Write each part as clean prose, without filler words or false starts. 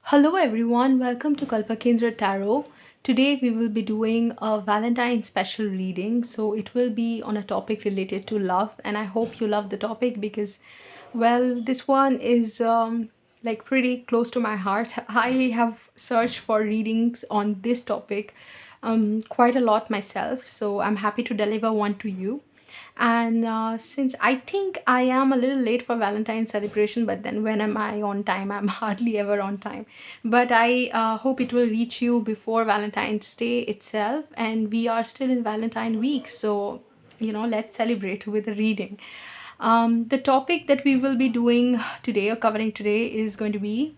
Hello everyone, welcome to Kalpa Kendra Tarot. Today we will be doing a Valentine special reading. So it will be on a topic related to love, and I hope you love the topic because, well, this one is like pretty close to my heart. I have searched for readings on this topic quite a lot myself, so I'm happy to deliver one to you. And since I think I am a little late for Valentine's celebration, but then when am I on time? I'm hardly ever on time. But I hope it will reach you before Valentine's Day itself. And we are still in Valentine week, so let's celebrate with a reading. The topic that we will be doing today or covering today is going to be,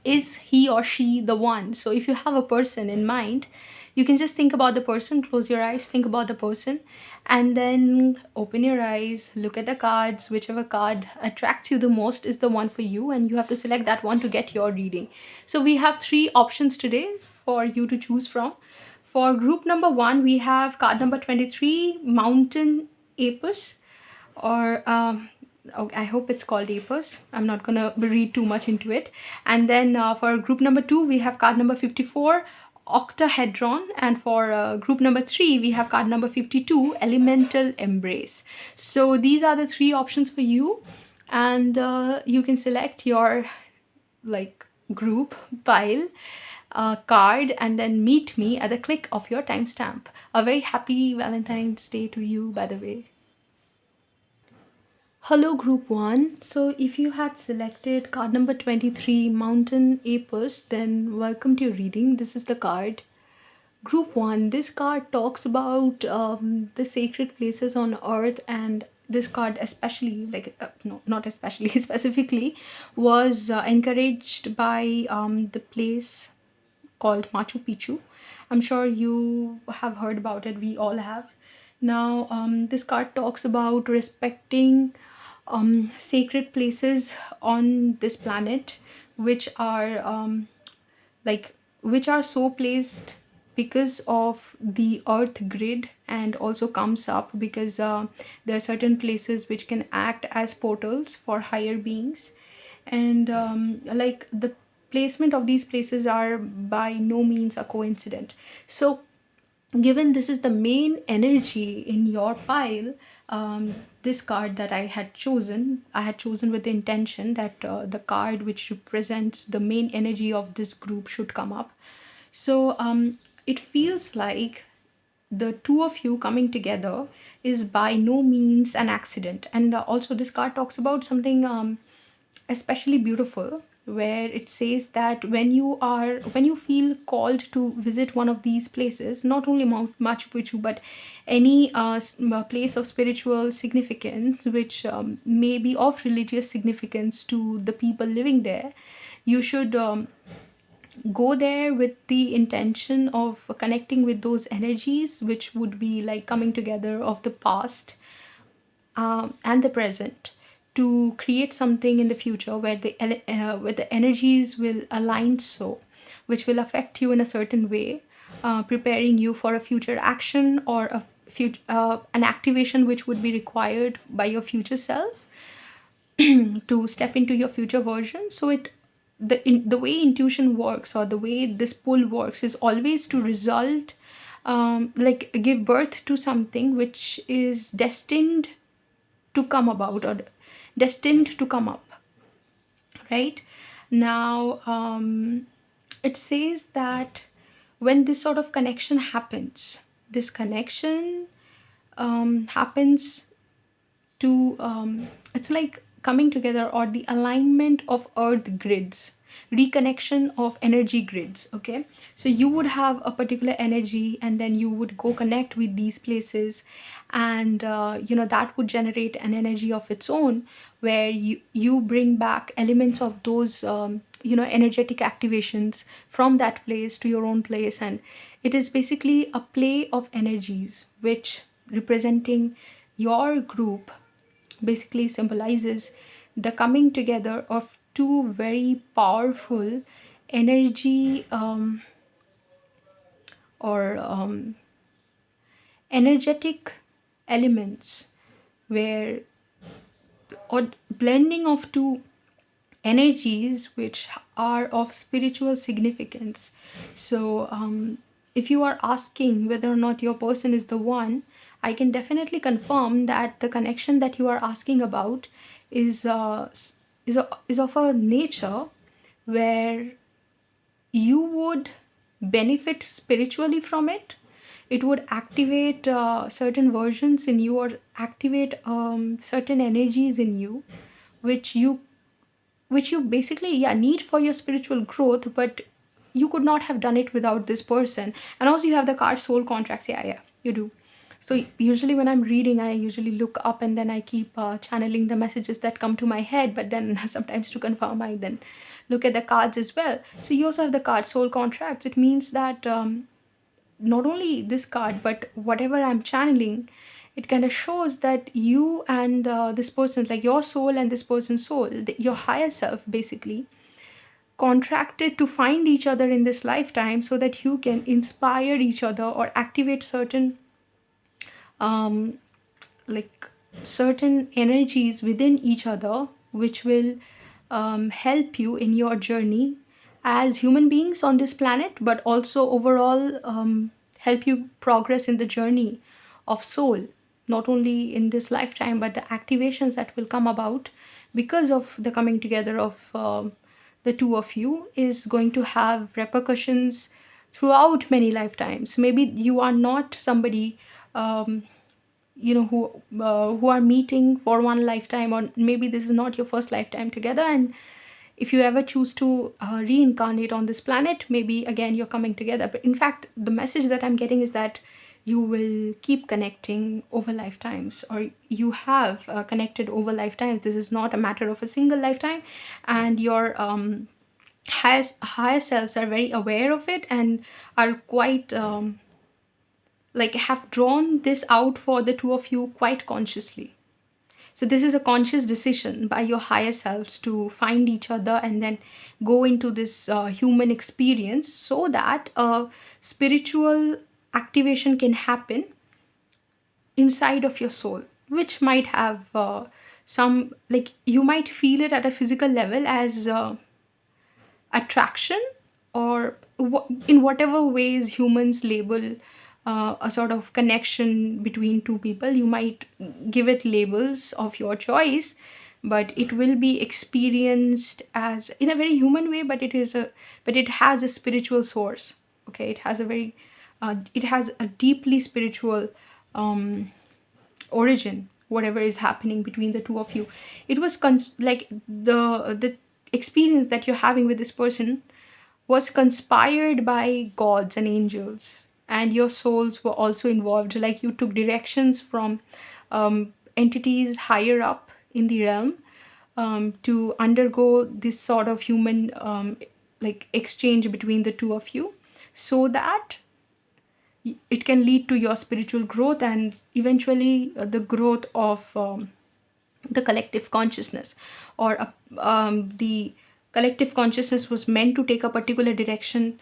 is he or she the one? So if you have a person in mind, you can just think about the person, close your eyes, think about the person, and then open your eyes, look at the cards. Whichever card attracts you the most is the one for you, and you have to select that one to get your reading. So we have three options today for you to choose from. For group number one, we have card number 23, Mountain Apus, or okay, I hope it's called Apus. I'm not gonna read too much into it. And then for group number two, we have card number 54, Octahedron, and for group number three, we have card number 52, Elemental Embrace. So these are the three options for you, and you can select your like group pile card and then meet me at the click of your timestamp. A very happy Valentine's Day to you, by the way. Hello, Group 1. So, if you had selected card number 23, Mountain Apus, then welcome to your reading. This is the card. Group 1, this card talks about the sacred places on earth, and this card, especially, no, not especially, specifically, was encouraged by the place called Machu Picchu. I'm sure you have heard about it, we all have. Now, this card talks about respecting sacred places on this planet, which are which are so placed because of the earth grid, and also comes up because there are certain places which can act as portals for higher beings. And like the placement of these places are by no means a coincidence. So given this is the main energy in your pile, this card that I had chosen with the intention that the card which represents the main energy of this group should come up. So it feels like the two of you coming together is by no means an accident. And also this card talks about something especially beautiful, where it says that when you feel called to visit one of these places, not only Mount Machu Picchu, but any place of spiritual significance, which may be of religious significance to the people living there, you should go there with the intention of connecting with those energies, which would be like coming together of the past and the present, to create something in the future where where the energies will align, so which will affect you in a certain way, preparing you for a future action or an activation which would be required by your future self to step into your future version. So the way intuition works, or the way this pull works, is always to result, like give birth to something which is destined to come about, or destined to come up, right? Now, it says that when this sort of connection happens, this connection happens to it's like coming together, or the alignment of earth grids, reconnection of energy grids. Okay, so you would have a particular energy, and then you would go connect with these places, and that would generate an energy of its own, where you bring back elements of those energetic activations from that place to your own place. And it is basically a play of energies, which representing your group basically symbolizes the coming together of two very powerful energy, or energetic elements, where, or blending of two energies which are of spiritual significance. So if you are asking whether or not your person is the one, I can definitely confirm that the connection that you are asking about is is of a nature where you would benefit spiritually from it. It would activate certain versions in you, or activate certain energies in you, which you basically, yeah, need for your spiritual growth, but you could not have done it without this person. And also you have the card soul contracts. Yeah, yeah, you do. So usually when I'm reading, I usually look up and then I keep channeling the messages that come to my head, but then sometimes to confirm I then look at the cards as well. So you also have the card soul contracts. It means that not only this card, but whatever I'm channeling, it kind of shows that you and this person, like your soul and this person's soul, your higher self basically contracted to find each other in this lifetime, so that you can inspire each other or activate certain um, like certain energies within each other, which will help you in your journey as human beings on this planet, but also overall help you progress in the journey of soul, not only in this lifetime, but the activations that will come about because of the coming together of the two of you is going to have repercussions throughout many lifetimes. Maybe you are not somebody um, who are meeting for one lifetime, or maybe this is not your first lifetime together, and if you ever choose to reincarnate on this planet, maybe again you're coming together. But in fact, the message that I'm getting is that you will keep connecting over lifetimes, or you have connected over lifetimes. This is not a matter of a single lifetime, and your higher selves are very aware of it and are quite like have drawn this out for the two of you quite consciously. So this is a conscious decision by your higher selves to find each other and then go into this human experience, so that a spiritual activation can happen inside of your soul, which might have some, like, you might feel it at a physical level as attraction, or in whatever ways humans label a sort of connection between two people. You might give it labels of your choice, but it will be experienced as in a very human way, but it has a spiritual source. Okay, it has a very it has a deeply spiritual origin, whatever is happening between the two of you. It was like the experience that you're having with this person was conspired by gods and angels, and your souls were also involved. Like, you took directions from entities higher up in the realm to undergo this sort of human like exchange between the two of you, so that it can lead to your spiritual growth and eventually the growth of the collective consciousness, or the collective consciousness was meant to take a particular direction,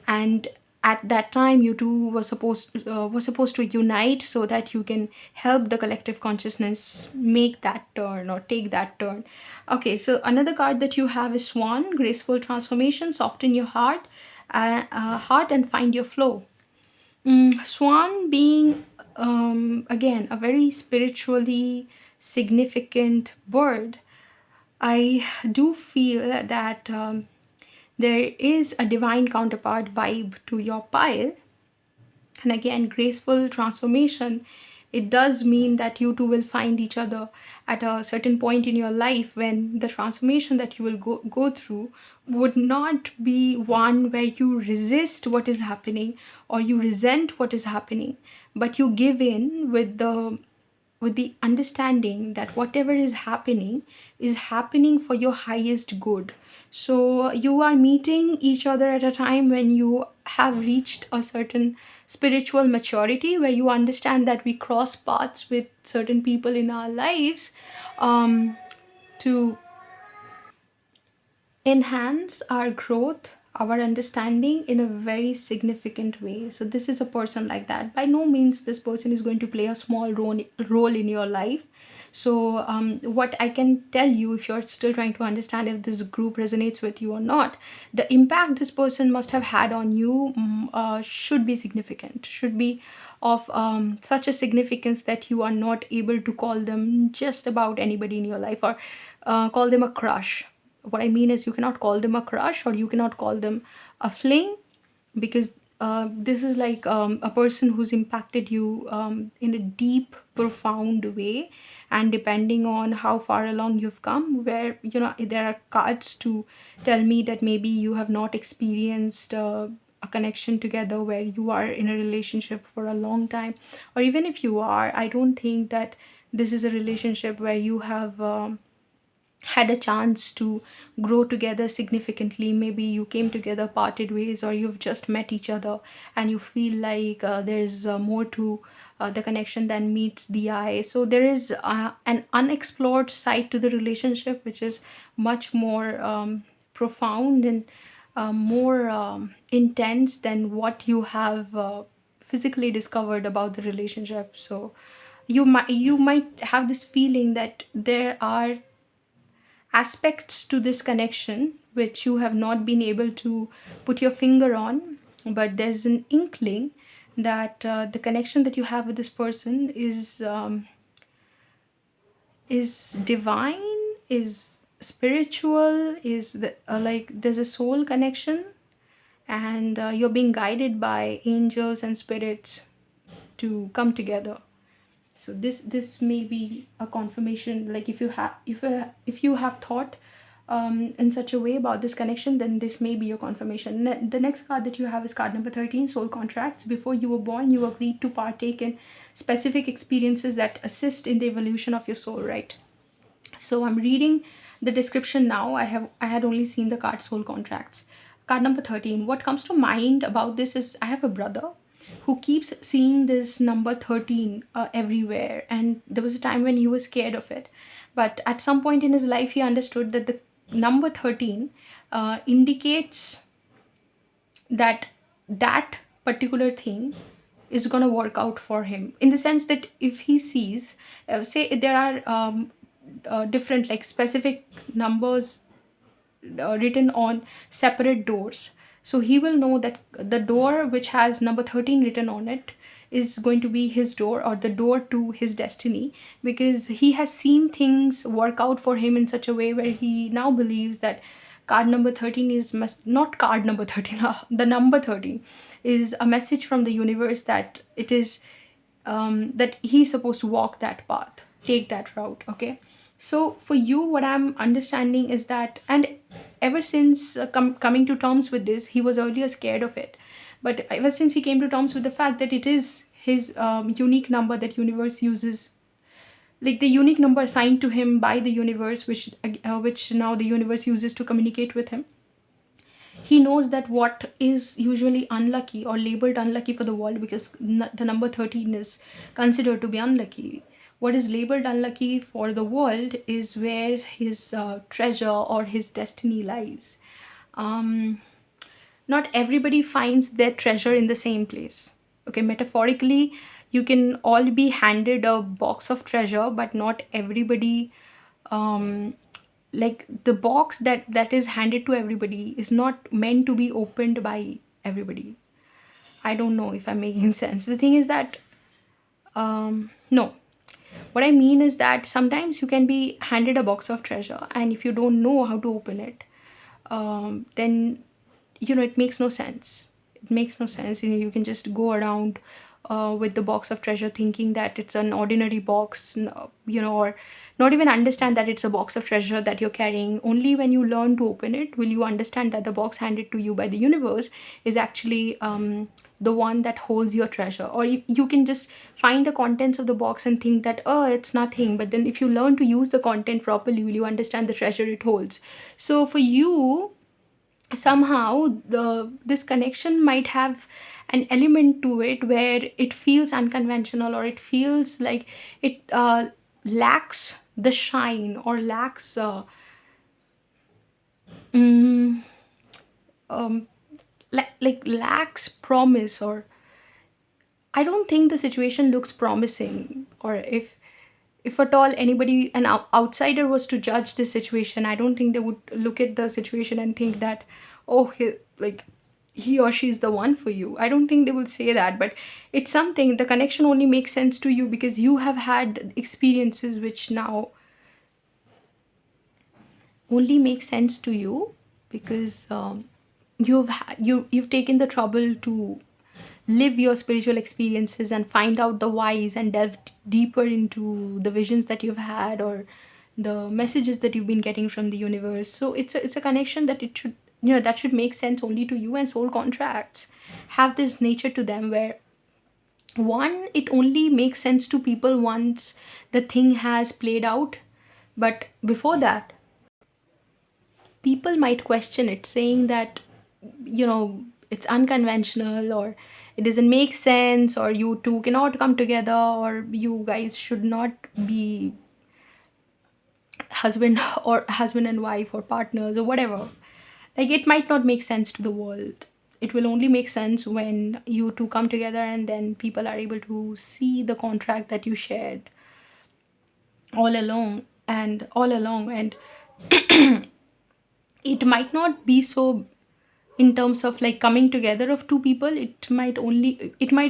and at that time you two were supposed to unite, so that you can help the collective consciousness make that turn or take that turn. Okay, so another card that you have is Swan, graceful transformation, soften your heart and find your flow. Swan being again a very spiritually significant bird, I do feel that there is a divine counterpart vibe to your pile. And again, graceful transformation, it does mean that you two will find each other at a certain point in your life, when the transformation that you will go through would not be one where you resist what is happening or you resent what is happening, but you give in with the understanding that whatever is happening for your highest good. So you are meeting each other at a time when you have reached a certain spiritual maturity, where you understand that we cross paths with certain people in our lives to enhance our growth, our understanding in a very significant way. So this is a person like that. By no means this person is going to play a small role in your life. So what I can tell you, if you're still trying to understand if this group resonates with you or not, the impact this person must have had on you should be significant, should be of such a significance that you are not able to call them just about anybody in your life, or call them a crush. What I mean is, you cannot call them a crush, or you cannot call them a fling, because this is like a person who's impacted you in a deep, profound way. And depending on how far along you've come, where there are cards to tell me that maybe you have not experienced a connection together where you are in a relationship for a long time, or even if you are, I don't think that this is a relationship where you have had a chance to grow together significantly. Maybe you came together, parted ways, or you've just met each other and you feel like there's more to the connection than meets the eye. So there is an unexplored side to the relationship, which is much more profound and more intense than what you have physically discovered about the relationship. So you might have this feeling that there are aspects to this connection which you have not been able to put your finger on, but there's an inkling that the connection that you have with this person is divine, is spiritual, is like there's a soul connection, and you're being guided by angels and spirits to come together. So this may be a confirmation. Like if you have thought in such a way about this connection, then this may be your confirmation. The next card that you have is card number 13, soul contracts. Before you were born, you agreed to partake in specific experiences that assist in the evolution of your soul, right? So I'm reading the description now. I had only seen the card soul contracts. Card number 13, what comes to mind about this is, I have a brother who keeps seeing this number 13 everywhere, and there was a time when he was scared of it, but at some point in his life he understood that the number 13 indicates that that particular thing is going to work out for him, in the sense that if he sees, say there are different, like specific numbers written on separate doors, so he will know that the door which has number 13 written on it is going to be his door, or the door to his destiny, because he has seen things work out for him in such a way where he now believes that card number 13 is not card number 13 the number 13 is a message from the universe, that it is that he's supposed to walk that path, take that route. Okay, so for you, what I'm understanding is that, and ever since coming to terms with this, he was earlier scared of it, but ever since he came to terms with the fact that it is his unique number that universe uses, like the unique number assigned to him by the universe, which now the universe uses to communicate with him, he knows that what is usually unlucky or labeled unlucky for the world, because the number 13 is considered to be unlucky, what is labeled unlucky for the world is where his treasure or his destiny lies. Not everybody finds their treasure in the same place. Okay, metaphorically, you can all be handed a box of treasure, but not everybody, like the box that is handed to everybody is not meant to be opened by everybody. I don't know if I'm making sense. The thing is that no, what I mean is that sometimes you can be handed a box of treasure, and if you don't know how to open it, then it makes no sense. It makes no sense. You can just go around with the box of treasure thinking that it's an ordinary box, or not even understand that it's a box of treasure that you're carrying. Only when you learn to open it will you understand that the box handed to you by the universe is actually the one that holds your treasure. Or you can just find the contents of the box and think that, oh, it's nothing, but then if you learn to use the content properly, will you understand the treasure it holds. So for you, somehow this connection might have an element to it where it feels unconventional, or it feels like it lacks the shine, or lacks mm, like lacks promise, or I don't think the situation looks promising, or if if at all anybody, an outsider was to judge this situation, I don't think they would look at the situation and think that, oh, like he or she is the one for you. I don't think they will say that. But it's something, the connection only makes sense to you because you have had experiences which now only make sense to you, because you've taken the trouble to live your spiritual experiences and find out the whys and delve deeper into the visions that you've had, or the messages that you've been getting from the universe. So it's a connection that it should, that should make sense only to you. And soul contracts have this nature to them where, one, it only makes sense to people once the thing has played out. But before that, people might question it, saying that, it's unconventional, or it doesn't make sense, or you two cannot come together, or you guys should not be husband and wife, or partners, or whatever. Like, it might not make sense to the world. It will only make sense when you two come together, and then people are able to see the contract that you shared all along. And it might not be so in terms of like coming together of two people. It might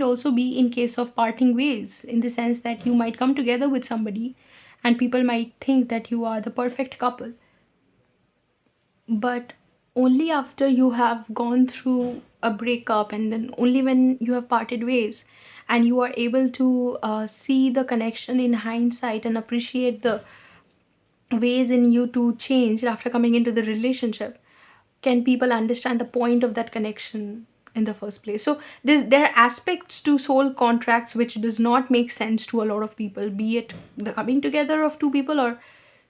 also be in case of parting ways, in the sense that you might come together with somebody and people might think that you are the perfect couple, but only after you have gone through a breakup, and then only when you have parted ways and you are able to see the connection in hindsight and appreciate the ways in you to change after coming into the relationship, can people understand the point of that connection in the first place. So there are aspects to soul contracts which does not make sense to a lot of people, be it the coming together of two people or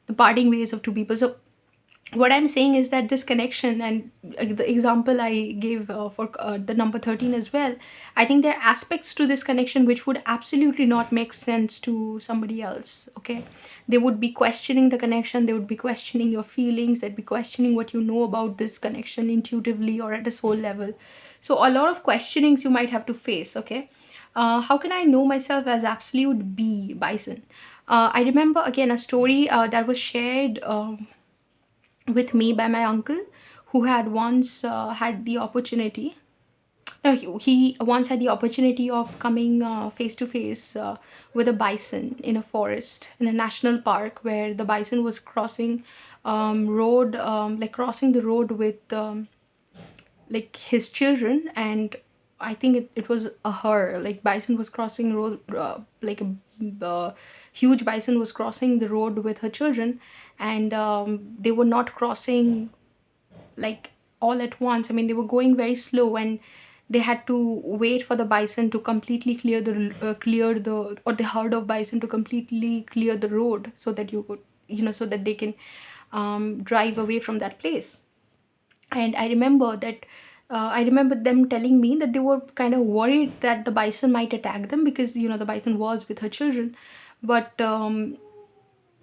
the parting ways of two people. So what I'm saying is that this connection, and the example I gave for the number 13 as well, I think there are aspects to this connection which would absolutely not make sense to somebody else. Okay, they would be questioning the connection, they would be questioning your feelings, they'd be questioning what you know about this connection intuitively or at a soul level. So a lot of questionings you might have to face. Okay, how can I know myself as absolute B, Bison? I remember again a story that was shared with me by my uncle, who had once had the opportunity. No, he once had the opportunity of coming face to face with a bison in a forest, in a national park, where the bison was crossing like crossing the road with like his children. And I think it was a her, like bison was crossing road, like a huge bison was crossing the road with her children. And they were not crossing like all at once. I mean, they were going very slow, and they had to wait for the bison to completely clear the or the herd of bison to completely clear the road, so that you could, so that they can drive away from that place. And I remember them telling me that they were kind of worried that the bison might attack them, because the bison was with her children. But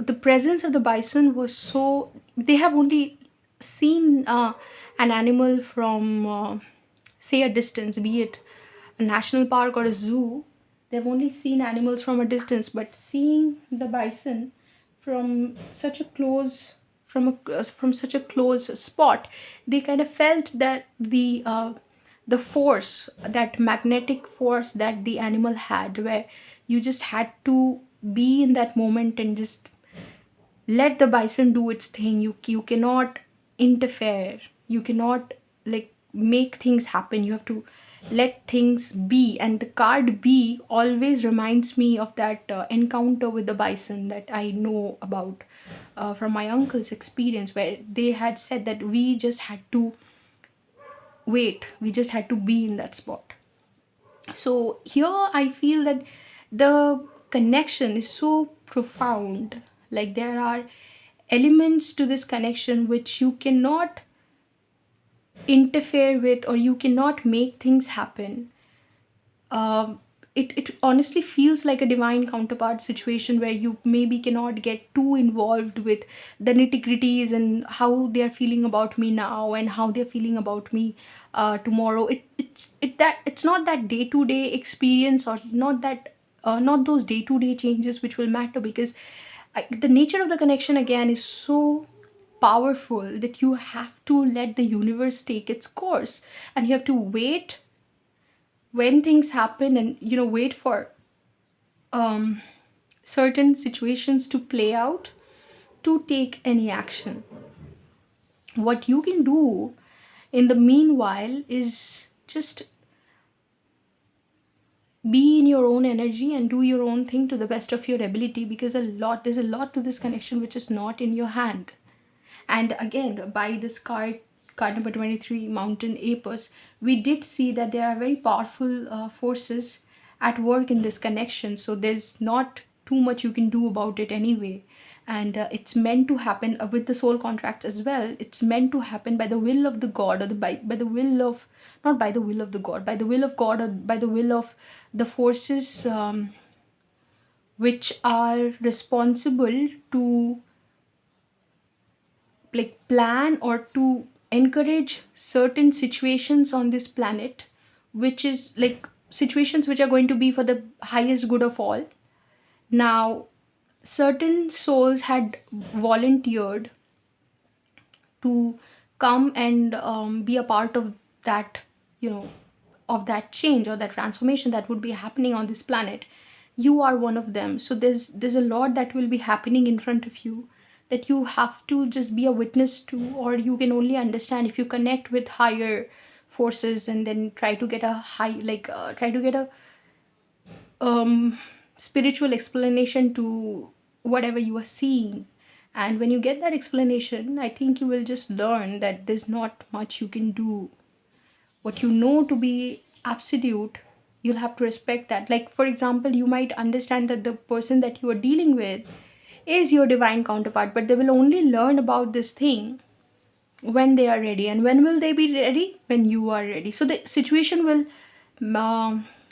the presence of the bison was so, they have only seen an animal from say a distance, be it a national park or a zoo. They've only seen animals from a distance, but seeing the bison from such a close, from such a close spot, they kind of felt that the force, that magnetic force that the animal had, where you just had to be in that moment and just let the bison do its thing. You cannot interfere, you cannot like make things happen, you have to let things be. And the card B always reminds me of that encounter with the bison that I know about from my uncle's experience, where they had said that we just had to wait, we just had to be in that spot. So here I feel that the connection is so profound. Like, there are elements to this connection which you cannot interfere with, or you cannot make things happen. It honestly feels like a divine counterpart situation, where you maybe cannot get too involved with the nitty gritties and how they are feeling about me now and how they're feeling about me tomorrow. It's not that day to day experience, or not that not those day-to-day changes which will matter, because the nature of the connection again is so powerful that you have to let the universe take its course, and you have to wait when things happen, and wait for um certain situations to play out to take any action. What you can do in the meanwhile is just be in your own energy and do your own thing to the best of your ability, because there's a lot to this connection which is not in your hand. And again, by this card number 23, Mountain Apis, we did see that there are very powerful forces at work in this connection. So there's not too much you can do about it anyway. And it's meant to happen with the soul contracts as well. It's meant to happen by the will of the God, or by the will of, not by the will of the God, by the will of God, or by the will of the forces which are responsible to like plan or to encourage certain situations on this planet, which is like situations which are going to be for the highest good of all. Now, certain souls had volunteered to come and be a part of that, you know of that change or that transformation that would be happening on this planet. You are one of them. So there's a lot that will be happening in front of you, that you have to just be a witness to, or you can only understand if you connect with higher forces, and then try to get a um spiritual explanation to whatever you are seeing. And when you get that explanation, I think you will just learn that there's not much you can do. What you know to be absolute, you'll have to respect that. Like, for example, you might understand that the person that you are dealing with is your divine counterpart, but they will only learn about this thing when they are ready. And when will they be ready? When you are ready. So the situation will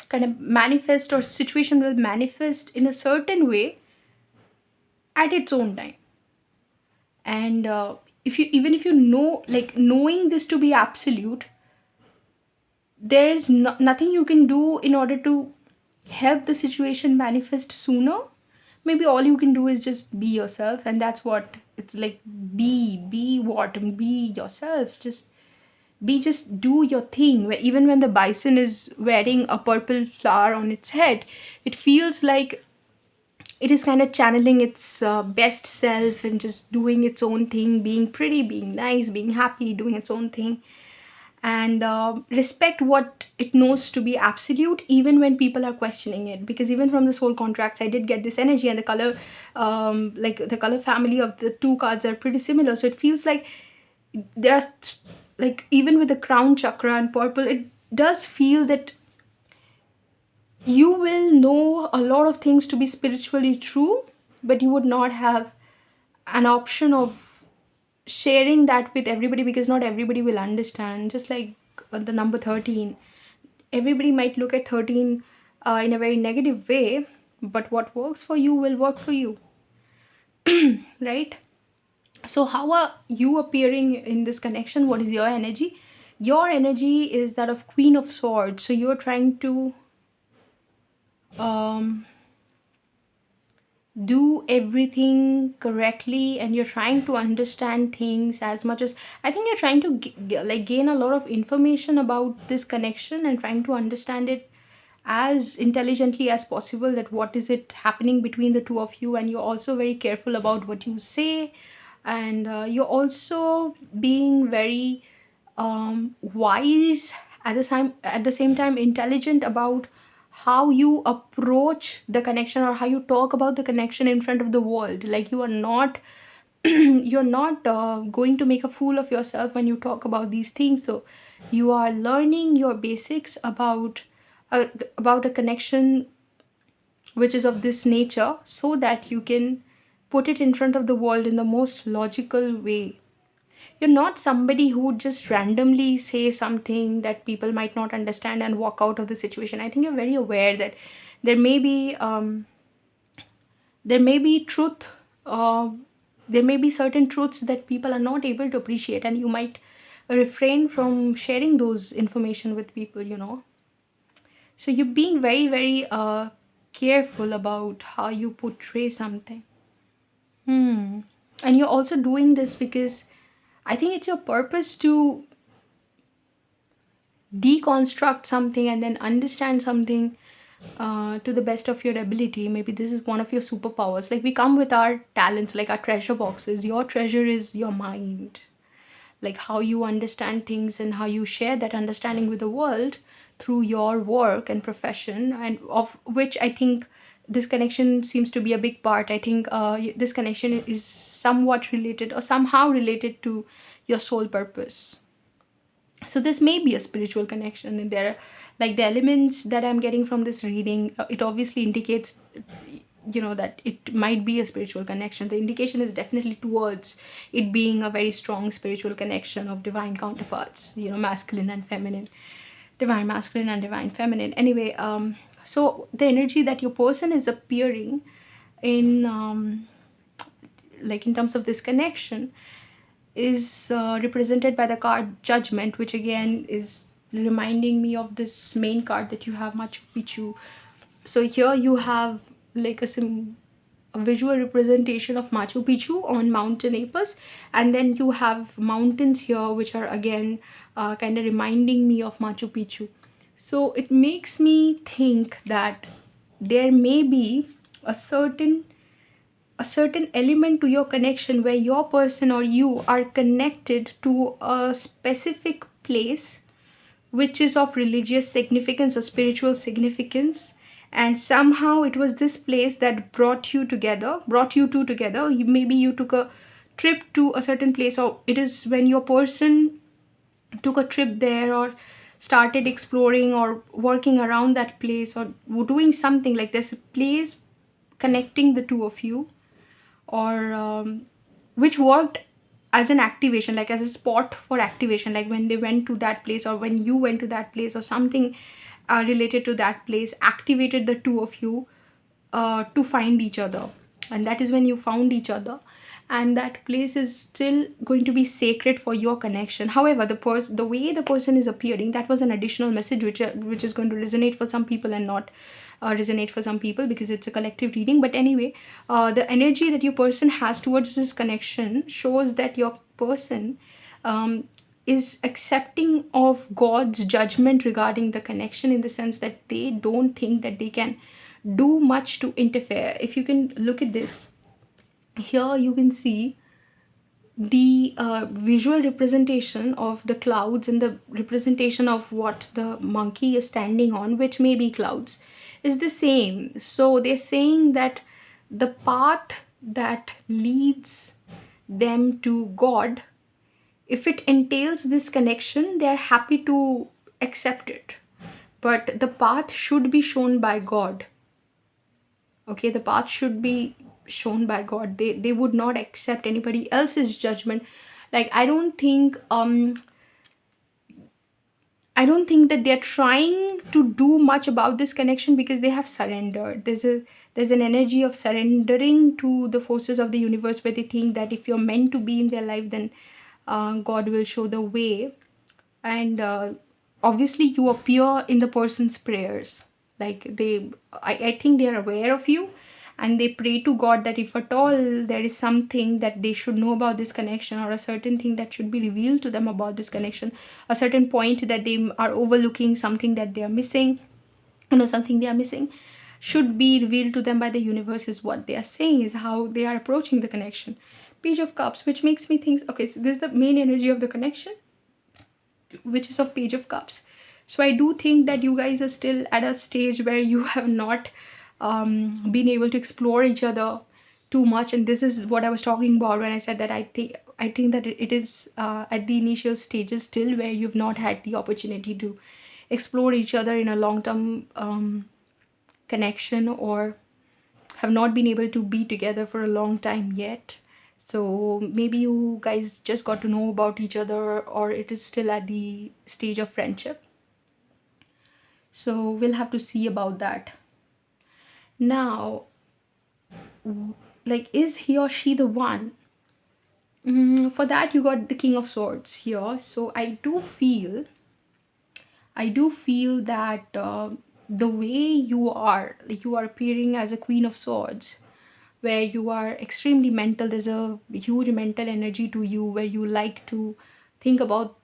kind of manifest, or situation will manifest in a certain way at its own time. And if you even if you know, like, knowing this to be absolute, there is nothing you can do in order to help the situation manifest sooner. Maybe all you can do is just be yourself, and that's what it's like. Be what? Be yourself. Just do your thing. Even when the bison is wearing a purple flower on its head, it feels like it is kind of channeling its best self and just doing its own thing, being pretty, being nice, being happy, doing its own thing. And respect what it knows to be absolute, even when people are questioning it. Because even from the soul contracts, I did get this energy, and the color, like the color family of the two cards are pretty similar. So it feels like there's, like, even with the crown chakra and purple, it does feel that you will know a lot of things to be spiritually true, but you would not have an option of sharing that with everybody, because not everybody will understand. Just like the number 13, everybody might look at 13 in a very negative way, but what works for you will work for you. Right? So how are you appearing in this connection? What is your energy? Your energy is that of Queen of Swords. So you're trying to um do everything correctly, and you're trying to understand things as much as, I think you're trying to gain a lot of information about this connection, and trying to understand it as intelligently as possible, that what is it happening between the two of you. And you're also very careful about what you say, and you're also being very wise, at the same time intelligent about how you approach the connection, or how you talk about the connection in front of the world. Like, you are not you're not going to make a fool of yourself when you talk about these things. So you are learning your basics about a connection which is of this nature, so that you can put it in front of the world in the most logical way. You're not somebody who would just randomly say something that people might not understand and walk out of the situation. I think you're very aware that there may be truth, uh, there may be certain truths that people are not able to appreciate, and you might refrain from sharing those information with people. So you're being very, very careful about how you portray something. And you're also doing this because I think it's your purpose to deconstruct something and then understand something to the best of your ability. Maybe this is one of your superpowers. Like, we come with our talents, like our treasure boxes. Your treasure is your mind, like how you understand things and how you share that understanding with the world through your work and profession, and of which I think this connection seems to be a big part. I think this connection is somewhat related or somehow related to your soul purpose. So this may be a spiritual connection, and there, like the elements that I'm getting from this reading, it obviously indicates, that it might be a spiritual connection. The indication is definitely towards it being a very strong spiritual connection of divine counterparts, masculine and feminine, divine masculine and divine feminine. Anyway, so the energy that your person is appearing in, like in terms of this connection, is represented by the card Judgment, which again is reminding me of this main card that you have, Machu Picchu. So here you have like a visual representation of Machu Picchu on Mountain Apus, and then you have mountains here which are again kind of reminding me of Machu Picchu. So it makes me think that there may be a certain element to your connection where your person or you are connected to a specific place which is of religious significance or spiritual significance, and somehow it was this place that brought you two together. Maybe you took a trip to a certain place, or it is when your person took a trip there or started exploring or working around that place or doing something, like there's a place connecting the two of you, or which worked as an activation, like as a spot for activation, like when they went to that place or when you went to that place, or something related to that place activated the two of you to find each other, and that is when you found each other, and that place is still going to be sacred for your connection. However, the way the person is appearing, that was an additional message which is going to resonate for some people and not resonate for some people, because it's a collective reading. But anyway, the energy that your person has towards this connection shows that your person is accepting of God's judgment regarding the connection, in the sense that they don't think that they can do much to interfere. If you can look at this, here you can see the visual representation of the clouds and the representation of what the monkey is standing on, which may be clouds, is the same. So they're saying that the path that leads them to God, if it entails this connection, they're happy to accept it. But the path should be shown by God. Okay, the path should be shown by God. They would not accept anybody else's judgment. Like, I don't think that they're trying to do much about this connection, because they have surrendered. There's an energy of surrendering to the forces of the universe, where they think that if you're meant to be in their life, then God will show the way. And obviously you appear in the person's prayers. Like, I think they are aware of you, and they pray to God that if at all there is something that they should know about this connection, or a certain thing that should be revealed to them about this connection, a certain point that they are overlooking, something that they are missing, something they are missing should be revealed to them by the universe, is what they are saying, is how they are approaching the connection. Page of Cups, which makes me think, okay, so this is the main energy of the connection, which is of Page of Cups. So I do think that you guys are still at a stage where you have not been able to explore each other too much, and this is what I was talking about when I said that I think that it is at the initial stages still, where you've not had the opportunity to explore each other in a long-term connection, or have not been able to be together for a long time yet. So maybe you guys just got to know about each other, or it is still at the stage of friendship. So we'll have to see about that. Now, like, is he or she the one? For that, you got the King of Swords here. So I do feel that the way you are, like you are appearing as a Queen of Swords, where you are extremely mental. There's a huge mental energy to you, where you like to think about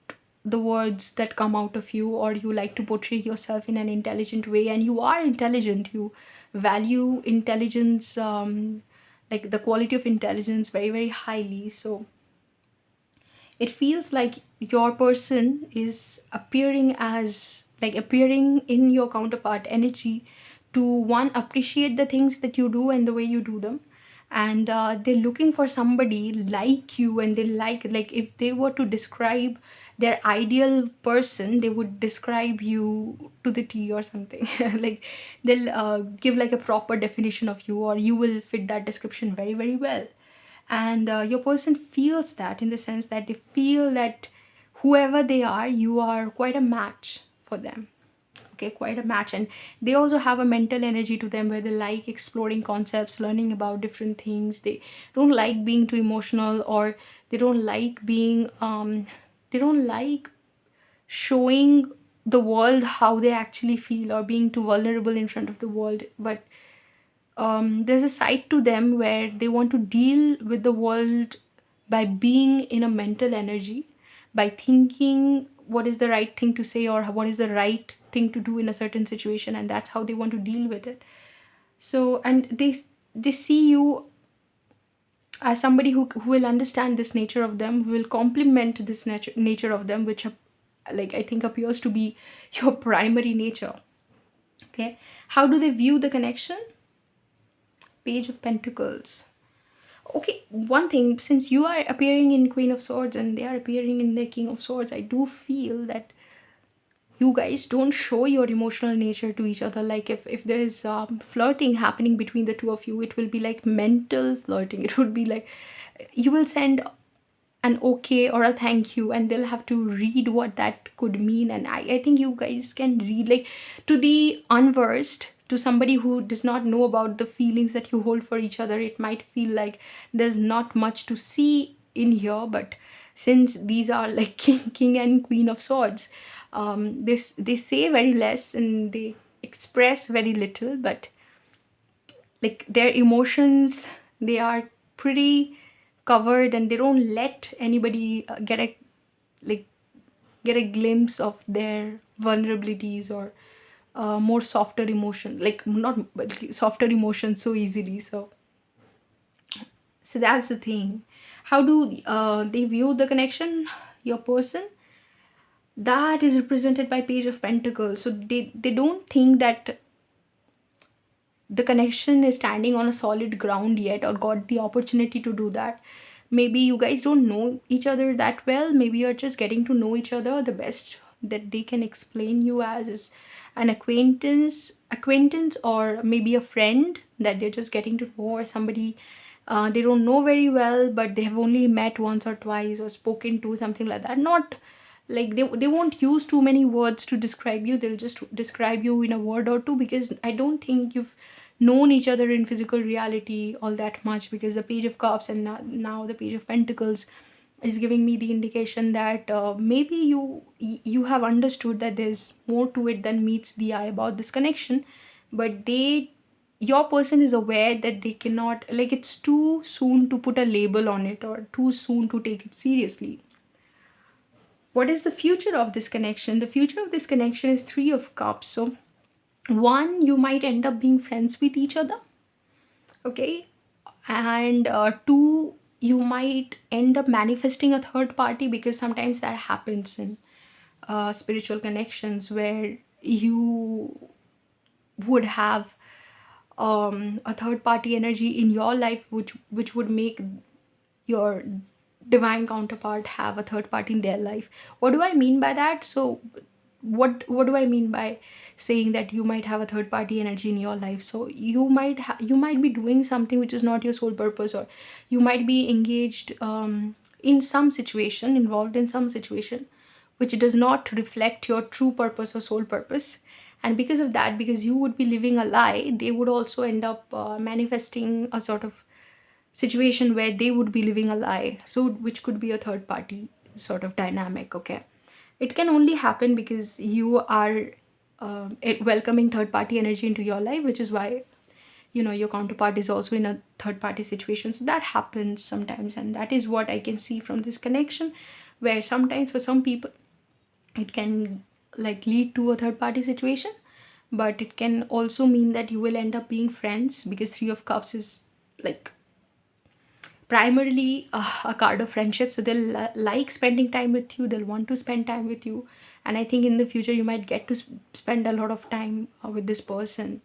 the words that come out of you, or you like to portray yourself in an intelligent way, and you are intelligent. You value intelligence, like the quality of intelligence, very, very highly. So it feels like your person is appearing as, like appearing in your counterpart energy, to one, appreciate the things that you do and the way you do them. And they're looking for somebody like you, and they like if they were to describe their ideal person, they would describe you to the T or something. Like they'll give like a proper definition of you, or you will fit that description very, very well. And your person feels that, in the sense that they feel that whoever they are, you are quite a match for them. Okay, quite a match. And they also have a mental energy to them, where they like exploring concepts, learning about different things. They don't like being too emotional, or they don't like being they don't like showing the world how they actually feel, or being too vulnerable in front of the world. But there's a side to them where they want to deal with the world by being in a mental energy, by thinking what is the right thing to say, or what is the right thing to do in a certain situation, and that's how they want to deal with it. So, and they see you as somebody who will understand this nature of them, who will complement this nature of them, which like I think appears to be your primary nature. Okay, how do they view the connection? Page of Pentacles. Okay, one thing, since you are appearing in Queen of Swords and they are appearing in the King of Swords, I do feel that you guys don't show your emotional nature to each other. Like if there's flirting happening between the two of you, it will be like mental flirting. It would be like you will send an okay or a thank you, and they'll have to read what that could mean. And I think you guys can read, like, to the unversed, to somebody who does not know about the feelings that you hold for each other, it might feel like there's not much to see in here. But since these are like king and Queen of Swords, this they say very less and they express very little, but like their emotions, they are pretty covered, and they don't let anybody like get a glimpse of their vulnerabilities, or more softer emotions, like not softer emotions so easily. So that's the thing. How do they view the connection? Your person, that is represented by Page of Pentacles. So they don't think that the connection is standing on a solid ground yet, or got the opportunity to do that. Maybe you guys don't know each other that well. Maybe you're just getting to know each other. The best that they can explain you as is an acquaintance, or maybe a friend that they're just getting to know, or somebody they don't know very well, but they have only met once or twice, or spoken to, something like that. Not like they won't use too many words to describe you. They'll just describe you in a word or two, because I don't think you've known each other in physical reality all that much. Because the Page of Cups and now the Page of Pentacles is giving me the indication that maybe you have understood that there's more to it than meets the eye about this connection. But your person is aware that they cannot, like, it's too soon to put a label on it, or too soon to take it seriously. What is the future of this connection? The future of this connection is Three of Cups. So one, you might end up being friends with each other. Okay, and two, you might end up manifesting a third party, because sometimes that happens in spiritual connections, where you would have a third party energy in your life, which would make your divine counterpart have a third party in their life. What do I mean by that? So what do I mean by saying that you might have a third party energy in your life? So you might be doing something which is not your sole purpose, or you might be engaged in some situation, involved in some situation which does not reflect your true purpose or sole purpose. And because of that, because you would be living a lie, they would also end up manifesting a sort of situation where they would be living a lie, so which could be a third party sort of dynamic. Okay, it can only happen because you are welcoming third party energy into your life, which is why your counterpart is also in a third party situation. So that happens sometimes, and that is what I can see from this connection, where sometimes for some people it can like lead to a third party situation, but it can also mean that you will end up being friends, because three of cups is like primarily a card of friendship. So they'll like spending time with you, they'll want to spend time with you, and I think in the future you might get to spend a lot of time with this person,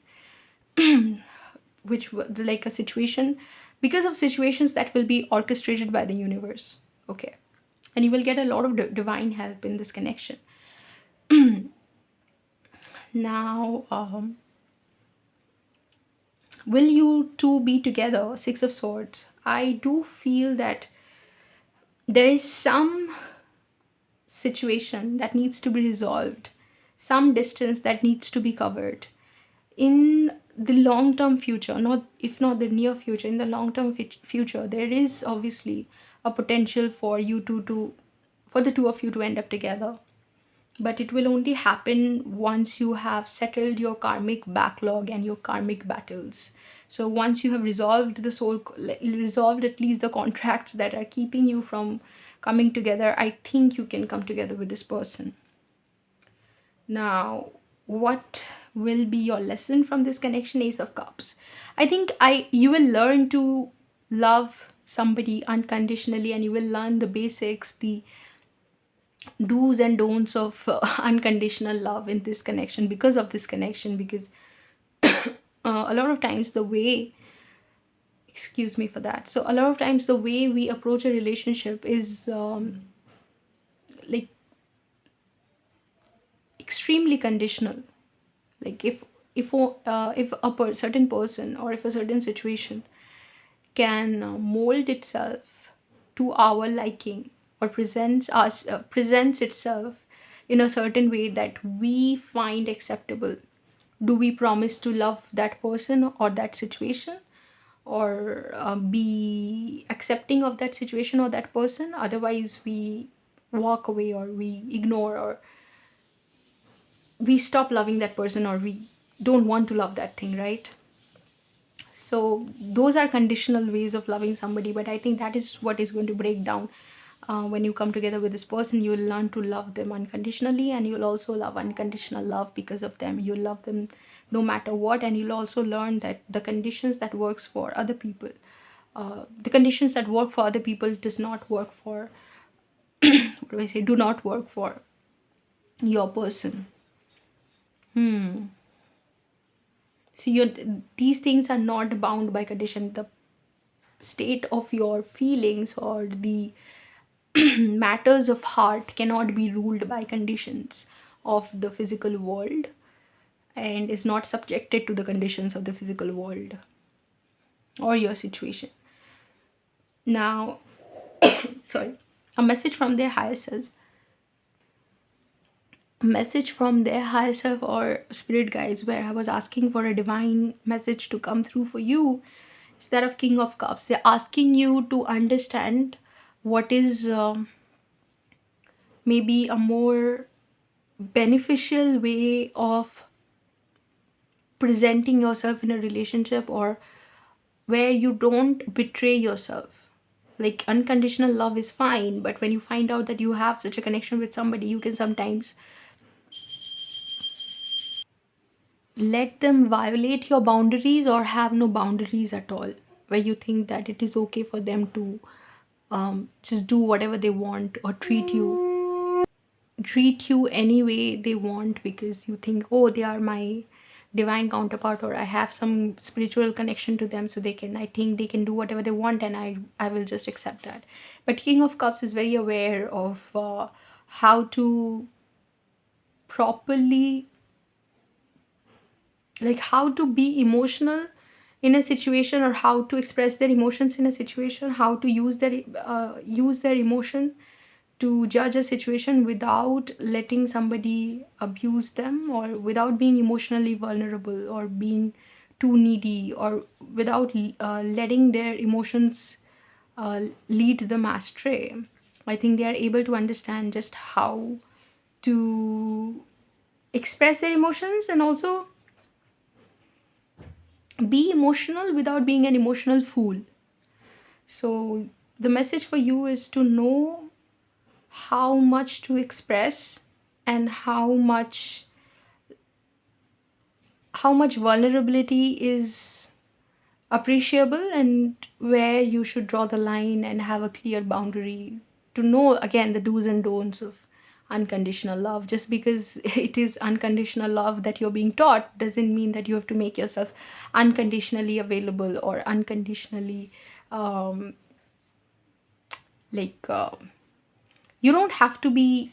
which like a situation, because of situations that will be orchestrated by the universe. Okay, and you will get a lot of divine help in this connection. Now, will you two be together? Six of Swords. I do feel that there is some situation that needs to be resolved, some distance that needs to be covered in the long term future, not if not the near future, in the long term future. There is obviously a potential for you to for the two of you to end up together, but it will only happen once you have settled your karmic backlog and your karmic battles. So once you have resolved the soul, resolved at least the contracts that are keeping you from coming together, I think you can come together with this person. Now, what will be your lesson from this connection? Ace of Cups. I think you will learn to love somebody unconditionally, and you will learn the basics, the do's and don'ts of unconditional love in this connection, because of this connection. Because a lot of times the way, excuse me for that, so a lot of times the way we approach a relationship is like extremely conditional. Like if a certain person, or if a certain situation can mold itself to our liking, or presents itself in a certain way that we find acceptable, do we promise to love that person or that situation, or be accepting of that situation or that person? Otherwise we walk away, or we ignore, or we stop loving that person, or we don't want to love that thing, right? So those are conditional ways of loving somebody, but I think that is what is going to break down. When you come together with this person, you will learn to love them unconditionally, and you'll also love unconditional love because of them. You'll love them no matter what, and you'll also learn that the conditions that works for other people, the conditions that work for other people does not work for what do I say, do not work for your person. So these things are not bound by condition. The state of your feelings, or the matters of heart, cannot be ruled by conditions of the physical world, and is not subjected to the conditions of the physical world or your situation. Now, sorry, a message from their higher self. A message from their higher self or spirit guides, where I was asking for a divine message to come through for you, instead of King of Cups. They're asking you to understand what is maybe a more beneficial way of presenting yourself in a relationship, or where you don't betray yourself. Like unconditional love is fine, but when you find out that you have such a connection with somebody, you can sometimes let them violate your boundaries, or have no boundaries at all, where you think that it is okay for them to just do whatever they want, or treat you any way they want, because you think, oh, they are my divine counterpart, or I have some spiritual connection to them, so I think they can do whatever they want, and I will just accept that. But King of Cups is very aware of how to properly, like how to be emotional in a situation, or how to express their emotions in a situation, how to use their emotion to judge a situation without letting somebody abuse them, or without being emotionally vulnerable, or being too needy, or without letting their emotions lead them astray. I think they are able to understand just how to express their emotions, and also be emotional without being an emotional fool. So the message for you is to know how much to express, and how much vulnerability is appreciable, and where you should draw the line and have a clear boundary, to know again the do's and don'ts of unconditional love. Just because it is unconditional love that you're being taught doesn't mean that you have to make yourself unconditionally available, or unconditionally um like you don't have to be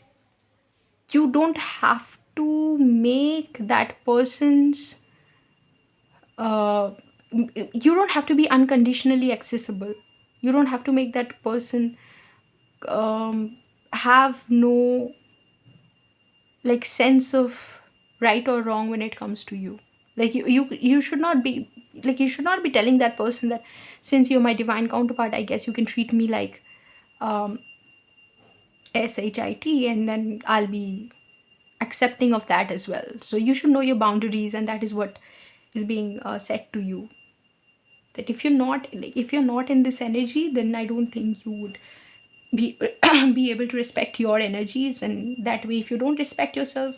you don't have to make that person's uh, you don't have to be unconditionally accessible. You don't have to make that person have no like sense of right or wrong when it comes to you. Like you should not be telling that person that, since you're my divine counterpart, I guess you can treat me like um shit, and then I'll be accepting of that as well. So you should know your boundaries, and that is what is being said to you. That if you're not in this energy, then I don't think you would be be able to respect your energies, and that way, if you don't respect yourself,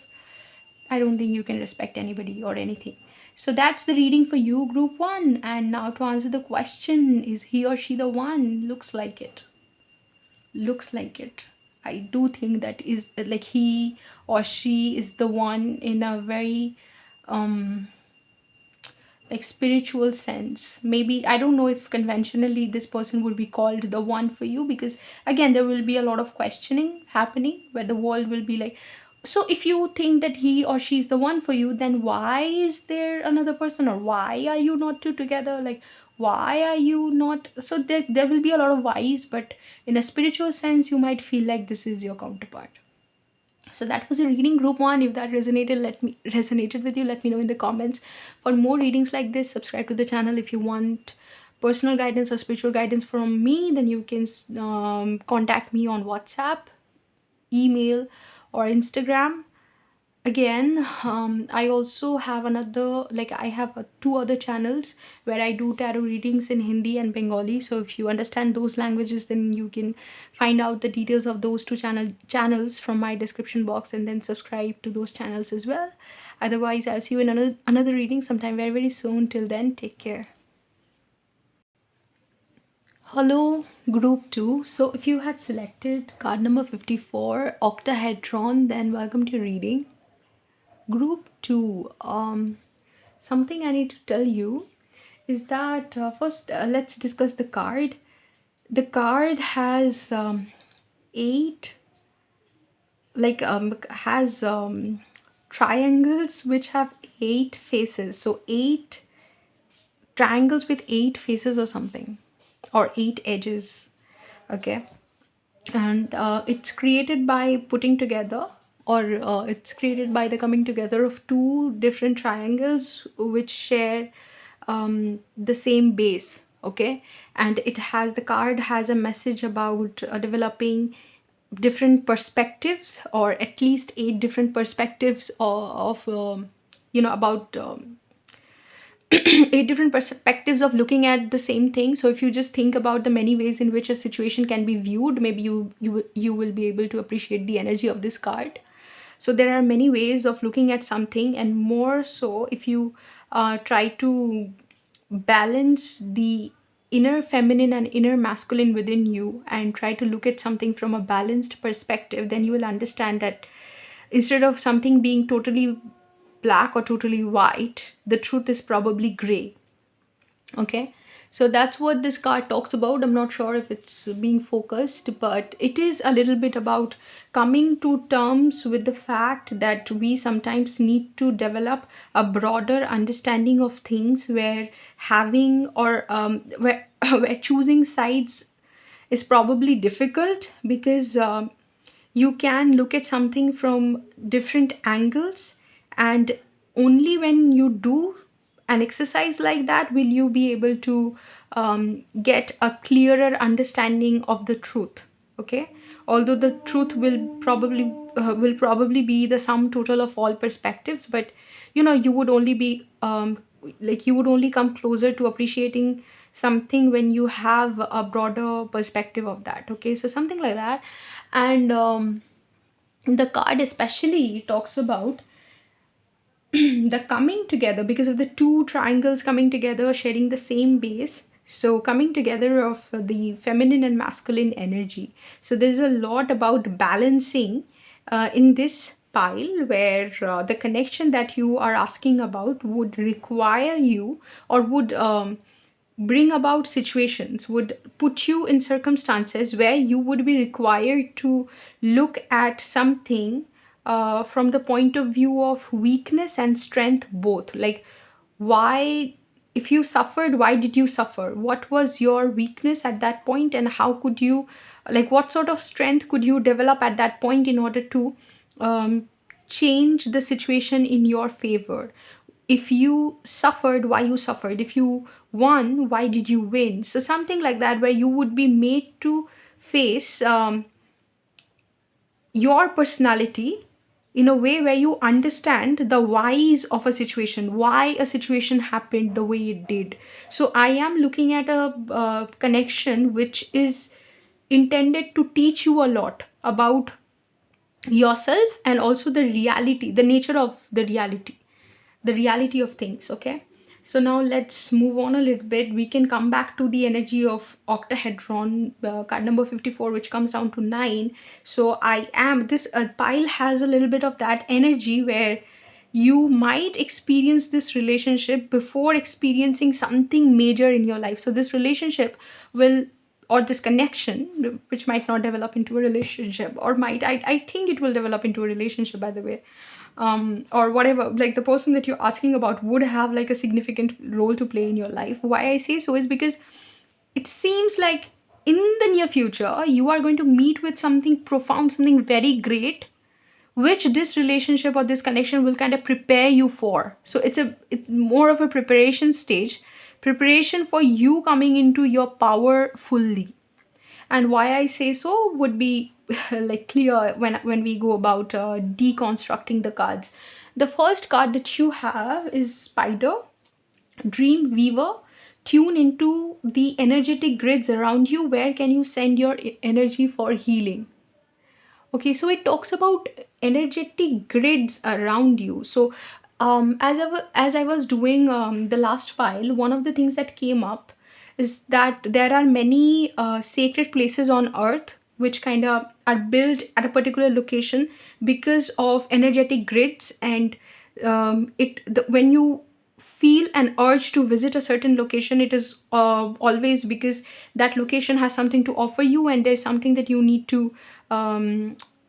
I don't think you can respect anybody or anything. So that's the reading for you, group 1. And now to answer the question, is he or she the one? Looks like it. I do think that is like he or she is the one in a very um like spiritual sense. Maybe I don't know if conventionally this person would be called the one for you, because again there will be a lot of questioning happening, where the world will be like, so if you think that he or she is the one for you, then why is there another person, or why are you not two together, like why are you not? So there will be a lot of whys, but in a spiritual sense you might feel like this is your counterpart. So that was a reading, group 1. If that resonated with you, let me know in the comments. For more readings like this, subscribe to the channel. If you want personal guidance or spiritual guidance from me, then you can contact me on WhatsApp, email, or Instagram. Again, I also have I have two other channels where I do tarot readings in Hindi and Bengali. So if you understand those languages, then you can find out the details of those two channels from my description box, and then subscribe to those channels as well. Otherwise, I'll see you in another reading sometime very, very soon. Till then, take care. Hello, group 2. So if you had selected card number 54, octahedron, then welcome to your reading. Group 2, something I need to tell you is that first let's discuss the card. The card has 8 has triangles which have 8 faces. So 8 triangles with 8 faces or something, or 8 edges. Okay, and it's created by putting together, or it's created by the coming together of two different triangles which share the same base. Okay, and the card has a message about developing different perspectives, or at least 8 different perspectives of about 8 different perspectives of looking at the same thing. So if you just think about the many ways in which a situation can be viewed, maybe you will be able to appreciate the energy of this card. So there are many ways of looking at something, and more so if you try to balance the inner feminine and inner masculine within you, and try to look at something from a balanced perspective, then you will understand that instead of something being totally black or totally white, the truth is probably gray. Okay, so that's what this card talks about. I'm not sure if it's being focused, but it is a little bit about coming to terms with the fact that we sometimes need to develop a broader understanding of things, where having or where choosing sides is probably difficult, because you can look at something from different angles, and only when you do an exercise like that will you be able to get a clearer understanding of the truth. Okay, although the truth will probably be the sum total of all perspectives. But you would only be you would only come closer to appreciating something when you have a broader perspective of that. Okay, so something like that. And the card especially talks about the coming together, because of the two triangles coming together, sharing the same base. So coming together of the feminine and masculine energy. So there's a lot about balancing in this pile, where the connection that you are asking about would require you, or would bring about situations, would put you in circumstances where you would be required to look at something from the point of view of weakness and strength both. Like, why, if you suffered, why did you suffer? What was your weakness at that point, and how could you, like, what sort of strength could you develop at that point in order to change the situation in your favor? If you suffered, why you suffered? If you won, why did you win? So something like that, where you would be made to face your personality in a way where you understand the whys of a situation, why a situation happened the way it did. So I am looking at a connection which is intended to teach you a lot about yourself, and also the reality, the nature of the reality of things. Okay, so now let's move on a little bit. We can come back to the energy of octahedron, card number 54, which comes down to 9. So I am this pile has a little bit of that energy, where you might experience this relationship before experiencing something major in your life. So this relationship will, or this connection, which might not develop into a relationship, or I think it will develop into a relationship, by the way, or whatever, like the person that you're asking about would have like a significant role to play in your life. Why I say so is because it seems like in the near future you are going to meet with something profound, something very great, which this relationship or this connection will kind of prepare you for. So it's more of a preparation stage, preparation for you coming into your power fully. And why I say so would be like clear when we go about deconstructing the cards. The first card that you have is Spider, Dream Weaver. Tune into the energetic grids around you. Where can you send your energy for healing? Okay, so it talks about energetic grids around you. So as I was doing the last file, one of the things that came up is that there are many sacred places on earth which kind of are built at a particular location because of energetic grids. And when you feel an urge to visit a certain location, it is always because that location has something to offer you, and there's something that you need to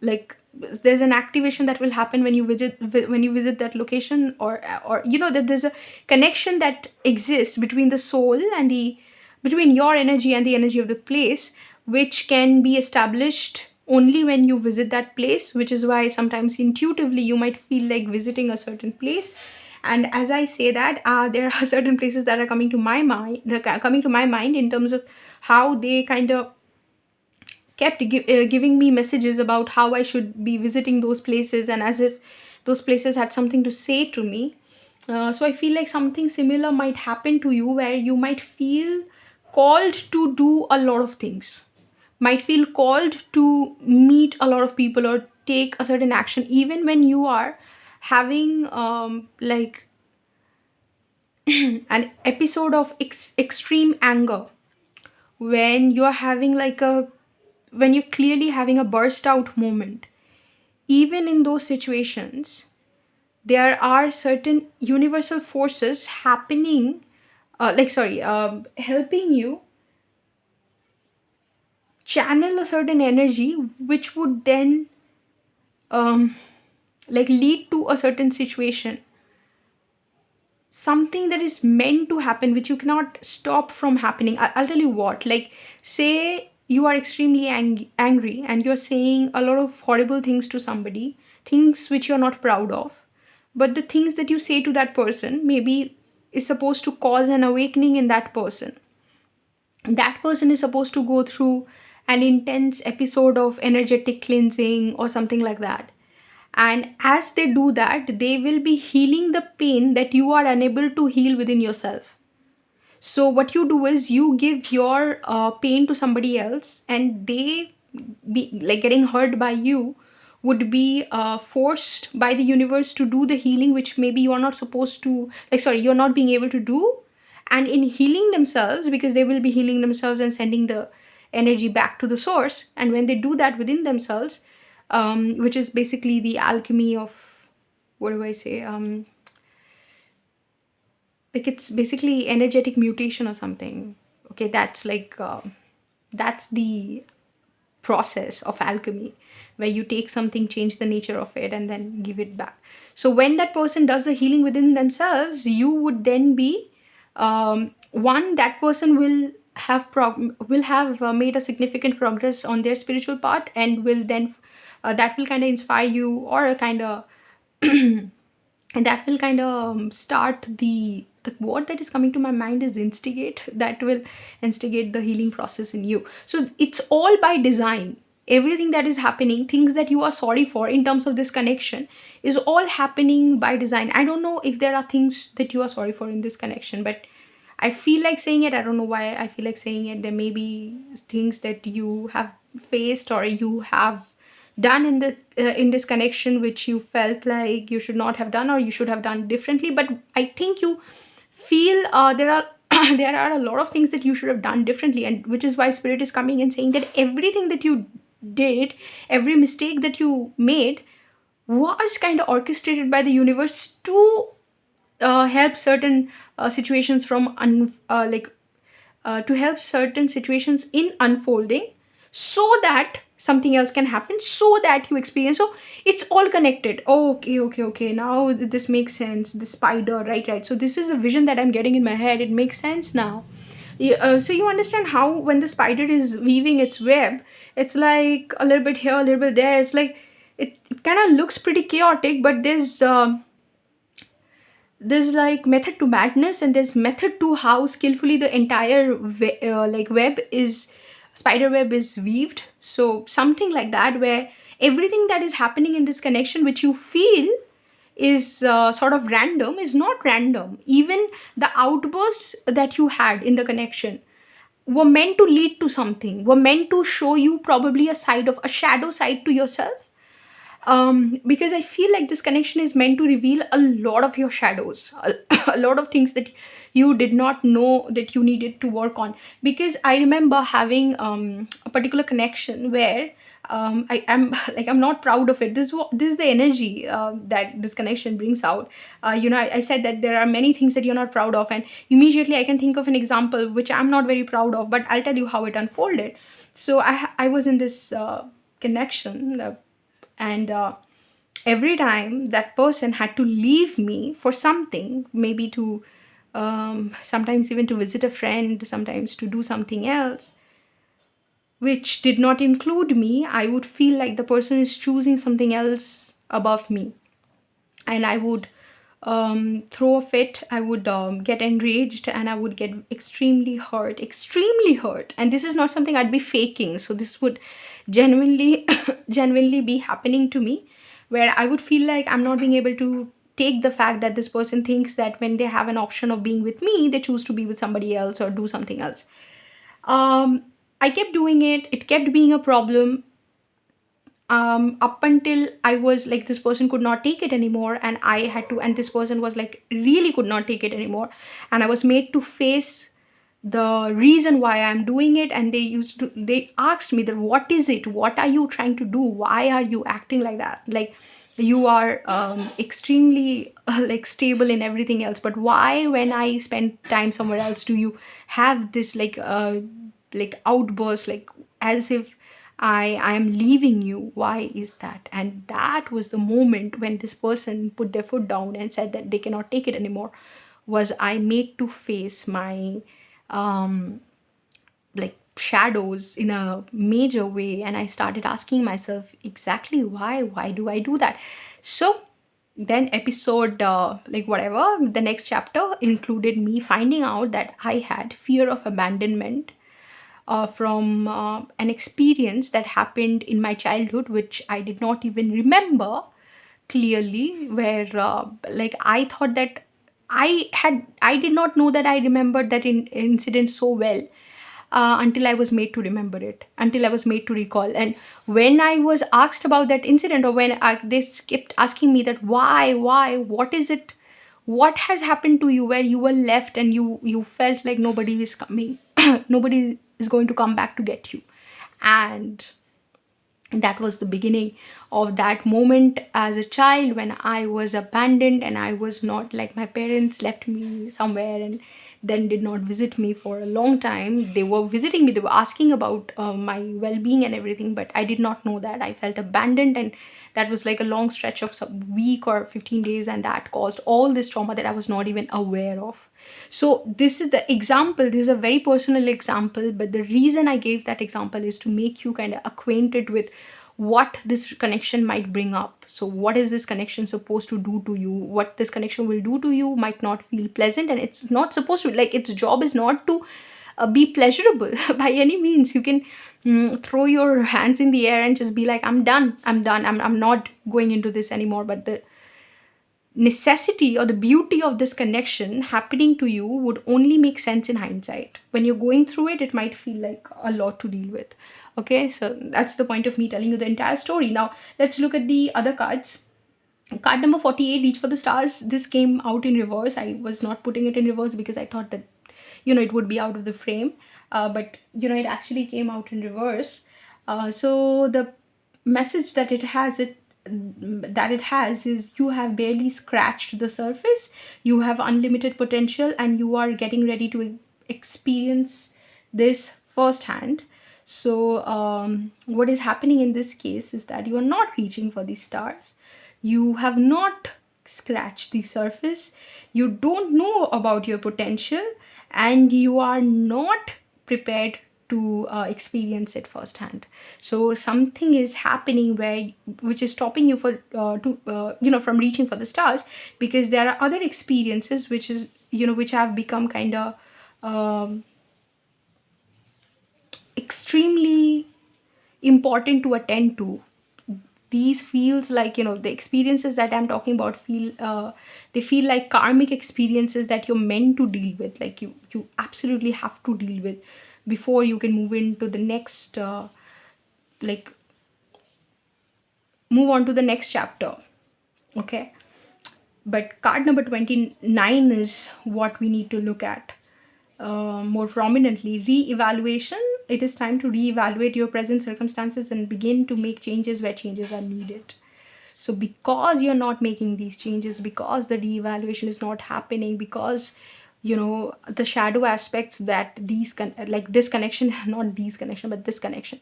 like there's an activation that will happen when you visit that location, or that there's a connection that exists between the soul and the between your energy and the energy of the place, which can be established only when you visit that place, which is why sometimes intuitively you might feel like visiting a certain place. And as I say that, there are certain places that are coming to my mind, in terms of how they kind of kept giving me messages about how I should be visiting those places, and as if those places had something to say to me. So I feel like something similar might happen to you, where you might feel called to do a lot of things, might feel called to meet a lot of people or take a certain action, even when you are having an episode of extreme anger, when you're having when you're clearly having a burst out moment. Even in those situations, there are certain universal forces happening, helping you channel a certain energy, which would then lead to a certain situation, something that is meant to happen, which you cannot stop from happening. I'll tell you what, like, say you are extremely angry and you're saying a lot of horrible things to somebody, things which you're not proud of, but the things that you say to that person maybe is supposed to cause an awakening in that person. That person is supposed to go through an intense episode of energetic cleansing or something like that. And as they do that, they will be healing the pain that you are unable to heal within yourself. So what you do is you give your pain to somebody else, and they be like getting hurt by you would be forced by the universe to do the healing, which maybe you are not supposed to, like, sorry, you're not being able to do. And in healing themselves, because they will be healing themselves and sending the energy back to the source, and when they do that within themselves, which is basically the alchemy of, what do I say, like, it's basically energetic mutation or something. Okay, that's like that's the process of alchemy, where you take something, change the nature of it, and then give it back. So when that person does the healing within themselves, you would then be, one, that person will have made a significant progress on their spiritual path, and will then that will kind of inspire you, or kind of and that will kind of start the word that is coming to my mind is instigate, that will instigate the healing process in you. So it's all by design. Everything that is happening, things that you are sorry for in terms of this connection, is all happening by design. I don't know if there are things that you are sorry for in this connection, but I feel like saying it. I don't know why I feel like saying it. There may be things that you have faced, or you have done in this connection, which you felt like you should not have done, or you should have done differently. But I think you feel there are there are a lot of things that you should have done differently, and which is why spirit is coming and saying that everything that you did, every mistake that you made, was kind of orchestrated by the universe to help certain situations from to help certain situations in unfolding, so that something else can happen, so that you experience. So it's all connected. Oh, okay, now this makes sense. The spider, right. So this is a vision that I'm getting in my head. It makes sense now. Yeah, so you understand how when the spider is weaving its web, it's like a little bit here, a little bit there. It's like it kind of looks pretty chaotic, but there's like method to madness, and there's method to how skillfully the entire web is, spider web is weaved. So something like that, where everything that is happening in this connection, which you feel is sort of random, is not random. Even the outbursts that you had in the connection were meant to lead to something, were meant to show you probably a shadow side to yourself. Because I feel like this connection is meant to reveal a lot of your shadows, a lot of things that you did not know that you needed to work on. Because I remember having a particular connection where I am like, I'm not proud of it. This is the energy that this connection brings out. I said that there are many things that you're not proud of, and immediately I can think of an example which I'm not very proud of, but I'll tell you how it unfolded. So I was in this connection, and every time that person had to leave me for something, maybe to sometimes even to visit a friend, sometimes to do something else which did not include me, I would feel like the person is choosing something else above me. And I would throw a fit. I would get enraged, and I would get extremely hurt. And this is not something I'd be faking. So this would genuinely, genuinely be happening to me, where I would feel like I'm not being able to take the fact that this person thinks that when they have an option of being with me, they choose to be with somebody else or do something else. I kept doing it. It kept being a problem, up until I was like, this person could not take it anymore, and I had to, and this person was like, really could not take it anymore, and I was made to face the reason why I'm doing it. And they asked me that, what is it, what are you trying to do, why are you acting like that, like you are extremely like stable in everything else, but why when I spend time somewhere else do you have this like outburst, like as if I am leaving you? Why is that? And that was the moment when this person put their foot down and said that they cannot take it anymore. Was I made to face my like shadows in a major way, and I started asking myself exactly why do I do that. So then episode like whatever, the next chapter included me finding out that I had fear of abandonment, from an experience that happened in my childhood, which I did not even remember clearly, where like I thought that I did not know that I remembered that incident so well, until I was made to remember it, until I was made to recall. And when I was asked about that incident, or when they kept asking me that what is it, what has happened to you, where you were left and you felt like nobody is coming, nobody is going to come back to get you. And that was the beginning of that moment as a child, when I was abandoned and I was not, like, my parents left me somewhere and then did not visit me for a long time. They were visiting me, they were asking about my well-being and everything, but I did not know that I felt abandoned. And that was like a long stretch of some week or 15 days, and that caused all this trauma that I was not even aware of. So this is the example, this is a very personal example, but the reason I gave that example is to make you kind of acquainted with what this connection might bring up. So what is this connection supposed to do to you? What this connection will do to you might not feel pleasant, and it's not supposed to, like, its job is not to be pleasurable by any means. You can throw your hands in the air and just be like, I'm done, I'm not going into this anymore. But the necessity or the beauty of this connection happening to you would only make sense in hindsight. When you're going through it, it might feel like a lot to deal with. Okay, so that's the point of me telling you the entire story. Now let's look at the other cards. Card number 48, Reach for the Stars. This came out in reverse. I was not putting it in reverse because I thought that, it would be out of the frame, but it actually came out in reverse. So the message that it has is, you have barely scratched the surface, you have unlimited potential, and you are getting ready to experience this firsthand. So what is happening in this case is that you are not reaching for the stars, you have not scratched the surface, you don't know about your potential, and you are not prepared to experience it firsthand. So something is happening which is stopping you from reaching for the stars, because there are other experiences which have become kind of extremely important to attend to. These feels like, the experiences that I'm talking about they feel like karmic experiences that you're meant to deal with, like you absolutely have to deal with before you can move into the next like move on to the next chapter. Okay, but card number 29 is what we need to look at more prominently. Re-evaluation. It is time to re-evaluate your present circumstances and begin to make changes where changes are needed. So because you're not making these changes, because the re-evaluation is not happening, because the shadow aspects that this connection not these connection but this connection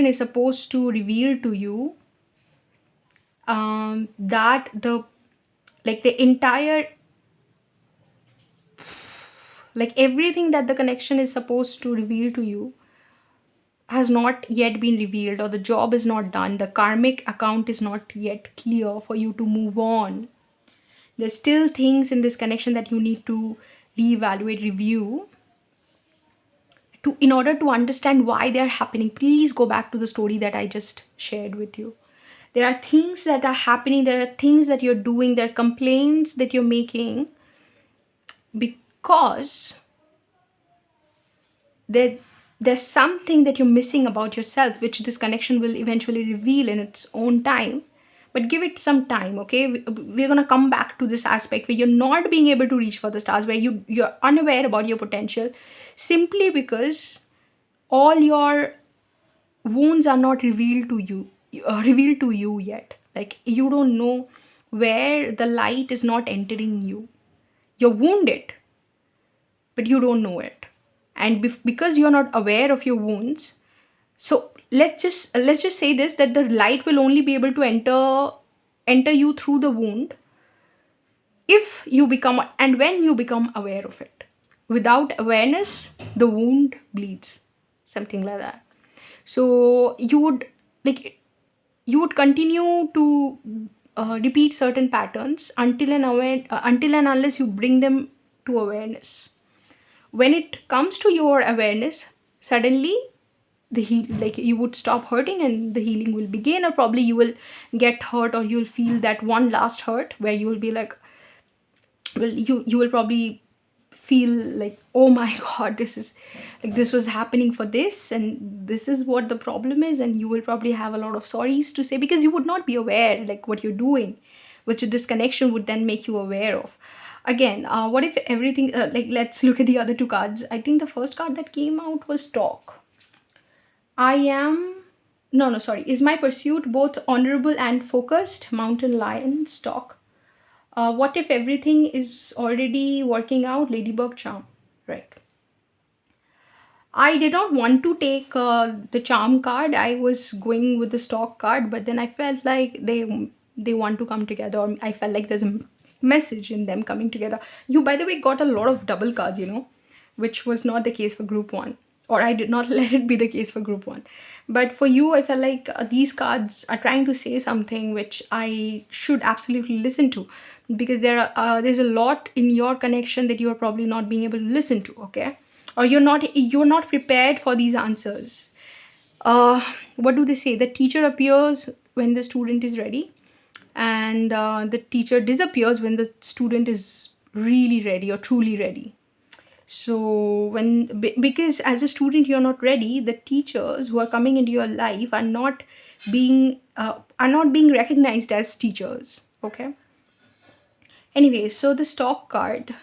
is supposed to reveal to you, that the entire, everything that the connection is supposed to reveal to you has not yet been revealed, or the job is not done, the karmic account is not yet clear for you to move on. There's still things in this connection that you need to reevaluate, review, in order to understand why they're happening. Please go back to the story that I just shared with you. There are things that are happening, there are things that you're doing, there are complaints that you're making, because there's something that you're missing about yourself, which this connection will eventually reveal in its own time. But give it some time. Okay, we're going to come back to this aspect where you're not being able to reach for the stars, where you're unaware about your potential, simply because all your wounds are not revealed to you yet. Like, you don't know where the light is not entering you. You're wounded, but you don't know it. And because you're not aware of your wounds, so let's just say this, that the light will only be able to enter you through the wound if you become, and when you become aware of it. Without awareness, the wound bleeds, something like that. So you would continue to repeat certain patterns until and unless you bring them to awareness. when it comes to your awareness, suddenly the heal, like you would stop hurting and the healing will begin, or probably you will get hurt, or you'll feel that one last hurt where you will be like, well, you will probably feel like, oh my god, this is like, this was happening for this, and this is what the problem is, and you will probably have a lot of sorries to say, because you would not be aware like what you're doing, which this connection would then make you aware of. Again, what if everything, like, let's look at the other two cards. I think the first card that came out was talk. I am, no, sorry. Is my pursuit both honorable and focused? Mountain lion, stock. What if everything is already working out? Ladybug charm. Right. I did not want to take the charm card. I was going with the stock card, but then I felt like they want to come together. Or I felt like there's a message in them coming together. You, by the way, got a lot of double cards, which was not the case for group one, or I did not let it be the case for group one. But for you, I felt like these cards are trying to say something which I should absolutely listen to, because there's a lot in your connection that you are probably not being able to listen to. Okay, or you're not prepared for these answers. What do they say? The teacher appears when the student is ready, and the teacher disappears when the student is really ready or truly ready. So because as a student you're not ready, the teachers who are coming into your life are not being recognized as teachers. Okay. Anyway, so the stock card,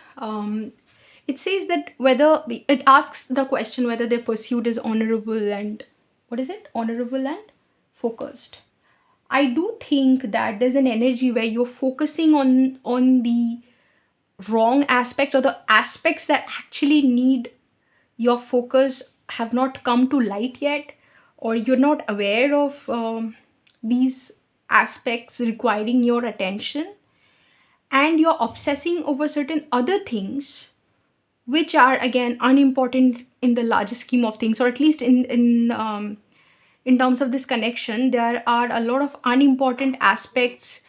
it says that whether it asks the question whether their pursuit is honorable and, what is it, honorable and focused. I do think that there's an energy where you're focusing on the wrong aspects, or the aspects that actually need your focus have not come to light yet, or you're not aware of these aspects requiring your attention, and you're obsessing over certain other things which are again unimportant in the larger scheme of things, or at least in terms of this connection there are a lot of unimportant aspects,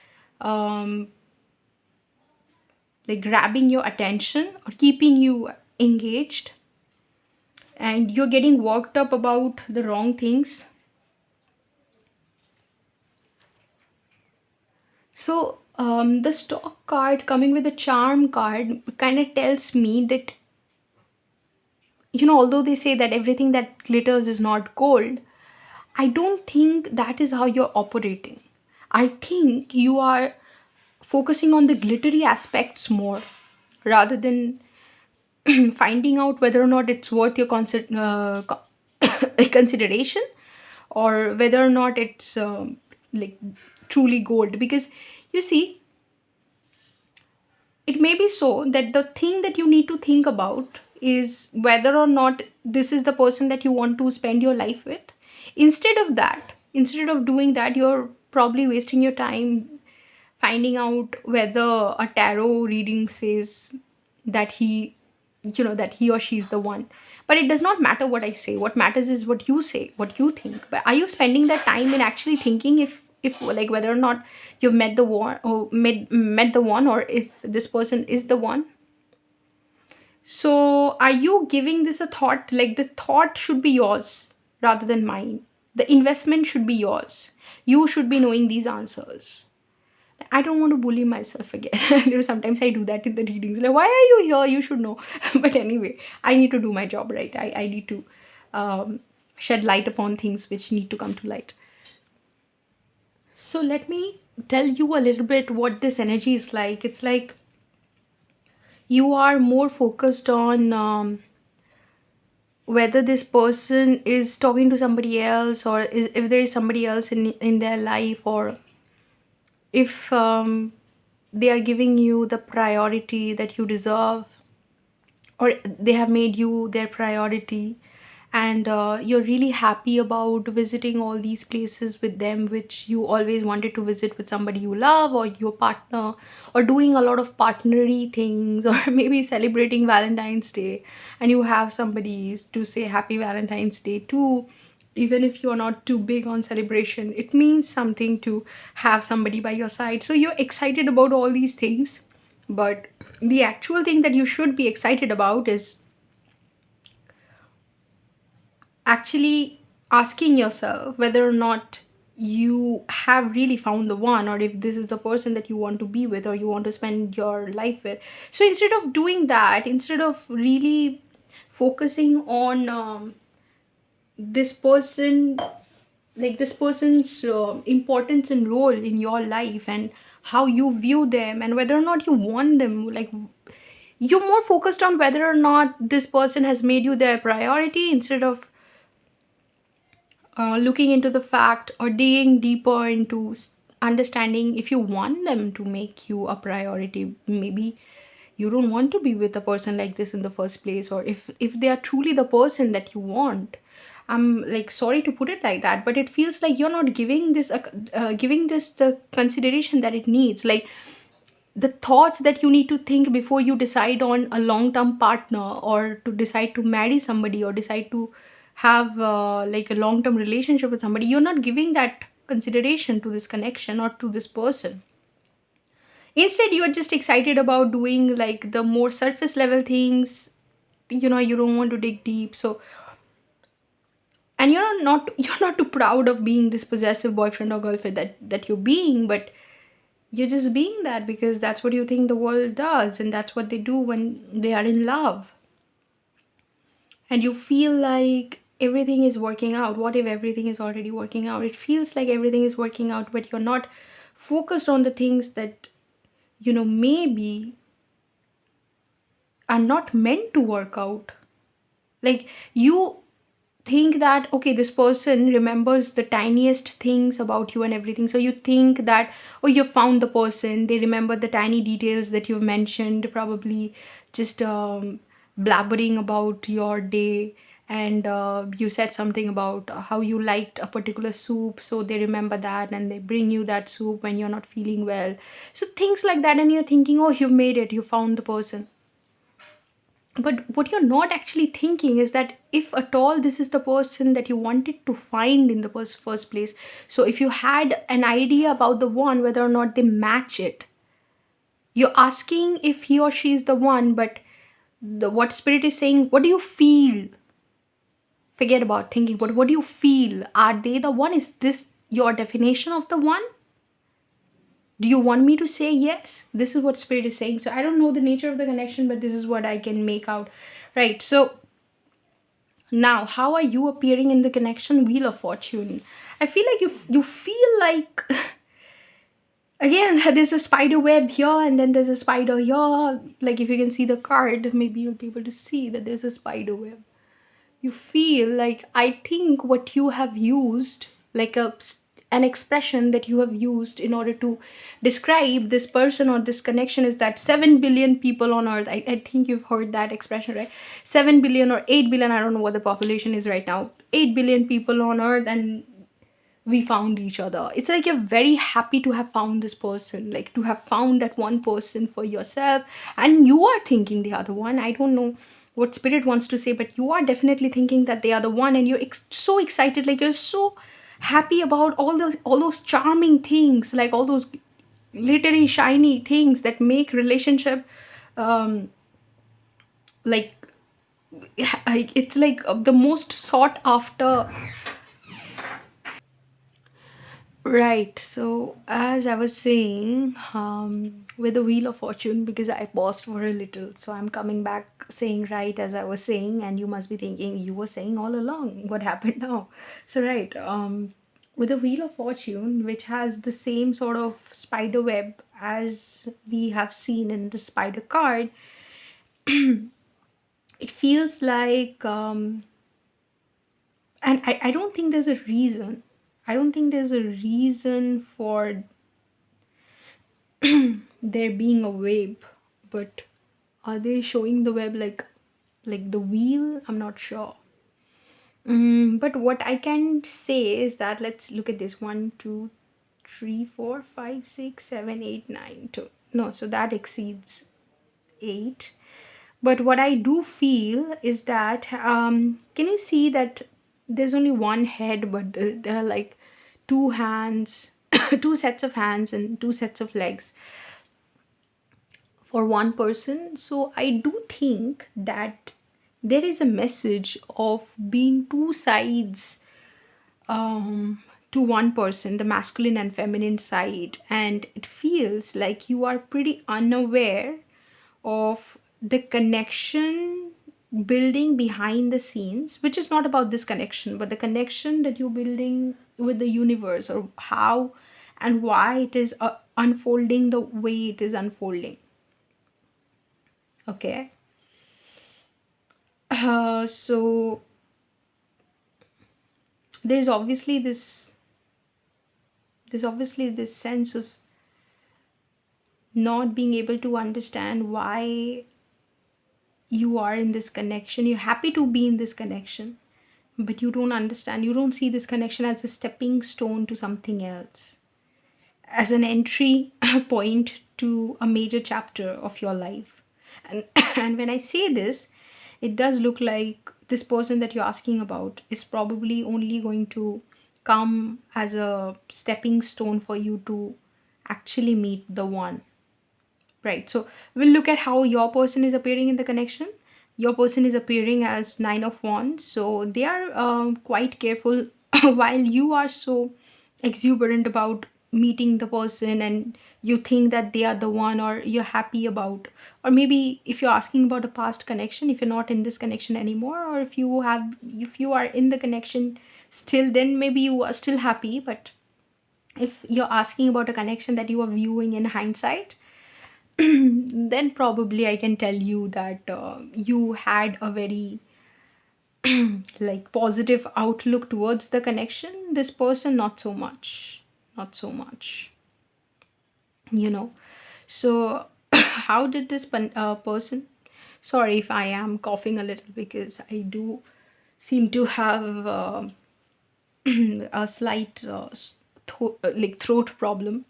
um, like grabbing your attention or keeping you engaged, and you're getting worked up about the wrong things. So the stock card coming with the charm card kind of tells me that, although they say that everything that glitters is not gold, I don't think that is how you're operating. I think you are focusing on the glittery aspects more, rather than finding out whether or not it's worth your consideration, or whether or not it's like truly gold. Because you see, it may be so that the thing that you need to think about is whether or not this is the person that you want to spend your life with. Instead of doing that, you're probably wasting your time finding out whether a tarot reading says that he or she is the one. But it does not matter what I say. What matters is what you say, what you think. But are you spending that time in actually thinking if like whether or not you've met the one, or met the one, or if this person is the one? So are you giving this a thought? Like, the thought should be yours rather than mine. The investment should be yours. You should be knowing these answers. I don't want to bully myself again. Sometimes I do that in the readings. Like, why are you here? You should know. But anyway, I need to do my job, right? I need to shed light upon things which need to come to light. So let me tell you a little bit what this energy is like. It's like you are more focused on whether this person is talking to somebody else, or if there is somebody else in their life, or if they are giving you the priority that you deserve, or they have made you their priority, and you're really happy about visiting all these places with them, which you always wanted to visit with somebody you love, or your partner, or doing a lot of partnery things, or maybe celebrating Valentine's Day, and you have somebody to say happy Valentine's Day to. Even if you're not too big on celebration, it means something to have somebody by your side. So you're excited about all these things, but the actual thing that you should be excited about is actually asking yourself whether or not you have really found the one, or if this is the person that you want to be with or you want to spend your life with. So instead of doing that, instead of really focusing on this person, like this person's importance and role in your life, and how you view them, and whether or not you want them, like you're more focused on whether or not this person has made you their priority, instead of looking into the fact or digging deeper into understanding if you want them to make you a priority. Maybe you don't want to be with a person like this in the first place, or if they are truly the person that you want. I'm like sorry to put it like that, but it feels like you're not giving this the consideration that it needs, like the thoughts that you need to think before you decide on a long term partner, or to decide to marry somebody, or decide to have like a long term relationship with somebody. You're not giving that consideration to this connection or to this person. Instead, you're just excited about doing like the more surface level things. You don't want to dig deep. So, and you're not too proud of being this possessive boyfriend or girlfriend that you're being, but you're just being that because that's what you think the world does, and that's what they do when they are in love. And you feel like everything is working out. What if everything is already working out? It feels like everything is working out, but you're not focused on the things that, maybe are not meant to work out. Like, you think that okay, this person remembers the tiniest things about you and everything, so you think that, oh, you found the person, they remember the tiny details that you've mentioned, probably just blabbering about your day, and you said something about how you liked a particular soup, so they remember that and they bring you that soup when you're not feeling well. So things like that, and you're thinking, oh, you've made it, you found the person. But what you're not actually thinking is that if at all this is the person that you wanted to find in the first place, so if you had an idea about the one, whether or not they match it, you're asking if he or she is the one, but what spirit is saying, what do you feel? Forget about thinking, but what do you feel? Are they the one? Is this your definition of the one? Do you want me to say yes? This is what spirit is saying. So I don't know the nature of the connection, but this is what I can make out. Right. So now, how are you appearing in the connection wheel of fortune? I feel like you feel like again there's a spider web here, and then there's a spider here. Like if you can see the card, maybe you'll be able to see that there's a spider web. You feel like, I think what you have used, like an expression that you have used in order to describe this person or this connection, is that 7 billion people on earth. I think you've heard that expression, right? 7 billion or 8 billion, I don't know what the population is right now. 8 billion people on earth, and we found each other. It's like you're very happy to have found this person, like to have found that one person for yourself, and you are thinking the other one. I don't know what spirit wants to say, but you are definitely thinking that they are the one, and you're so excited, like you're so happy about all those charming things, like all those glittery shiny things that make relationship um like it's like the most sought after. Right. So, as I was saying, with the Wheel of Fortune, because I paused for a little, so I'm coming back saying right as I was saying, and you must be thinking you were saying all along. What happened now? So, right. With the Wheel of Fortune, which has the same sort of spider web as we have seen in the spider card, it feels like, and I don't think there's a reason. I don't think there's a reason for there being a web, but are they showing the web like the wheel? I'm not sure. But what I can say is that, let's look at this: 1 2 3 4 5 6 7 8 9 2. No, so that exceeds 8. But what I do feel is that, can you see that there's only one head, but there are like two hands, two sets of hands and two sets of legs for one person. So I do think that there is a message of being two sides to one person, the masculine and feminine side, and it feels like you are pretty unaware of the connection building behind the scenes, which is not about this connection, but the connection that you're building with the universe, or how and why it is unfolding the way it is unfolding. Okay. So there's obviously this sense of not being able to understand why you are in this connection. You're happy to be in this connection, but you don't understand. You don't see this connection as a stepping stone to something else, as an entry point to a major chapter of your life. And and when I say this, it does look like this person that you're asking about is probably only going to come as a stepping stone for you to actually meet the one. Right. So we'll look at how your person is appearing in the connection. Your person is appearing as Nine of Wands. So they are quite careful while you are so exuberant about meeting the person, and you think that they are the one, or you're happy about, or maybe if you're asking about a past connection, if you're not in this connection anymore, or if you are in the connection still, then maybe you are still happy. But if you're asking about a connection that you are viewing in hindsight, then probably I can tell you that you had a very like positive outlook towards the connection. This person, not so much, not so much, you know. So how did this person, sorry if I am coughing a little, because I do seem to have a slight like throat problem,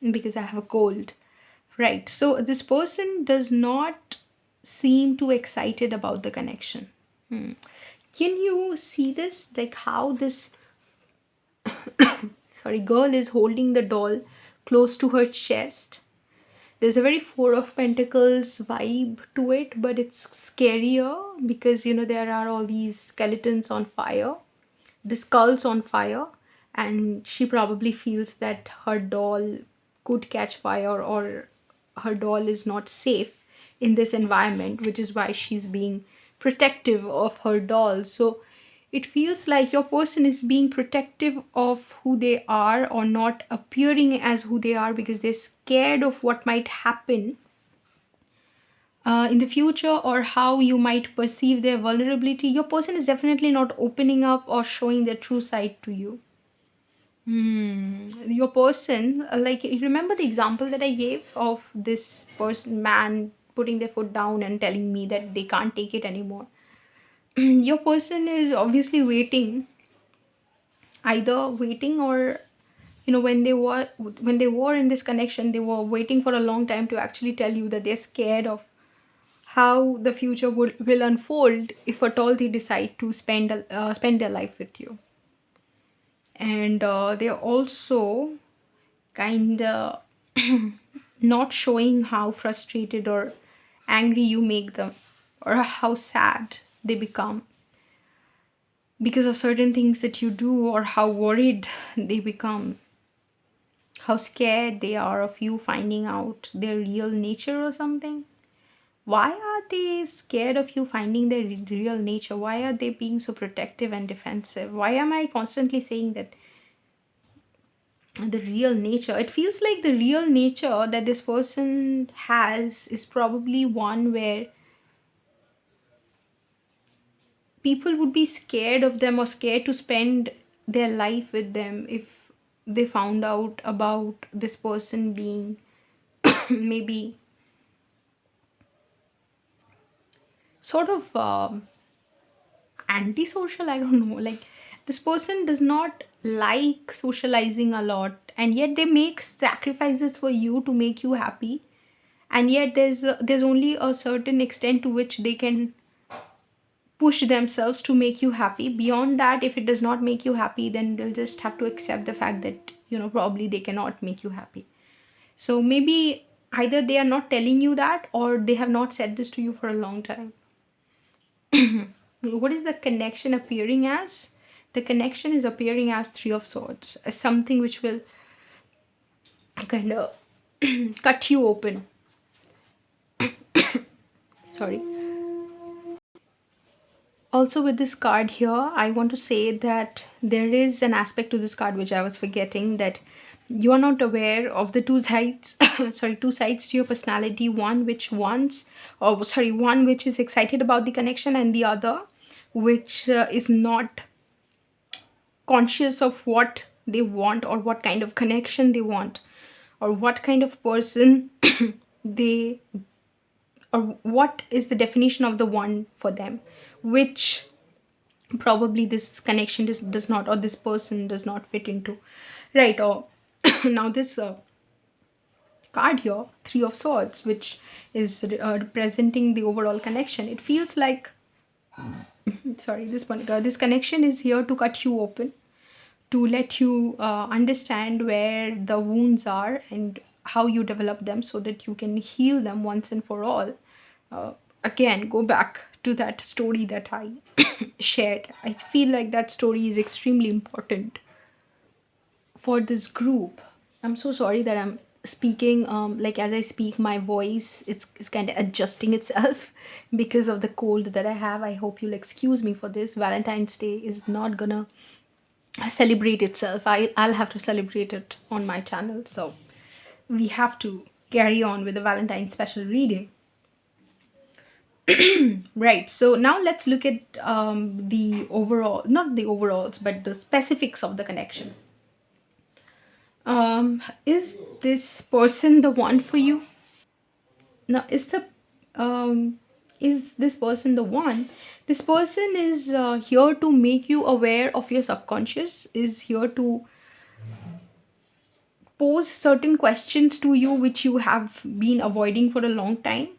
because I have a cold. Right. So this person does not seem too excited about the connection. Hmm. Can you see this? Like how this girl is holding the doll close to her chest. There's a very Four of Pentacles vibe to it, but it's scarier because there are all these skeletons on fire, the skulls on fire, and she probably feels that her doll could catch fire, or her doll is not safe in this environment, which is why she's being protective of her doll. So it feels like your person is being protective of who they are, or not appearing as who they are, because they're scared of what might happen in the future, or how you might perceive their vulnerability. Your person is definitely not opening up or showing their true side to you. Your person, like, you remember the example that I gave of this person, man, putting their foot down and telling me that they can't take it anymore. Your person is obviously waiting, either waiting, or when they were in this connection, they were waiting for a long time to actually tell you that they're scared of how the future will unfold if at all they decide to spend their life with you. And they're also kind of not showing how frustrated or angry you make them, or how sad they become because of certain things that you do, or how worried they become, how scared they are of you finding out their real nature or something. Why are they scared of you finding their real nature? Why are they being so protective and defensive? Why am I constantly saying that the real nature? It feels like the real nature that this person has is probably one where people would be scared of them, or scared to spend their life with them, if they found out about this person being maybe sort of antisocial. I don't know, like, this person does not like socializing a lot, and yet they make sacrifices for you to make you happy. And yet there's only a certain extent to which they can push themselves to make you happy. Beyond that, if it does not make you happy, then they'll just have to accept the fact that probably they cannot make you happy. So maybe either they are not telling you that, or they have not said this to you for a long time. What is the connection appearing as? The connection is appearing as Three of Swords, as something which will kind of cut you open. Sorry. Also, with this card here, I want to say that there is an aspect to this card which I was forgetting, that you are not aware of the two sides. Sorry, two sides to your personality. One which wants, or sorry, one which is excited about the connection, and the other which is not conscious of what they want, or what kind of connection they want, or what kind of person they, or what is the definition of the one for them, which probably this connection does not, or this person does not fit into, right? Or now this card here, Three of Swords, which is representing the overall connection. It feels like sorry, this one, this connection is here to cut you open, to let you understand where the wounds are and how you develop them, so that you can heal them once and for all. Again, go back to that story that I shared. I feel like that story is extremely important for this group. I'm so sorry that I'm speaking like as I speak, my voice it's kind of adjusting itself because of the cold that I have. I hope you'll excuse me for this. Valentine's Day is not gonna celebrate itself. I'll have to celebrate it on my channel, so we have to carry on with the Valentine special reading. Right, so now let's look at the overall, not the overalls, but the specifics of the connection. Is this person the one for you? Now, is this person the one? This person is here to make you aware of your subconscious, is here to pose certain questions to you which you have been avoiding for a long time.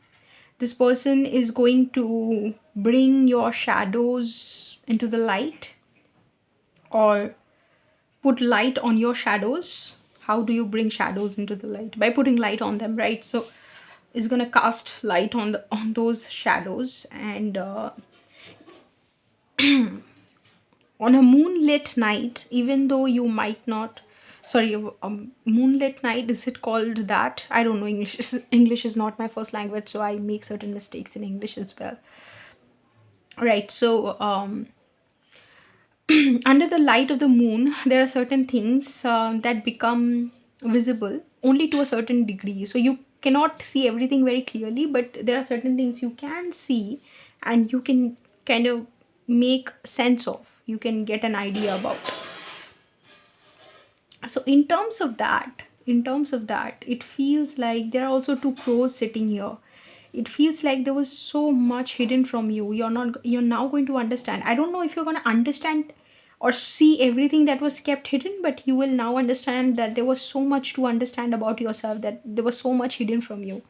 This person is going to bring your shadows into the light, or put light on your shadows. How do you bring shadows into the light? By putting light on them, right? So it's gonna cast light on those shadows. And on a moonlit night, even though you might not, sorry, moonlit night, is it called that? I don't know. English is not my first language, so I make certain mistakes in English as well, right? So under the light of the moon, there are certain things that become visible only to a certain degree. So you cannot see everything very clearly, but there are certain things you can see, and you can kind of make sense of, you can get an idea about. So in terms of that, it feels like there are also two crows sitting here. It feels like there was so much hidden from you. You're now going to understand. I don't know if you're going to understand or see everything that was kept hidden, but you will now understand that there was so much to understand about yourself, that there was so much hidden from you.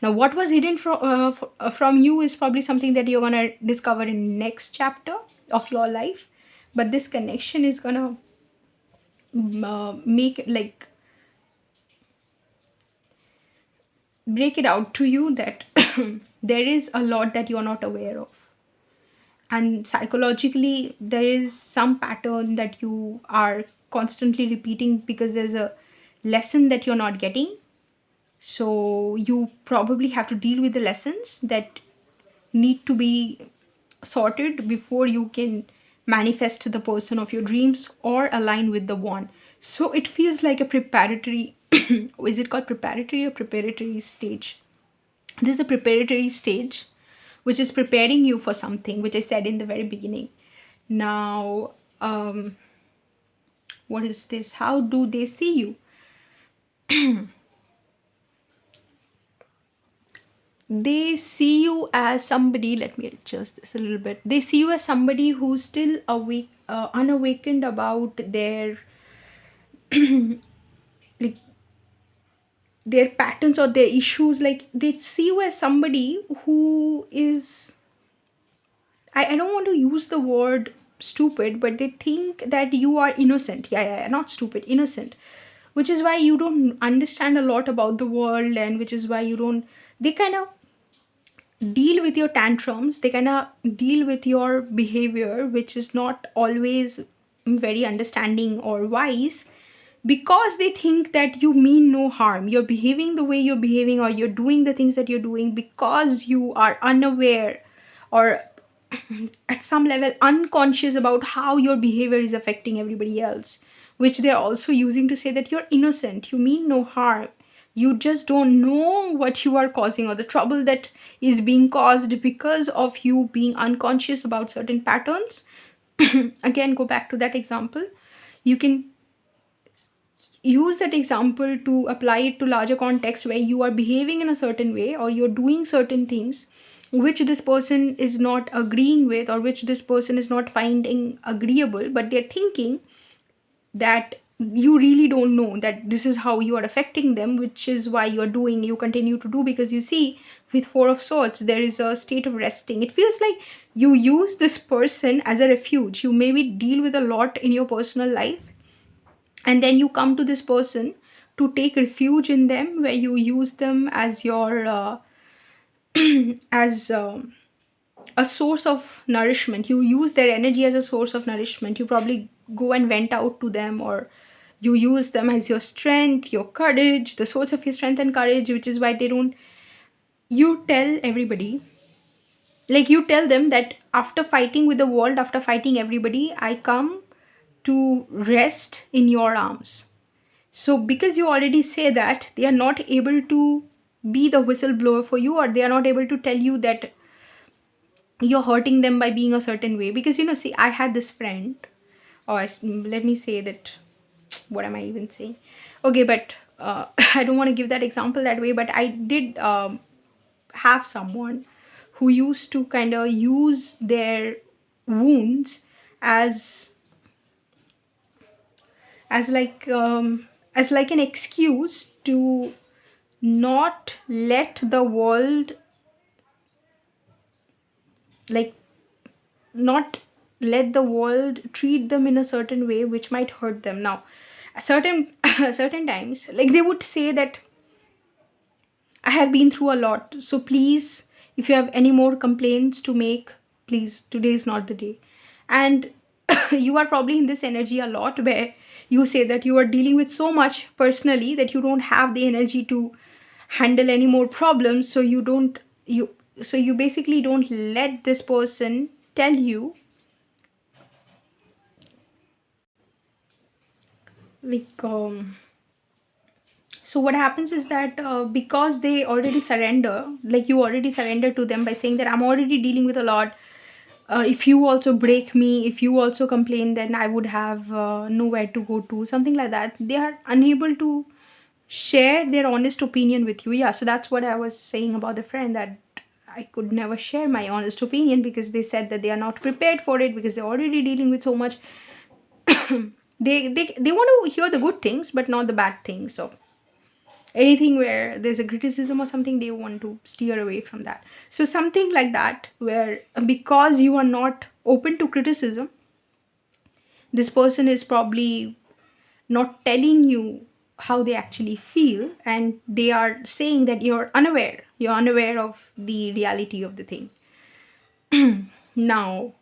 Now, what was hidden from you is probably something that you're going to discover in next chapter of your life. But this connection is going to make like break it out to you that there is a lot that you're not aware of, and psychologically there is some pattern that you are constantly repeating because there's a lesson that you're not getting. So you probably have to deal with the lessons that need to be sorted before you can manifest the person of your dreams or align with the one. So it feels like a preparatory is it called preparatory or preparatory stage? This is a preparatory stage which is preparing you for something, which I said in the very beginning. Now, what is this? How do they see you? They see you as somebody, let me adjust this a little bit. They see you as somebody who's still awake, unawakened about their like their patterns or their issues. Like, they see you as somebody who is, I don't want to use the word stupid, but they think that you are innocent. Yeah, not stupid, innocent. Which is why you don't understand a lot about the world, and which is why you don't, they kind of deal with your tantrums, they kind of deal with your behavior which is not always very understanding or wise, because they think that you mean no harm. You're behaving the way you're behaving, or you're doing the things that you're doing because you are unaware, or at some level unconscious about how your behavior is affecting everybody else, which they're also using to say that you're innocent, you mean no harm, you just don't know what you are causing, or the trouble that is being caused because of you being unconscious about certain patterns. Again, go back to that example. You can use that example to apply it to larger context, where you are behaving in a certain way, or you're doing certain things which this person is not agreeing with, or which this person is not finding agreeable, but they're thinking that you really don't know that this is how you are affecting them, which is why you continue to do, because you see, with Four of Swords there is a state of resting. It feels like you use this person as a refuge. You maybe deal with a lot in your personal life, and then you come to this person to take refuge in them, where you use them as your as a source of nourishment. You use their energy as a source of nourishment. You probably go and vent out to them, or you use them as your strength, your courage, the source of your strength and courage, which is why they don't, you tell everybody, like you tell them that after fighting with the world, after fighting everybody, I come to rest in your arms. So because you already say that, they are not able to be the whistleblower for you, or they are not able to tell you that you're hurting them by being a certain way. Because see, I had this friend, or let me say that, what am I even saying? Okay, but I don't want to give that example that way, but I did have someone who used to kind of use their wounds as as like um, as like an excuse to not let the world, like not let the world treat them in a certain way which might hurt them. Now certain certain times, like they would say that I have been through a lot, so please, if you have any more complaints to make, please, today is not the day. And you are probably in this energy a lot, where you say that you are dealing with so much personally that you don't have the energy to handle any more problems, so you basically don't let this person tell you, like so what happens is that because they already surrender, like you already surrender to them by saying that I'm already dealing with a lot, if you also break me, if you also complain, then I would have nowhere to go to, something like that. They are unable to share their honest opinion with you. Yeah, so that's what I was saying about the friend, that I could never share my honest opinion, because they said that they are not prepared for it, because they're already dealing with so much. They want to hear the good things but not the bad things. So anything where there's a criticism or something, they want to steer away from that. So something like that, where because you are not open to criticism, this person is probably not telling you how they actually feel, and they are saying that you're unaware of the reality of the thing. Now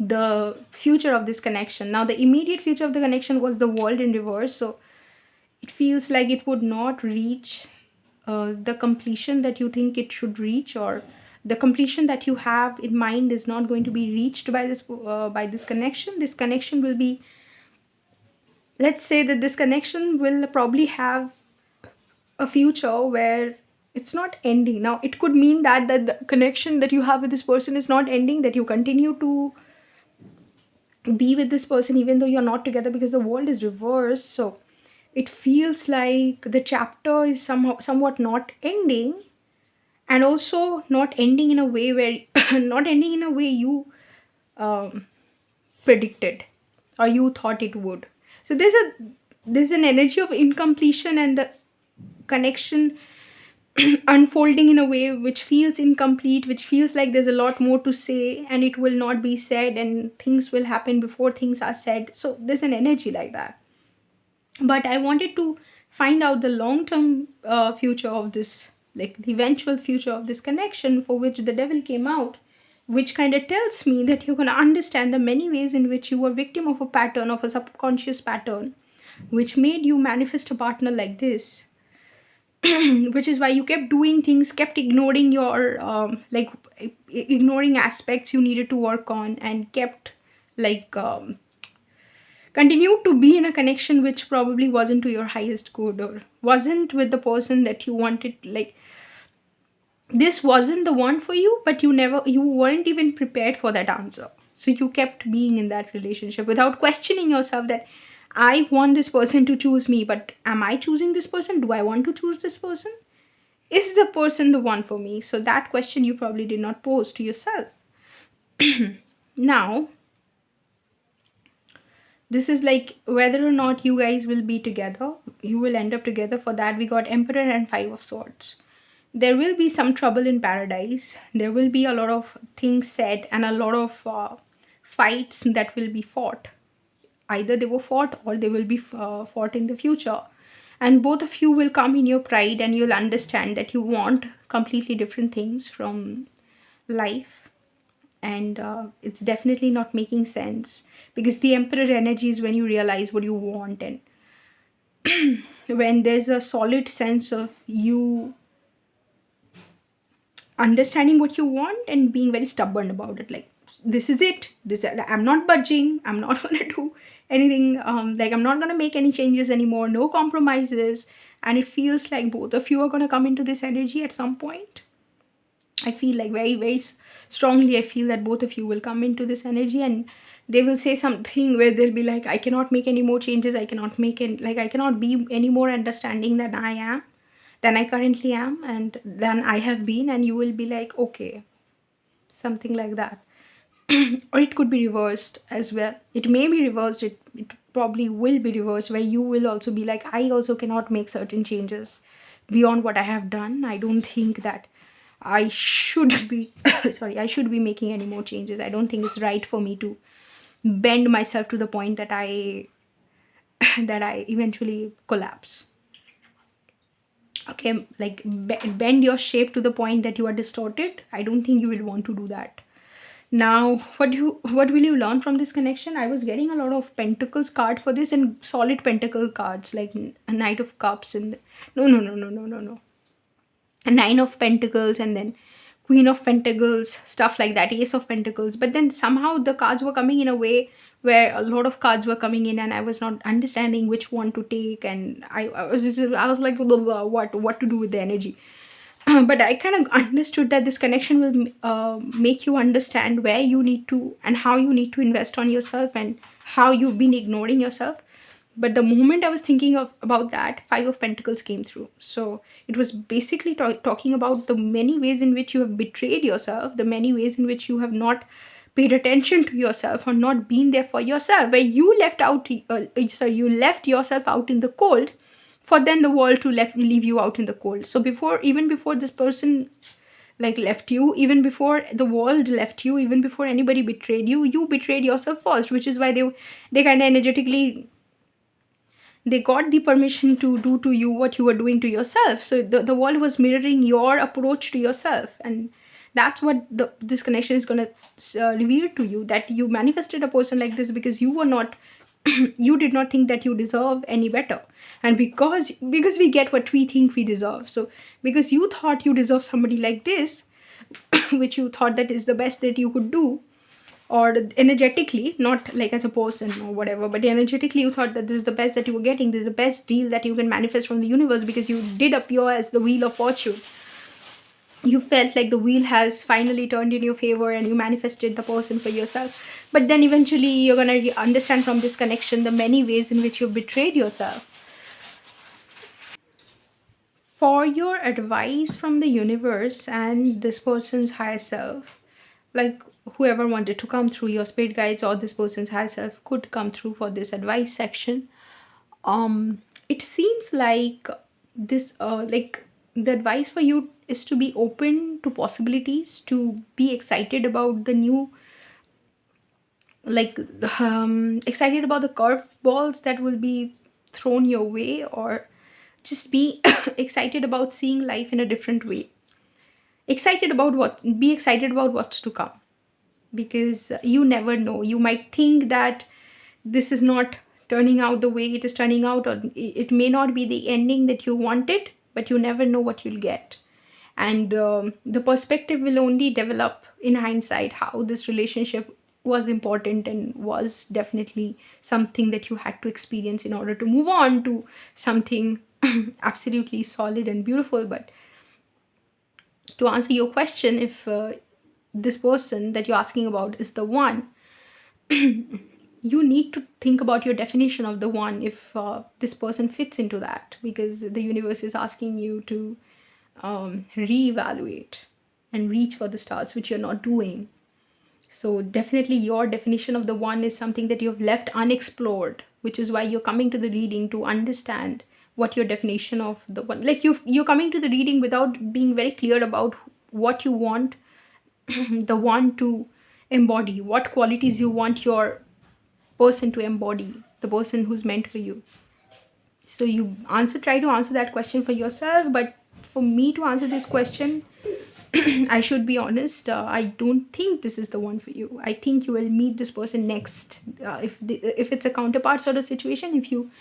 the future of this connection, now the immediate future of the connection was the world in reverse. So it feels like it would not reach the completion that you think it should reach, or the completion that you have in mind is not going to be reached by this connection. This connection will be, let's say that this connection will probably have a future where it's not ending. Now it could mean that the connection that you have with this person is not ending, that you continue to be with this person even though you're not together, because the world is reversed. So it feels like the chapter is somewhat not ending, and also not ending in a way where not ending in a way you um, predicted or you thought it would. So there's an energy of incompletion, and the connection unfolding in a way which feels incomplete, which feels like there's a lot more to say and it will not be said, and things will happen before things are said. So there's an energy like that. But I wanted to find out the long term future of this like the eventual future of this connection for which the devil came out, which kind of tells me that you're going to understand the many ways in which you were victim of a pattern, of a subconscious pattern, which made you manifest a partner like this. Which is why you kept doing things, kept ignoring your ignoring aspects you needed to work on, and kept like continued to be in a connection which probably wasn't to your highest good, or wasn't with the person that you wanted. Like, this wasn't the one for you, but you weren't even prepared for that answer, so you kept being in that relationship without questioning yourself that I want this person to choose me, but am I choosing this person? Do I want to choose this person? Is the person the one for me? So that question you probably did not pose to yourself. Now, this is like whether or not you guys will be together, you will end up together. For that, we got Emperor and Five of Swords. There will be some trouble in paradise. There will be a lot of things said and a lot of fights that will be fought. Either they were fought or they will be fought in the future. And both of you will come in your pride, and you'll understand that you want completely different things from life. And it's definitely not making sense, because the Emperor energy is when you realize what you want, and when there's a solid sense of you understanding what you want and being very stubborn about it. Like, this is it, this, I'm not budging, I'm not gonna do anything, like I'm not gonna make any changes anymore, no compromises. And it feels like both of you are gonna come into this energy at some point. I feel like very, very strongly, I feel that both of you will come into this energy, and they will say something where they'll be like, I cannot make any more changes, I cannot make it, like I cannot be any more understanding than I currently am and than I have been. And you will be like, okay, something like that. Or it could be reversed as well. It may be reversed, it probably will be reversed, where you will also be like, I also cannot make certain changes beyond what I have done. I don't think that I should be sorry, I should be making any more changes. I don't think it's right for me to bend myself to the point that I that I eventually collapse. Okay, like bend your shape to the point that you are distorted. I don't think you will want to do that. Now, what will you learn from this connection? I was getting a lot of pentacles card for this, and solid pentacle cards, like a Knight of Cups, and no, a Nine of Pentacles, and then Queen of Pentacles, stuff like that, Ace of Pentacles. But then somehow the cards were coming in a way where a lot of cards were coming in, and I was not understanding which one to take, and I was like, what to do with the energy. But I kind of understood that this connection will make you understand where you need to and how you need to invest on yourself, and how you've been ignoring yourself. But the moment I was thinking about that, Five of Pentacles came through. So it was basically talking about the many ways in which you have betrayed yourself, the many ways in which you have not paid attention to yourself or not been there for yourself, where you you left yourself out in the cold, for then the world to leave you out in the cold. So even before this person like left you, even before the world left you, even before anybody betrayed you, you betrayed yourself first, which is why they kind of energetically, they got the permission to do to you what you were doing to yourself. So the world was mirroring your approach to yourself, and that's what this connection is going to reveal to you, that you manifested a person like this because you were not you did not think that you deserve any better. And because we get what we think we deserve, so because you thought you deserve somebody like this, which you thought that is the best that you could do, or energetically, not like as a person or whatever, but energetically you thought that this is the best that you were getting, this is the best deal that you can manifest from the universe, because you did appear as the wheel of fortune. You felt like the wheel has finally turned in your favor, and you manifested the person for yourself. But then eventually you're going to understand from this connection the many ways in which you've betrayed yourself. For your advice from the universe and this person's higher self, like whoever wanted to come through, your spirit guides or this person's higher self could come through for this advice section. It seems like this like the advice for you is to be open to possibilities, to be excited about the new, like excited about the curveballs that will be thrown your way, or Just be excited about seeing life in a different way. Be excited about what's to come, because you never know. You might think that this is not turning out the way it is turning out, or it may not be the ending that you wanted, but you never know what you'll get. And the perspective will only develop in hindsight, how this relationship was important and was definitely something that you had to experience in order to move on to something absolutely solid and beautiful. But to answer your question, if this person that you're asking about is the one, you need to think about your definition of the one, if this person fits into that, because the universe is asking you to reevaluate and reach for the stars, which you're not doing. So definitely your definition of the one is something that you've left unexplored, which is why you're coming to the reading to understand what your definition of the one, like you're coming to the reading without being very clear about what you want the one to embody, what qualities you want your person to embody, the person who's meant for you. So you try to answer that question for yourself. But for me to answer this question, I should be honest, I don't think this is the one for you. I think you will meet this person next. If it's a counterpart sort of situation, if you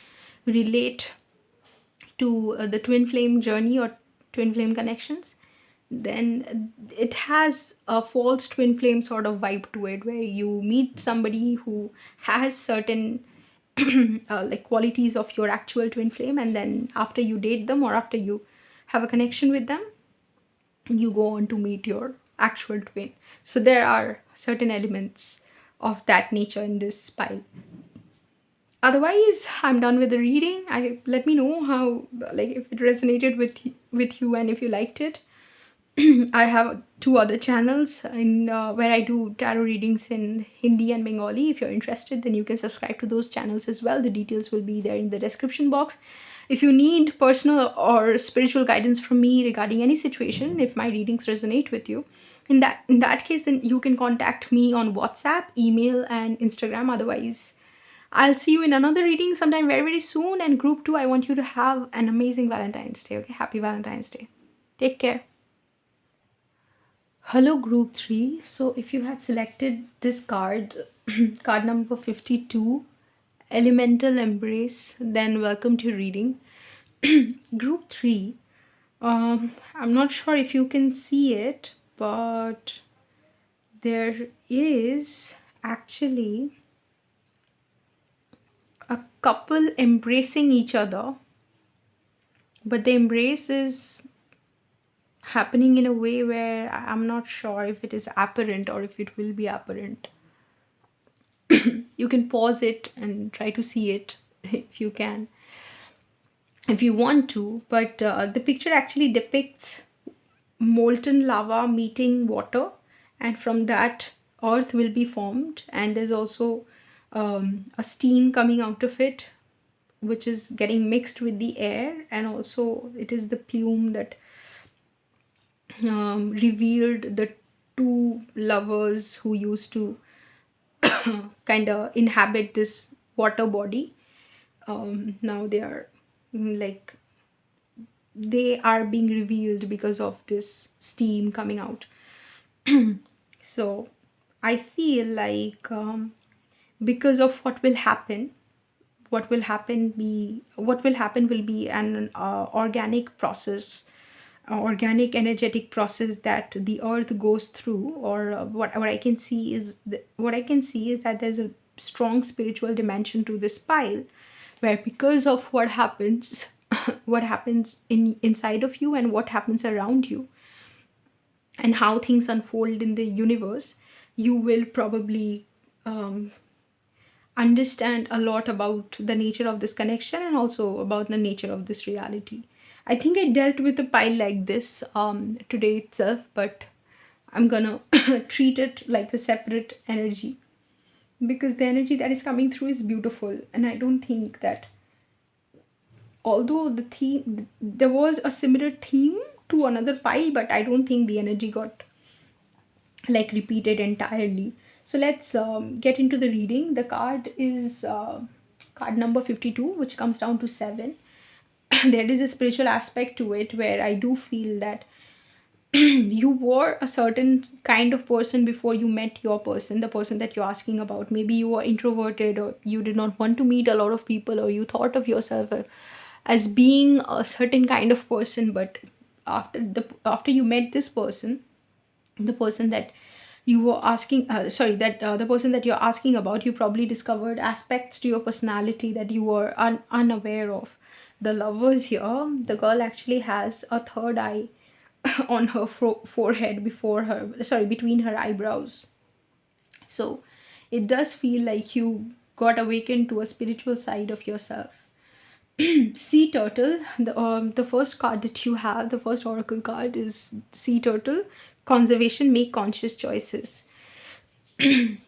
relate to the twin flame journey or twin flame connections, then it has a false twin flame sort of vibe to it, where you meet somebody who has certain like qualities of your actual twin flame, and then after you date them or after you have a connection with them, you go on to meet your actual twin. So there are certain elements of that nature in this pile. Otherwise, I'm done with the reading. Let me know how, like, if it resonated with you and if you liked it. I have two other channels in where I do tarot readings in Hindi and Bengali. If you're interested, then you can subscribe to those channels as well. The details will be there in the description box. If you need personal or spiritual guidance from me regarding any situation, if my readings resonate with you, in that case, then you can contact me on WhatsApp, email, and Instagram. Otherwise, I'll see you in another reading sometime very, very soon. And group 2, I want you to have an amazing Valentine's Day. Okay, happy Valentine's Day. Take care. Hello group 3. So if you had selected this card, card number 52, Elemental Embrace, then welcome to reading. Group 3, I'm not sure if you can see it, but there is actually a couple embracing each other, but the embrace is happening in a way where I'm not sure if it is apparent or if it will be apparent. You can pause it and try to see it if you can, if you want to. But the picture actually depicts molten lava meeting water, and from that earth will be formed, and there's also a steam coming out of it, which is getting mixed with the air, and also it is the plume that revealed the two lovers who used to kind of inhabit this water body. Now they are like, they are being revealed because of this steam coming out. So I feel like because of what will happen will be an organic process, organic energetic process that the earth goes through. Or what I can see is that there's a strong spiritual dimension to this pile, where because of what happens what happens inside of you and what happens around you and how things unfold in the universe, you will probably understand a lot about the nature of this connection and also about the nature of this reality. I think I dealt with a pile like this today itself, but I'm gonna treat it like a separate energy, because the energy that is coming through is beautiful. And I don't think that, although the theme, there was a similar theme to another pile, but I don't think the energy got like repeated entirely. So let's get into the reading. The card is card number 52, which comes down to 7. there is a spiritual aspect to it, where I do feel that you were a certain kind of person before you met your person, the person that you're asking about. Maybe you were introverted, or you did not want to meet a lot of people, or you thought of yourself as being a certain kind of person. But after you met this person, the person that you were asking sorry that the person that you're asking about, you probably discovered aspects to your personality that you were unaware of. The lovers here, the girl actually has a third eye on her forehead, before her, sorry, between her eyebrows. So it does feel like you got awakened to a spiritual side of yourself. Sea turtle, the first card that you have, the first oracle card is sea turtle. Conservation, make conscious choices.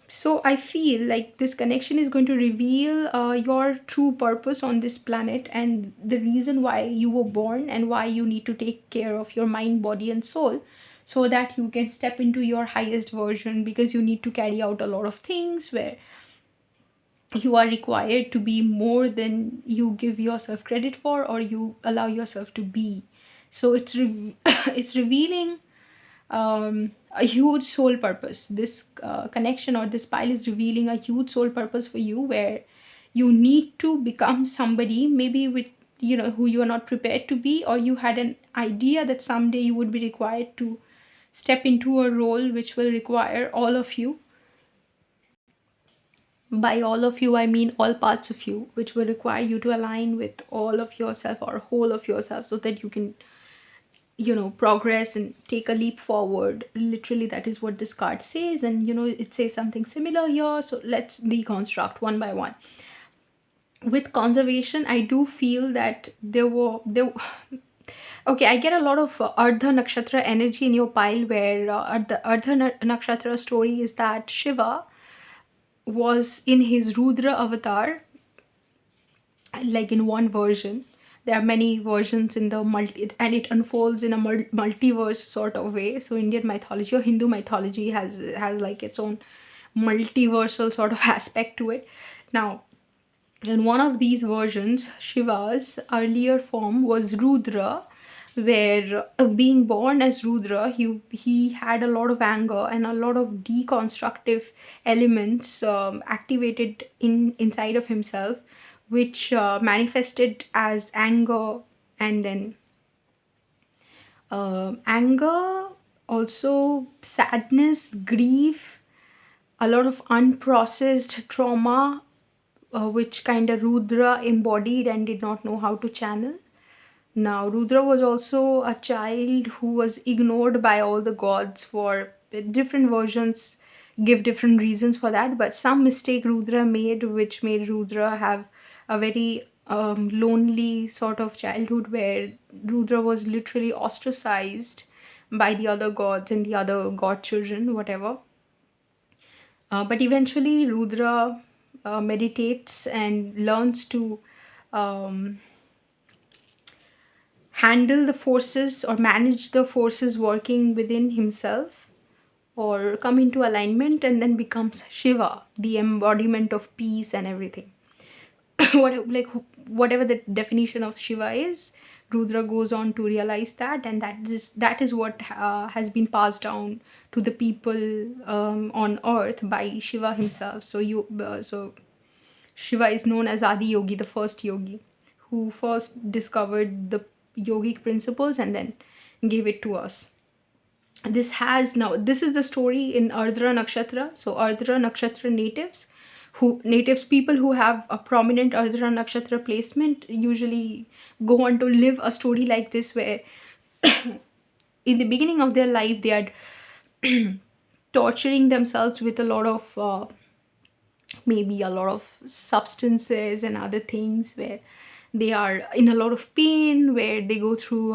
So I feel like this connection is going to reveal your true purpose on this planet, and the reason why you were born, and why you need to take care of your mind, body and soul, so that you can step into your highest version. Because you need to carry out a lot of things where you are required to be more than you give yourself credit for, or you allow yourself to be. So it's it's revealing a huge soul purpose. This connection, or this pile, is revealing a huge soul purpose for you, where you need to become somebody, maybe with, who you are not prepared to be, or you had an idea that someday you would be required to step into a role which will require all of you. By all of you, I mean all parts of you, which will require you to align with all of yourself, or whole of yourself, so that you can, progress and take a leap forward. Literally, that is what this card says. And it says something similar here, so let's deconstruct one by one. With conservation, I do feel that there okay, I get a lot of ardha nakshatra energy in your pile, where the ardha nakshatra story is that Shiva was in his Rudra avatar, like in one version. There are many versions in the and it unfolds in a multiverse sort of way. So Indian mythology, or Hindu mythology, has like its own multiversal sort of aspect to it. Now, in one of these versions, Shiva's earlier form was Rudra, where being born as Rudra, he had a lot of anger and a lot of deconstructive elements activated inside of himself, which manifested as anger. And then anger, also sadness, grief, a lot of unprocessed trauma, which kind of Rudra embodied and did not know how to channel. Now, Rudra was also a child who was ignored by all the gods. For different versions give different reasons for that, but some mistake Rudra made, which made Rudra have a very lonely sort of childhood, where Rudra was literally ostracized by the other gods and the other god children, whatever. But eventually, Rudra meditates and learns to handle the forces, or manage the forces working within himself, or come into alignment, and then becomes Shiva, the embodiment of peace and everything. Whatever the definition of Shiva is, Rudra goes on to realize that, and that is what has been passed down to the people on earth by Shiva himself. So Shiva is known as Adi Yogi, the first yogi, who first discovered the yogic principles and then gave it to us. This is the story in Ardra Nakshatra. So Ardra Nakshatra people who have a prominent Ardra Nakshatra placement usually go on to live a story like this, where in the beginning of their life they are torturing themselves with a lot of maybe a lot of substances and other things, where they are in a lot of pain, where they go through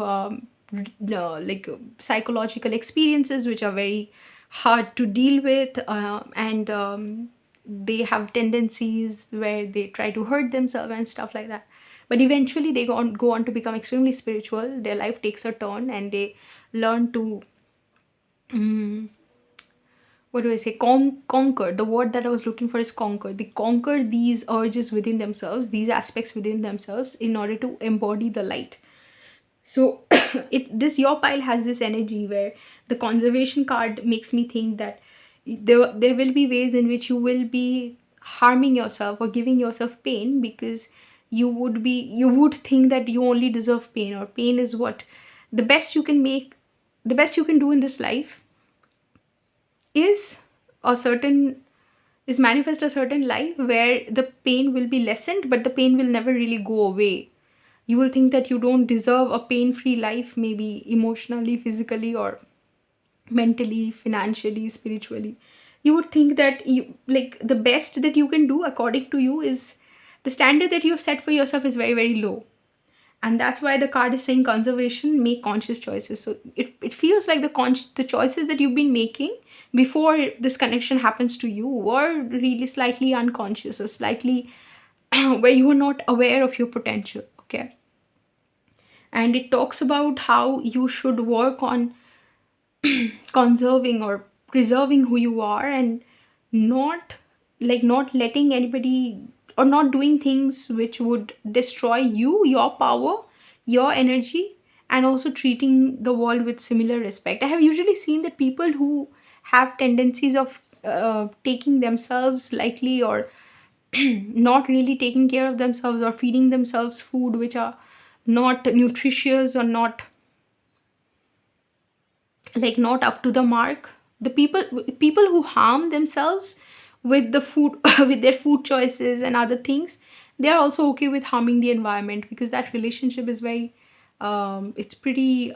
psychological experiences which are very hard to deal with, and they have tendencies where they try to hurt themselves and stuff like that. But eventually they go on to become extremely spiritual. Their life takes a turn, and they learn to what do I say, conquer. The word that I was looking for is conquer. They conquer these urges within themselves, these aspects within themselves, in order to embody the light. So it this your pile has this energy where the conservation card makes me think that there will be ways in which you will be harming yourself or giving yourself pain, because you would think that you only deserve pain, or pain is what the best you can make, the best you can do in this life is a certain is manifest a certain life where the pain will be lessened, but the pain will never really go away. You will think that you don't deserve a pain free life, maybe emotionally, physically, or mentally, financially, spiritually. You would think that you like the best that you can do according to you is the standard that you have set for yourself is very, very low. And that's why the card is saying conservation, make conscious choices. So it feels like the choices that you've been making before this connection happens to you were really slightly unconscious, or slightly where you were not aware of your potential. Okay. And it talks about how you should work on conserving or preserving who you are, and not not letting anybody, or not doing things which would destroy you, your power, your energy, and also treating the world with similar respect. I have usually seen that people who have tendencies of taking themselves lightly, or not really taking care of themselves, or feeding themselves food which are not nutritious, or not up to the mark. The people who harm themselves with the food with their food choices and other things, they are also okay with harming the environment, because that relationship is very it's pretty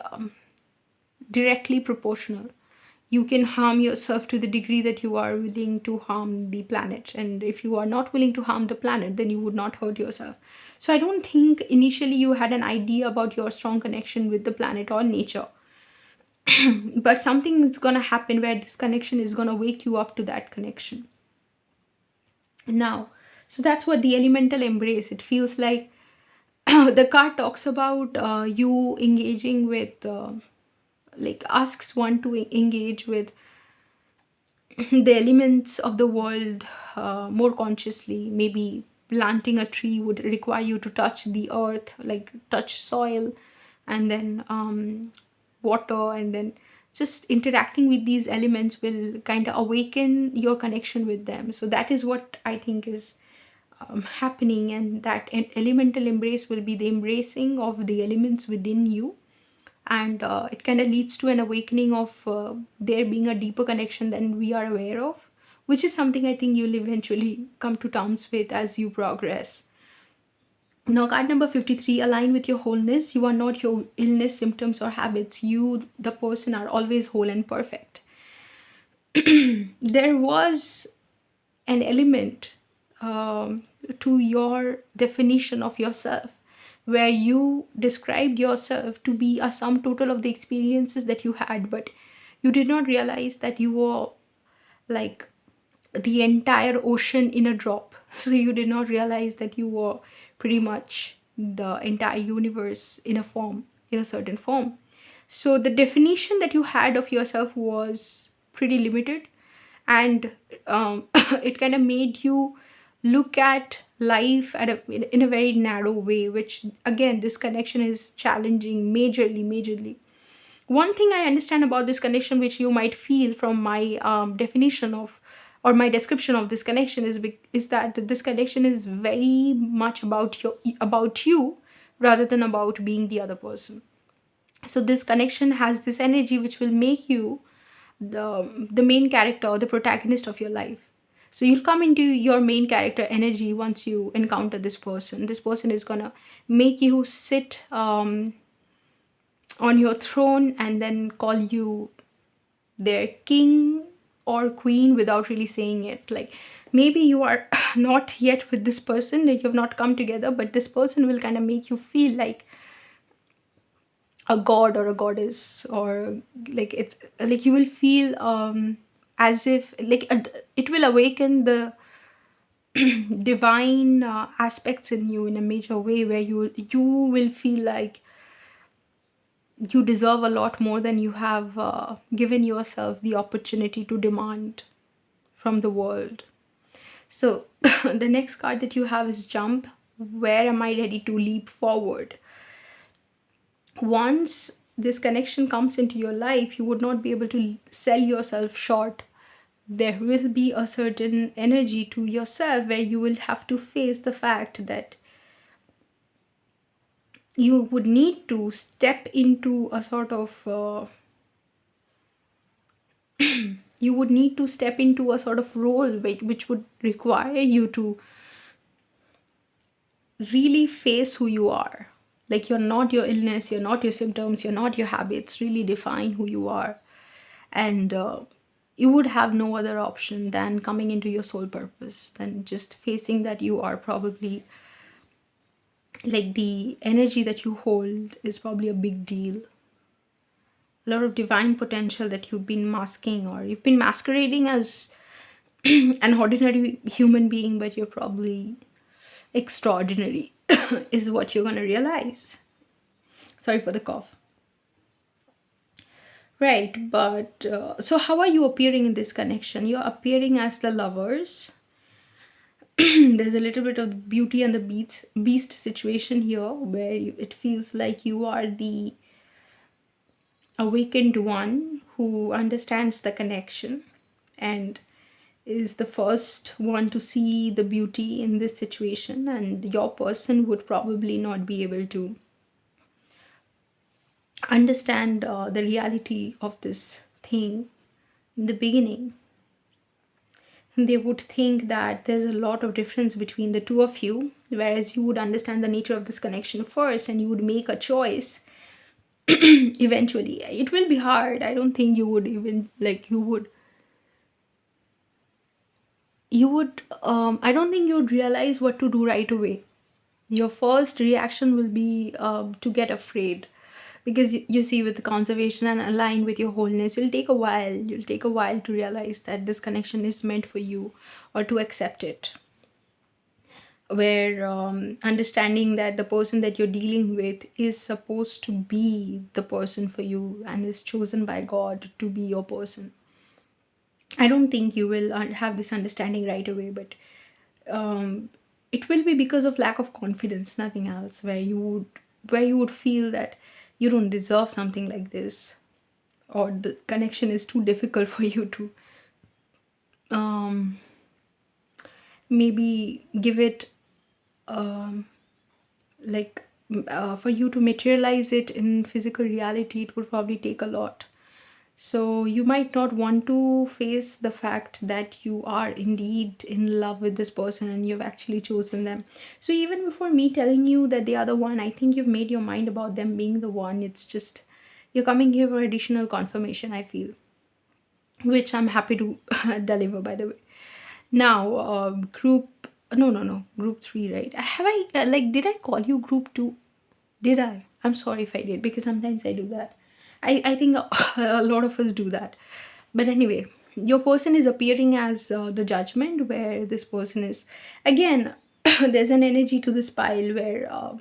directly proportional. You can harm yourself to the degree that you are willing to harm the planet, and if you are not willing to harm the planet, then you would not hurt yourself. So I don't think initially you had an idea about your strong connection with the planet or nature. But something is going to happen where this connection is going to wake you up to that connection now. So that's what the elemental embrace, it feels like. The card talks about you engaging with asks one to engage with the elements of the world more consciously. Maybe planting a tree would require you to touch the earth, like touch soil, and then water, and then just interacting with these elements will kind of awaken your connection with them. So that is what I think is happening, and that elemental embrace will be the embracing of the elements within you, and it kind of leads to an awakening of there being a deeper connection than we are aware of, which is something I think you'll eventually come to terms with as you progress. Now, card number 53, align with your wholeness. You are not your illness, symptoms, or habits. You, the person, are always whole and perfect. There was an element to your definition of yourself where you described yourself to be a sum total of the experiences that you had, but you did not realize that you were like the entire ocean in a drop. So you did not realize that you were pretty much the entire universe in a form, in a certain form. So the definition that you had of yourself was pretty limited, and it kind of made you look at life in a very narrow way, which again this connection is challenging majorly. One thing I understand about this connection, which you might feel from my definition of, or my description of this connection, is that this connection is very much about you rather than about being the other person. So this connection has this energy which will make you the main character or the protagonist of your life. So you'll come into your main character energy once you encounter this person. This person is gonna make you sit on your throne and then call you their king or queen without really saying it. Like maybe you are not yet with this person, like you have not come together, but this person will kind of make you feel like a god or a goddess, or like it's like you will feel as if it will awaken the divine aspects in you in a major way, where you will feel like you deserve a lot more than you have given yourself the opportunity to demand from the world. So the next card that you have is Jump. Where am I ready to leap forward? Once this connection comes into your life, you would not be able to sell yourself short. There will be a certain energy to yourself where you will have to face the fact that you would need to step into a sort of you would need to step into a sort of role which would require you to really face who you are. Like, you're not your illness, you're not your symptoms, you're not your habits. Really define who you are. And you would have no other option than coming into your soul purpose, than just facing that you are probably, like, the energy that you hold is probably a big deal. A lot of divine potential that you've been masking, or you've been masquerading as an ordinary human being, but you're probably extraordinary, is what you're going to realize. Sorry for the cough. Right, but so how are you appearing in this connection? You're appearing as the lovers. There's a little bit of beauty and the beast situation here, where it feels like you are the awakened one who understands the connection and is the first one to see the beauty in this situation, and your person would probably not be able to understand the reality of this thing in the beginning. They would think that there's a lot of difference between the two of you, whereas you would understand the nature of this connection first and you would make a choice. Eventually it will be hard. I don't think you would even I don't think you would realize what to do right away. Your first reaction will be to get afraid, because you see, with the conservation and align with your wholeness, you'll take a while to realize that this connection is meant for you, or to accept it, where understanding that the person that you're dealing with is supposed to be the person for you and is chosen by God to be your person. I don't think you will have this understanding right away, but it will be because of lack of confidence, nothing else, where you would feel that you don't deserve something like this, or the connection is too difficult for you to maybe give it like for you to materialize it in physical reality. It would probably take a lot. So you might not want to face the fact that you are indeed in love with this person and you've actually chosen them. So even before me telling you that they are the one, I think you've made your mind about them being the one. It's just you're coming here for additional confirmation, I feel, which I'm happy to deliver, by the way. Now, group, no, group 3, right? Did I call you group 2? Did I? I'm sorry if I did, because sometimes I do that. I think a lot of us do that. But anyway, your person is appearing as the Judgment, where this person is, again, there's an energy to this pile where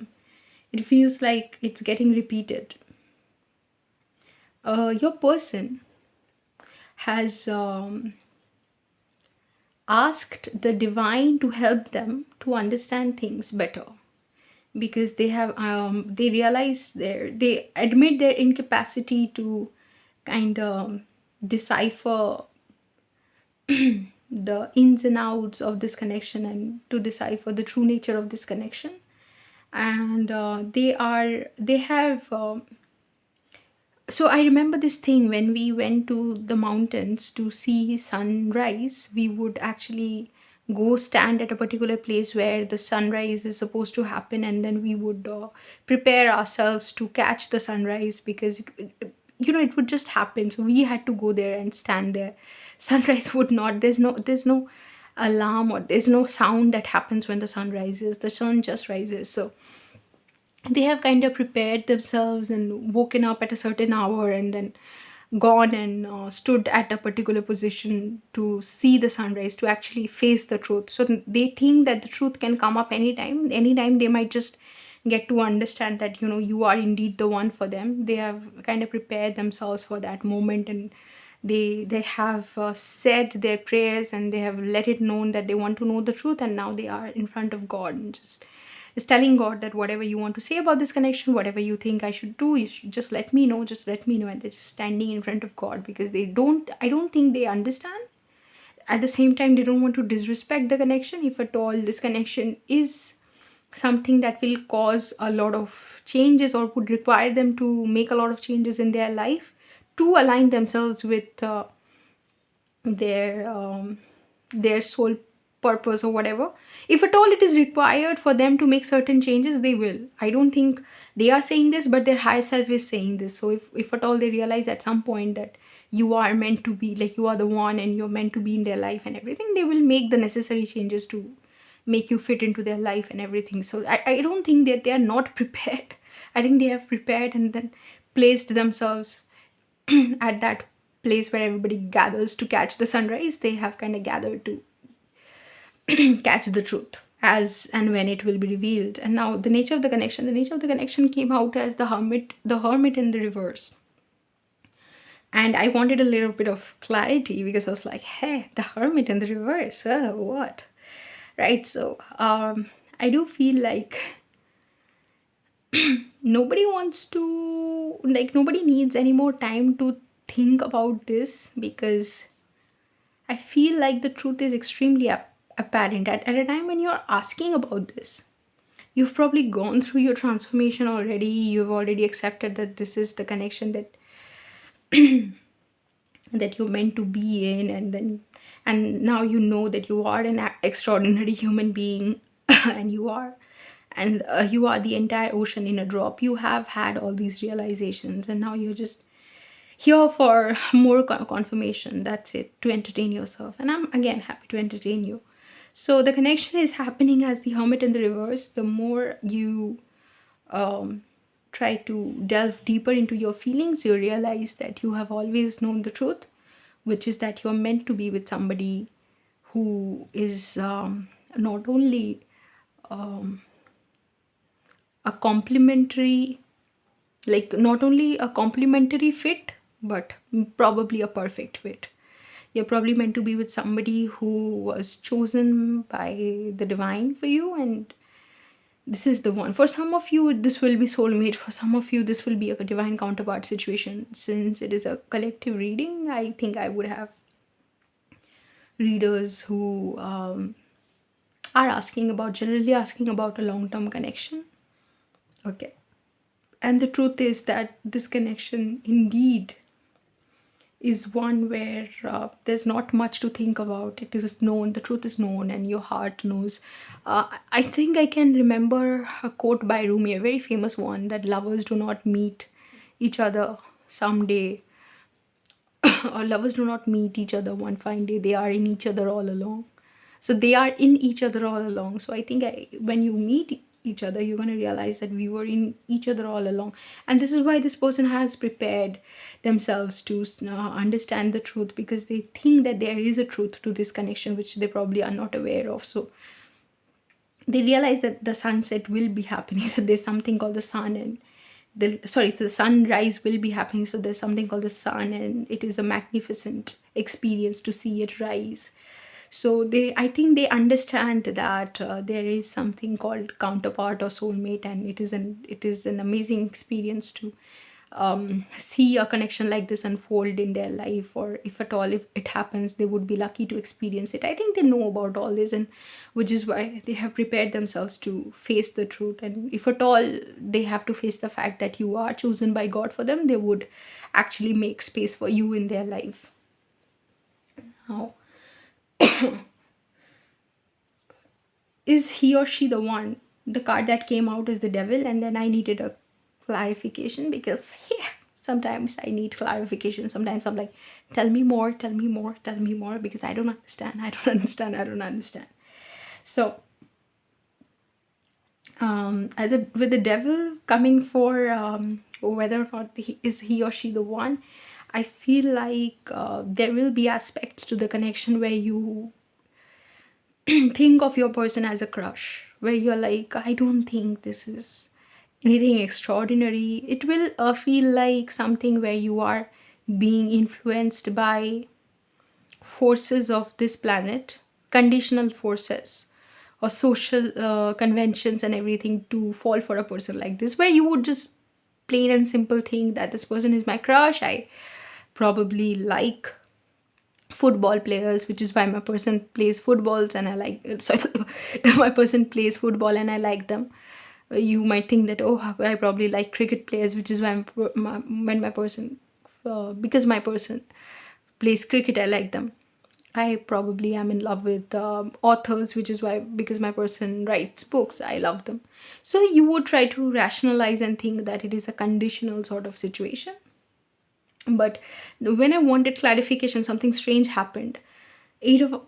it feels like it's getting repeated. Your person has asked the divine to help them to understand things better, because they have they realize they admit their incapacity to kind of decipher the ins and outs of this connection and to decipher the true nature of this connection. And they have so I remember this thing, when we went to the mountains to see sunrise, we would actually go stand at a particular place where the sunrise is supposed to happen, and then we would prepare ourselves to catch the sunrise, because it would just happen. So we had to go there and stand there. Sunrise would not, there's no alarm, or there's no sound that happens when the sun rises. The sun just rises. So they have kind of prepared themselves and woken up at a certain hour and then gone and stood at a particular position to see the sunrise, to actually face the truth. So they think that the truth can come up anytime. They might just get to understand that you are indeed the one for them. They have kind of prepared themselves for that moment, and they have said their prayers, and they have let it known that they want to know the truth, and now they are in front of God and just telling God that whatever you want to say about this connection, whatever you think I should do, you should just let me know, just let me know. And they're just standing in front of God because I don't think they understand. At the same time, they don't want to disrespect the connection. If at all this connection is something that will cause a lot of changes or would require them to make a lot of changes in their life to align themselves with their their sole purpose or whatever, if at all it is required for them to make certain changes, they will. I don't think they are saying this, but their higher self is saying this. So if at all they realize at some point that you are meant to be, like you are the one and you're meant to be in their life and everything, they will make the necessary changes to make you fit into their life and everything. So I don't think that they are not prepared. I think they have prepared and then placed themselves at that place where everybody gathers to catch the sunrise. They have kind of gathered to catch the truth as and when it will be revealed. And now the nature of the connection came out as the hermit in the reverse. And I wanted a little bit of clarity because I was like, hey, the hermit in the reverse, what, right? So I do feel like nobody wants to, like, nobody needs any more time to think about this, because I feel like the truth is extremely apparent at a time when you're asking about this. You've probably gone through your transformation already. You've already accepted that this is the connection that that you're meant to be in, and now you know that you are an extraordinary human being and you are the entire ocean in a drop. You have had all these realizations, and now you're just here for more confirmation. That's it, to entertain yourself. And I'm again happy to entertain you. So the connection is happening as the hermit in the reverse. The more you try to delve deeper into your feelings, you realize that you have always known the truth, which is that you're meant to be with somebody who is not only a complementary, like not only a complementary fit, but probably a perfect fit. You're probably meant to be with somebody who was chosen by the divine for you, and this is the one. For some of you, this will be soulmate. For some of you, this will be a divine counterpart situation. Since it is a collective reading, I think I would have readers who are generally asking about a long-term connection. Okay. And the truth is that this connection indeed is one where there's not much to think about. It is known, the truth is known, and your heart knows. I think I can remember a quote by Rumi, a very famous one, that lovers do not meet each other someday, or lovers do not meet each other one fine day. They are in each other all along. So they are in each other all along. So I think when you meet each other, you're going to realize that we were in each other all along. And this is why this person has prepared themselves to understand the truth, because they think that there is a truth to this connection which they probably are not aware of. So they realize that the sunset will be happening. So there's something called the sun, and the sunrise will be happening. So there's something called the sun, and it is a magnificent experience to see it rise. So I think they understand that there is something called counterpart or soulmate, and it is an amazing experience to see a connection like this unfold in their life, or if at all, if it happens, they would be lucky to experience it. I think they know about all this, and which is why they have prepared themselves to face the truth. And if at all they have to face the fact that you are chosen by God for them, they would actually make space for you in their life. Now, is he or she the one? The card that came out is the devil, and then I needed a clarification, because sometimes I need clarification. Sometimes I'm like, tell me more, because I don't understand. So with the devil coming for whether or not is he or she the one, I feel like there will be aspects to the connection where you think of your person as a crush, where you're like, I don't think this is anything extraordinary. It will feel like something where you are being influenced by forces of this planet, conditional forces or social conventions and everything, to fall for a person like this, where you would just plain and simple think that this person is my crush. I probably like football players, which is why my person plays footballs and I like sorry, my person plays football and I like them. You might think that, oh, I probably like cricket players, which is why when my person because my person plays cricket, I like them. I probably am in love with authors, which is why, because my person writes books, I love them. So you would try to rationalize and think that it is a conditional sort of situation. But when I wanted clarification, something strange happened. Eight of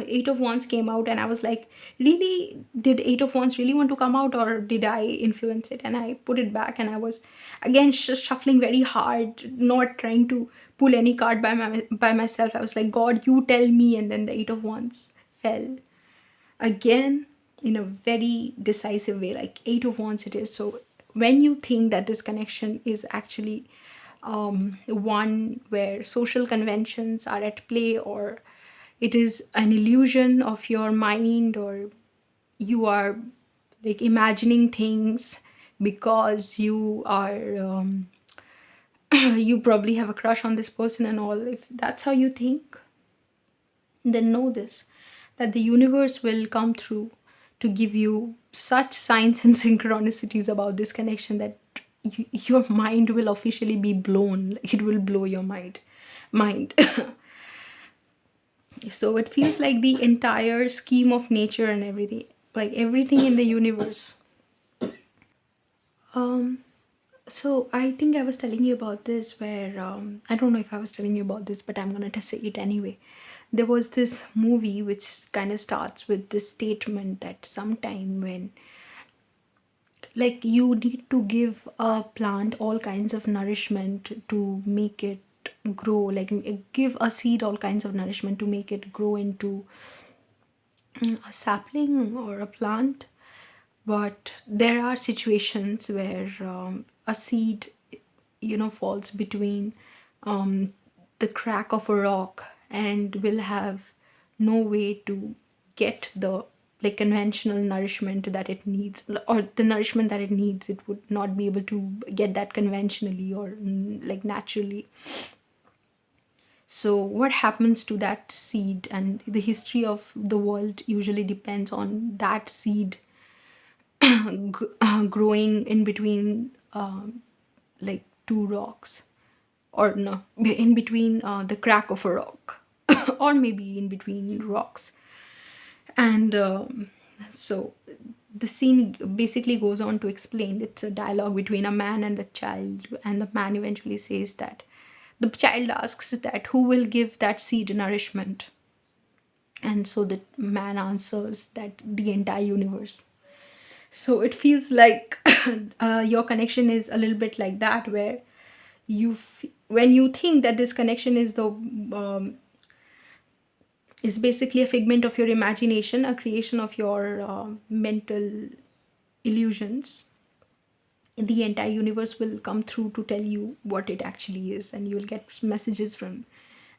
Eight of Wands came out, and I was like, really, did Eight of Wands really want to come out, or did I influence it? And I put it back, and I was again shuffling very hard, not trying to pull any card by myself. I was like, God, you tell me. And then the Eight of Wands fell again in a very decisive way, like Eight of Wands it is. So when you think that this connection is actually one where social conventions are at play, or it is an illusion of your mind, or you are like imagining things because you are you probably have a crush on this person and all, if that's how you think, then know this, that the universe will come through to give you such signs and synchronicities about this connection that your mind will officially be blown. It will blow your mind. So it feels like the entire scheme of nature and everything, like everything in the universe. um so I think I was telling you about this, where I don't know if I was telling you about this, but I'm gonna just say it anyway. There was this movie which kind of starts with this statement that sometime when, like, you need to give a plant all kinds of nourishment to make it grow, like give a seed all kinds of nourishment to make it grow into a sapling or a plant. But there are situations where a seed, falls between the crack of a rock and will have no way to get the, like, conventional nourishment that it needs, or the nourishment that it needs. It would not be able to get that conventionally or like naturally. So what happens to that seed, and the history of the world usually depends on that seed growing in between like two rocks, or no, in between the crack of a rock, or maybe in between rocks. And so the scene basically goes on to explain, it's a dialogue between a man and a child, and the man eventually says that, the child asks that, who will give that seed nourishment? And so the man answers that, the entire universe. So it feels like your connection is a little bit like that, where when you think that this connection is the is basically a figment of your imagination, a creation of your mental illusions, the entire universe will come through to tell you what it actually is, and you will get messages from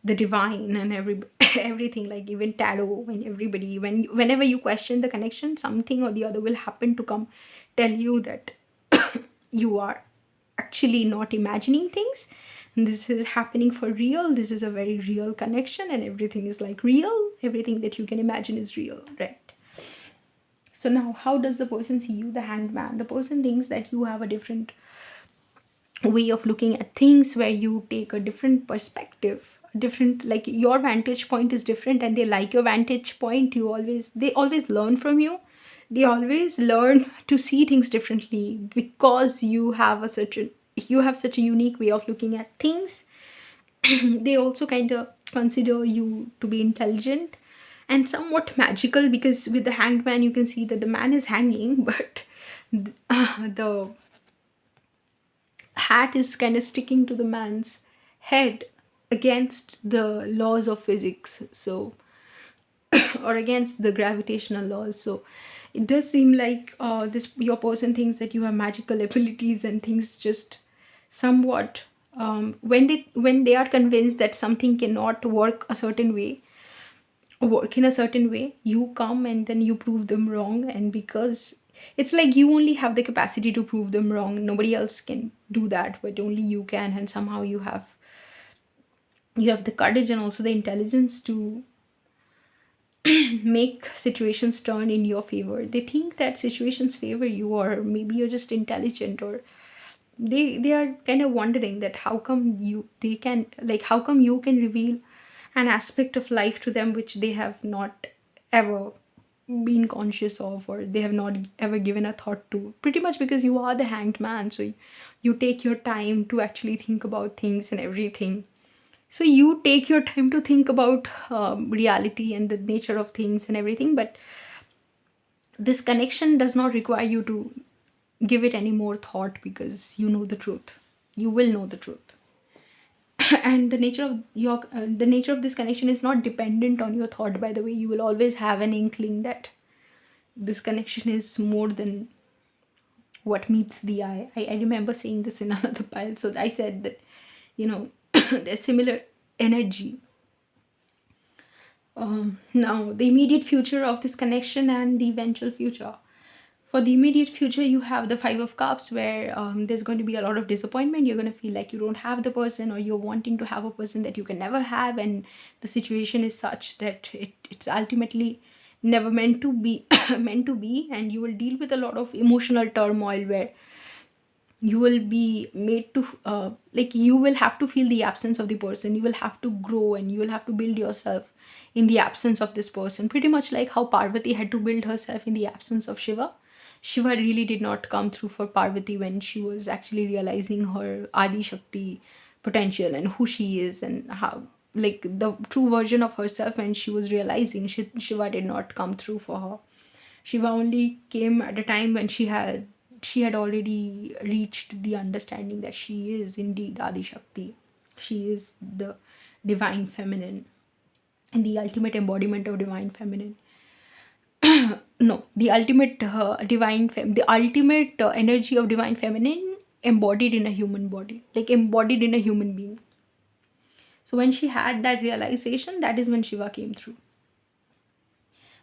the divine and everything, like even tarot, when everybody, whenever you question the connection, something or the other will happen to come tell you that you are actually not imagining things, and this is happening for real. This is a very real connection, and everything is like real. Everything that you can imagine is real, right? So now, how does the person see you? The Hanged Man. The person thinks that you have a different way of looking at things, where you take a different perspective, different, like your vantage point is different, and they like your vantage point. They always learn from you. They always learn to see things differently, because you have such a unique way of looking at things. They also kind of consider you to be intelligent and somewhat magical, because with the Hanged Man you can see that the man is hanging, but the hat is kind of sticking to the man's head against the laws of physics, so or against the gravitational laws. So it does seem like this your person thinks that you have magical abilities, and things just somewhat, when they are convinced that something cannot work in a certain way, you come and then you prove them wrong. And because it's like you only have the capacity to prove them wrong, nobody else can do that, but only you can. And somehow you have the courage and also the intelligence to make situations turn in your favor. They think that situations favor you, or maybe you're just intelligent, or they are kind of wondering that how come you can reveal an aspect of life to them which they have not ever been conscious of, or they have not ever given a thought to. Pretty much because you are the hanged man, so you take your time to actually think about things and everything. So you take your time to think about reality and the nature of things and everything, but this connection does not require you to give it any more thought, because you know the truth. You will know the truth. And the nature of this connection is not dependent on your thought, by the way. You will always have an inkling that this connection is more than what meets the eye. I remember saying this in another pile. So I said that, there's similar energy. Now, the immediate future of this connection and the eventual future. For the immediate future, you have the Five of Cups, where there's going to be a lot of disappointment. You're going to feel like you don't have the person, or you're wanting to have a person that you can never have, and the situation is such that it's ultimately never meant to be meant to be. And you will deal with a lot of emotional turmoil, where you will be made to you will have to feel the absence of the person. You will have to grow, and you will have to build yourself in the absence of this person, pretty much like how Parvati had to build herself in the absence of Shiva. Shiva really did not come through for Parvati when she was actually realizing her Adi Shakti potential and who she is, and how, like, the true version of herself. When she was realizing, Shiva did not come through for her. Shiva only came at a time when she had already reached the understanding that she is indeed Adi Shakti. She is the divine feminine, and the ultimate embodiment of divine feminine. No, the ultimate the ultimate energy of divine feminine embodied in a human body, like embodied in a human being. So when she had that realization, that is when Shiva came through.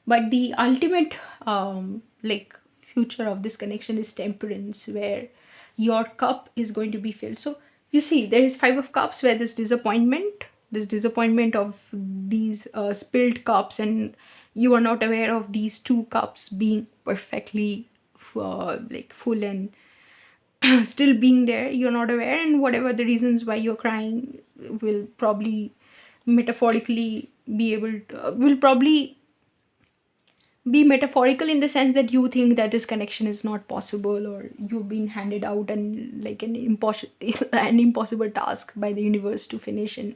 But the ultimate future of this connection is temperance, where your cup is going to be filled. So you see, there is Five of Cups, where this disappointment of these spilled cups, and you are not aware of these two cups being perfectly full and still being there. You're not aware, and whatever the reasons why you're crying will probably metaphorically will probably be metaphorical, in the sense that you think that this connection is not possible, or you've been handed out and like an impossible task by the universe to finish. And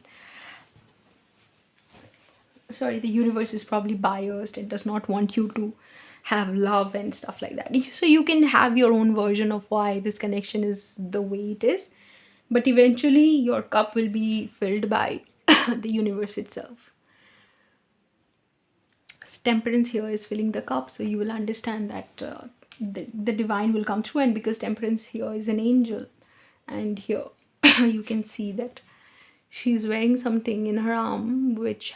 sorry, the universe is probably biased and does not want you to have love and stuff like that. So you can have your own version of why this connection is the way it is, but eventually your cup will be filled by the universe itself. Temperance here is filling the cup, so you will understand that the divine will come through. And because temperance here is an angel, and here you can see that she's wearing something in her arm which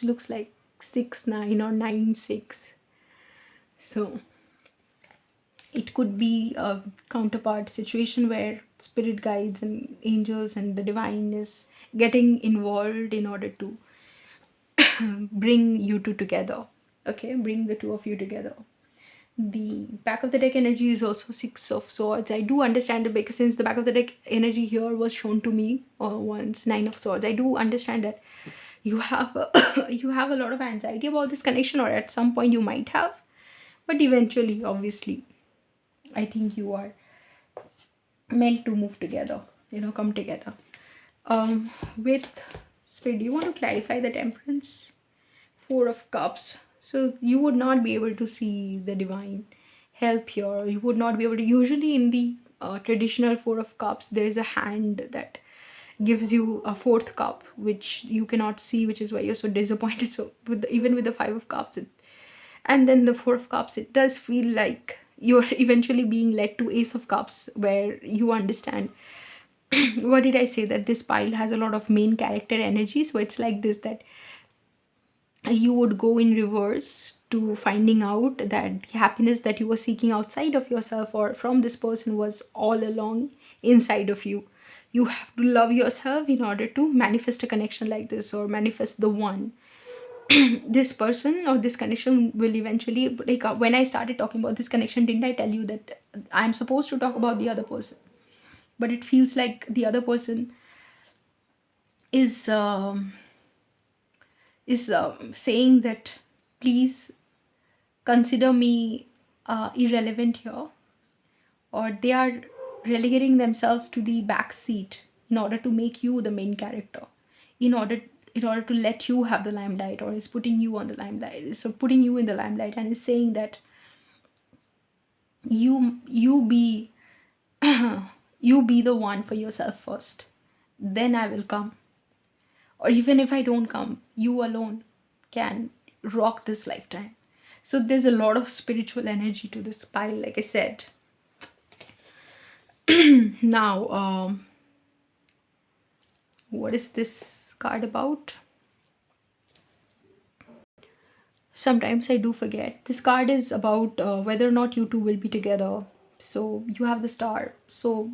looks like 6-9 or 9-6. So it could be a counterpart situation where spirit guides and angels and the divine is getting involved in order to bring you two together. Okay, bring the two of you together. The back of the deck energy is also Six of Swords. I do understand it, because since the back of the deck energy here was shown to me once, Nine of Swords, I do understand that you have you have a lot of anxiety about this connection, or at some point you might have, but eventually, obviously, I think you are meant to move together, come together. With Spirit, do you want to clarify the Temperance? Four of Cups. So you would not be able to see the divine help here. You would not be able to. Usually in the traditional Four of Cups, there is a hand that gives you a fourth cup, which you cannot see, which is why you're so disappointed. So even with the Five of Cups, And then the Four of Cups, it does feel like you're eventually being led to Ace of Cups, where you understand what did I say, that this pile has a lot of main character energy. So it's like this, that you would go in reverse to finding out that the happiness that you were seeking outside of yourself or from this person was all along inside of you. You have to love yourself in order to manifest a connection like this, or manifest the one. This person or this connection will eventually, like, when I started talking about this connection, didn't I tell you that I'm supposed to talk about the other person? But it feels like the other person is saying that, please consider me irrelevant here, or they are relegating themselves to the back seat in order to make you the main character, in order to let you have the limelight, or is putting you on the limelight, so putting you in the limelight, and is saying that you be you be the one for yourself first, then I will come. Or even if I don't come, you alone can rock this lifetime. So there's a lot of spiritual energy to this pile, like I said. Now, what is this card about? Sometimes I do forget. This card is about whether or not you two will be together. So you have the Star. So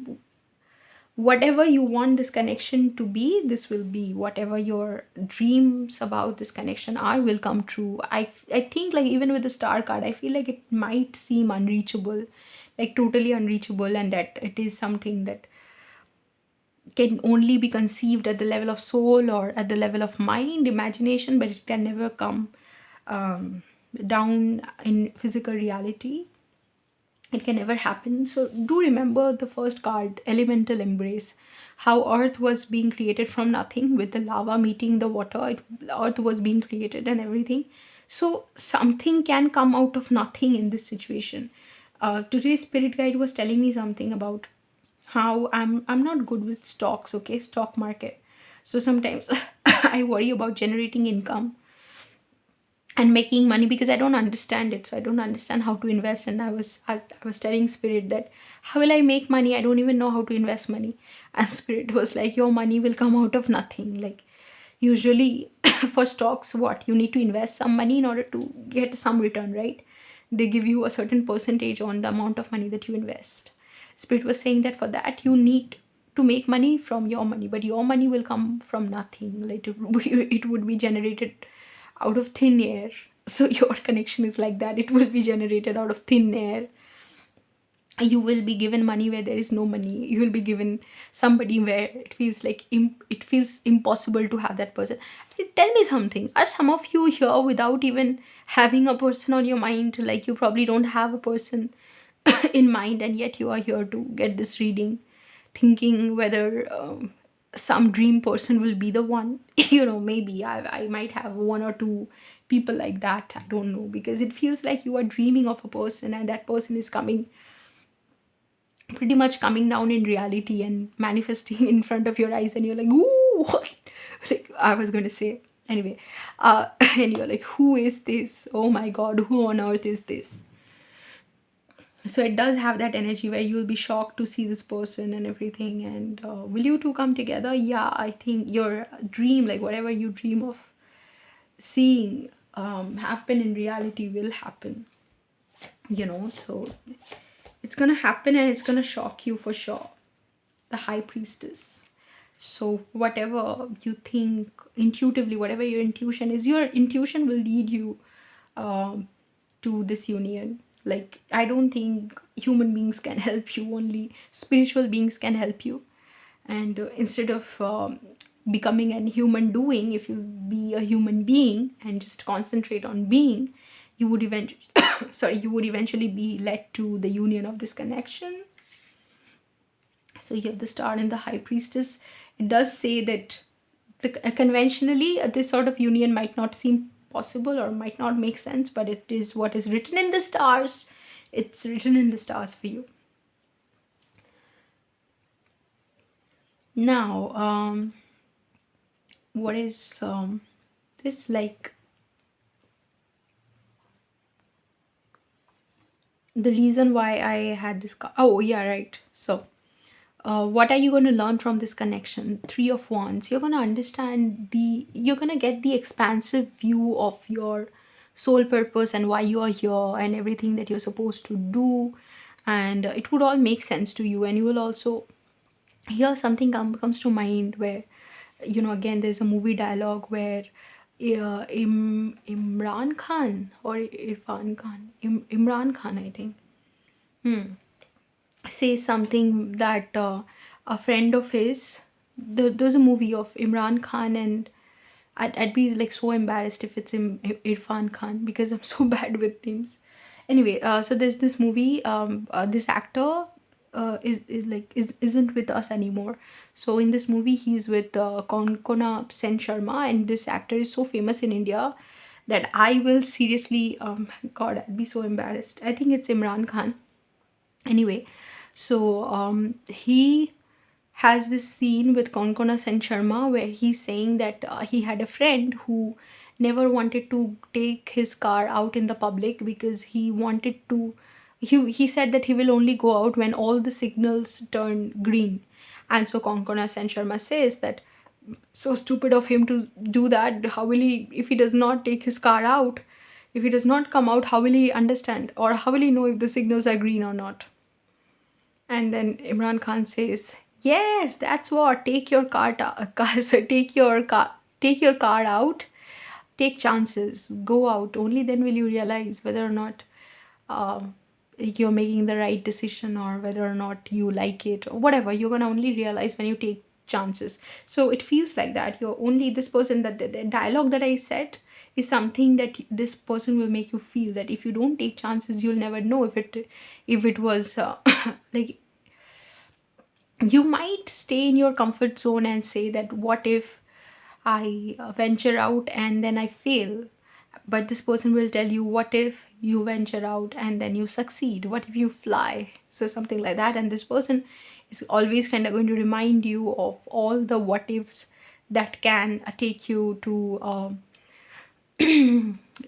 whatever you want this connection to be, this will be. Whatever your dreams about this connection are will come true. I think, like, even with the Star card, I feel like it might seem unreachable, like totally unreachable, and that it is something that can only be conceived at the level of soul or at the level of mind, imagination, but it can never come down in physical reality. It can never happen. So do remember the first card, Elemental Embrace, how earth was being created from nothing, with the lava meeting the water. Earth was being created and everything. So something can come out of nothing in this situation. Today's spirit guide was telling me something about how I'm not good with stocks, okay, stock market. So sometimes I worry about generating income and making money, because I don't understand it. So I don't understand how to invest, and I was telling spirit that, how will I make money? I don't even know how to invest money. And spirit was like, your money will come out of nothing. Like, usually for stocks, what you need to invest some money in order to get some return, right? They give you a certain percentage on the amount of money that you invest. Spirit was saying that for that you need to make money from your money, but your money will come from nothing. Like, it would be generated out of thin air. So your connection is like that. It will be generated out of thin air. You will be given money where there is no money. You will be given somebody where it feels like it feels impossible to have that person. Tell me something, are some of you here without even having a person on your mind? Like, you probably don't have a person in mind, and yet you are here to get this reading, thinking whether some dream person will be the one. Maybe I might have one or two people like that. I don't know, because it feels like you are dreaming of a person, and that person is coming, pretty much coming down in reality and manifesting in front of your eyes, and you're like, ooh, what? Like, I was going to say, anyway, and you're like, who is this? Oh my god, who on earth is this? So it does have that energy where you'll be shocked to see this person and everything. And will you two come together? Yeah, I think your dream, like whatever you dream of seeing happen in reality, will happen. So it's gonna happen, and it's gonna shock you for sure. The High Priestess. So whatever you think intuitively, whatever your intuition is, your intuition will lead you to this union. Like, I don't think human beings can help you, only spiritual beings can help you. And instead of becoming a human doing, if you be a human being and just concentrate on being, you would eventually you would eventually be led to the union of this connection. So you have the Star and the High Priestess. It does say that conventionally this sort of union might not seem possible or might not make sense, but it is what is written in the stars. It's written in the stars for you. Now, what is this, like? the reason why I had this oh yeah, right. So what are you going to learn from this connection? Three of Wands. You're going to understand you're going to get the expansive view of your soul purpose and why you are here and everything that you're supposed to do. And it would all make sense to you. And you will also hear something comes to mind where, again, there's a movie dialogue where Imran Khan or Irfan Khan, Imran Khan, I think. Says something that a friend of his, there's a movie of Imran Khan, and I'd be like so embarrassed if it's Irfan Khan because I'm so bad with names. Anyway, so there's this movie. This actor isn't with us anymore. So in this movie, he's with Konkona Sen Sharma, and this actor is so famous in India that I will seriously, God, I'd be so embarrassed. I think it's Imran Khan. Anyway, so he has this scene with Konkona Sen Sharma where he's saying that he had a friend who never wanted to take his car out in the public because he wanted to. He said that he will only go out when all the signals turn green. And so Konkona Sen Sharma says that so stupid of him to do that. How will he, if he does not take his car out, if he does not come out, how will he understand or how will he know if the signals are green or not? And then Imran Khan says, "Yes, that's what. Take your take your car out. Take chances. Go out. Only then will you realize whether or not you're making the right decision or whether or not you like it or whatever. You're gonna only realize when you take chances." So it feels like that. You're only this person that the dialogue that I said is something that this person will make you feel that if you don't take chances, you'll never know if it was like you might stay in your comfort zone and say that what if I venture out and then I fail, but this person will tell you what if you venture out and then you succeed, what if you fly, so something like that. And this person is always kind of going to remind you of all the what ifs that can take you to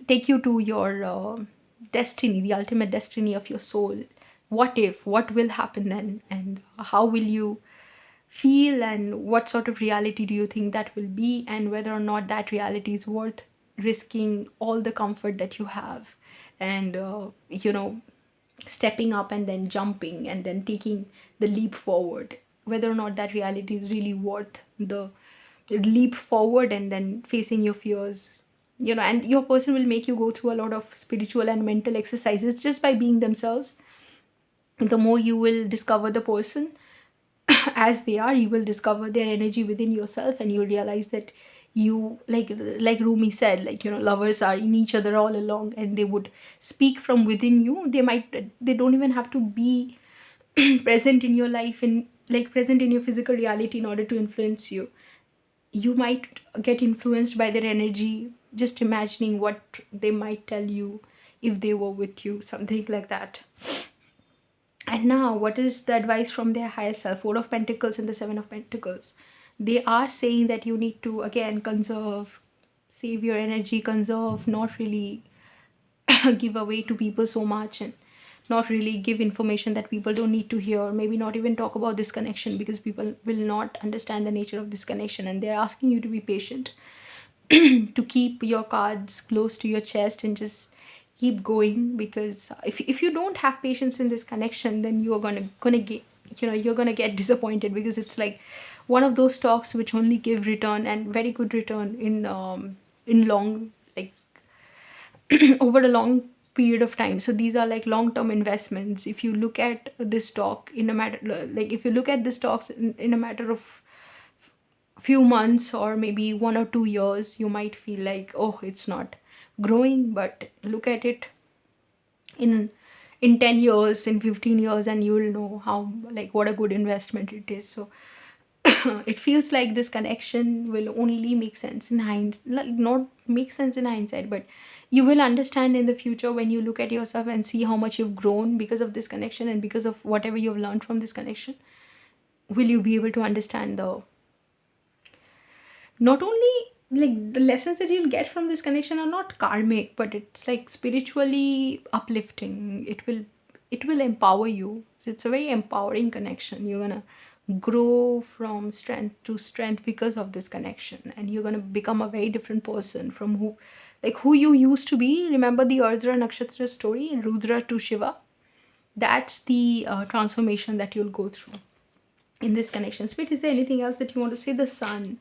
take you to your destiny, the ultimate destiny of your soul. What if, what will happen then, and how will you feel, and what sort of reality do you think that will be, and whether or not that reality is worth risking all the comfort that you have, and stepping up and then jumping and then taking the leap forward, whether or not that reality is really worth the leap forward and then facing your fears. And your person will make you go through a lot of spiritual and mental exercises just by being themselves. The more you will discover the person as they are, you will discover their energy within yourself, and you realize that you, like Rumi said, lovers are in each other all along, and they would speak from within you. They don't even have to be present in your life, in like present in your physical reality in order to influence you. You might get influenced by their energy just imagining what they might tell you if they were with you, something like that. And now, what is the advice from their higher self? Four of Pentacles and the Seven of Pentacles. They are saying that you need to, again, conserve, save your energy, conserve, not really give away to people so much, and not really give information that people don't need to hear. Maybe not even talk about this connection because people will not understand the nature of this connection, and they're asking you to be patient, to keep your cards close to your chest and just keep going. Because if you don't have patience in this connection, then you are gonna get, you're gonna get disappointed, because it's like one of those stocks which only give return, and very good return in long, like over a long period of time. So these are like long term investments. If you look at this stock in a matter, like if you look at the stocks in a matter of few months or maybe 1 or 2 years, you might feel like, oh, it's not growing. But look at it in 10 years, in 15 years, and you will know how, like, what a good investment it is. So it feels like this connection will only make sense in hindsight, not make sense in hindsight, but you will understand in the future when you look at yourself and see how much you've grown because of this connection and because of whatever you've learned from this connection. Will you be able to understand the, not only like the lessons that you'll get from this connection are not karmic, but it's like spiritually uplifting. It will it will empower you. So it's a very empowering connection. You're gonna grow from strength to strength because of this connection, and you're gonna become a very different person from who you used to be. Remember the Ardra Nakshatra story, Rudra to Shiva? That's the transformation that you'll go through in this connection. Spirit, is there anything else that you want to say? The Sun.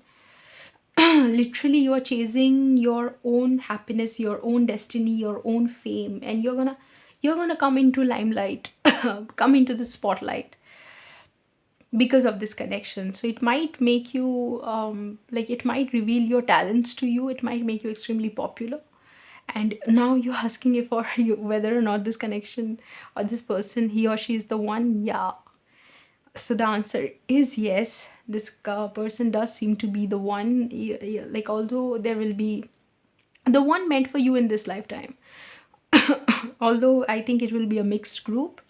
Literally, you are chasing your own happiness, your own destiny, your own fame, and you're gonna come into limelight, come into the spotlight because of this connection. So it might make you like, it might reveal your talents to you, it might make you extremely popular. And now you're asking if or you, whether or not this connection or this person, he or she is the one. Yeah, so the answer is yes. This person does seem to be the one. Like, although there will be the one meant for you in this lifetime, although I think it will be a mixed group.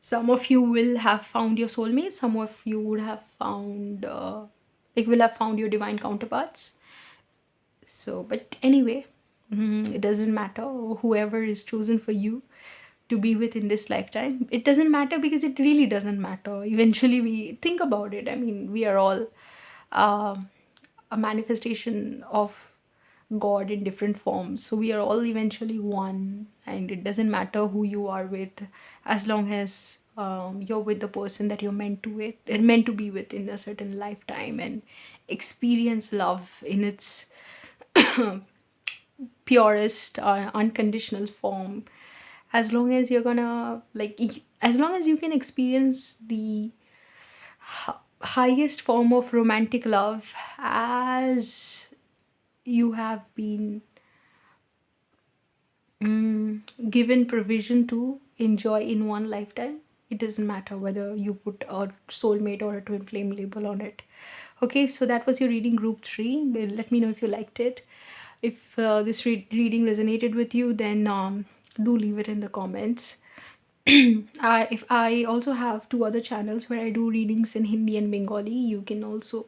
Some of you will have found your soulmate, some of you would have found will have found your divine counterparts. So, but anyway, it doesn't matter whoever is chosen for you to be with in this lifetime. It doesn't matter, because it really doesn't matter. Eventually, we think about it. I mean, we are all uh, a manifestation of God in different forms. So we are all eventually one, and it doesn't matter who you are with, as long as you're with the person that you're meant to be with in a certain lifetime, and experience love in its purest, unconditional form. As long as you're gonna like, as long as you can experience the highest form of romantic love, as you have been given provision to enjoy in one lifetime, it doesn't matter whether you put a soulmate or a twin flame label on it. Okay, so that was your reading, group 3. Let me know if you liked it. If this reading resonated with you, then do leave it in the comments. I also have 2 other channels where I do readings in Hindi and Bengali. You can also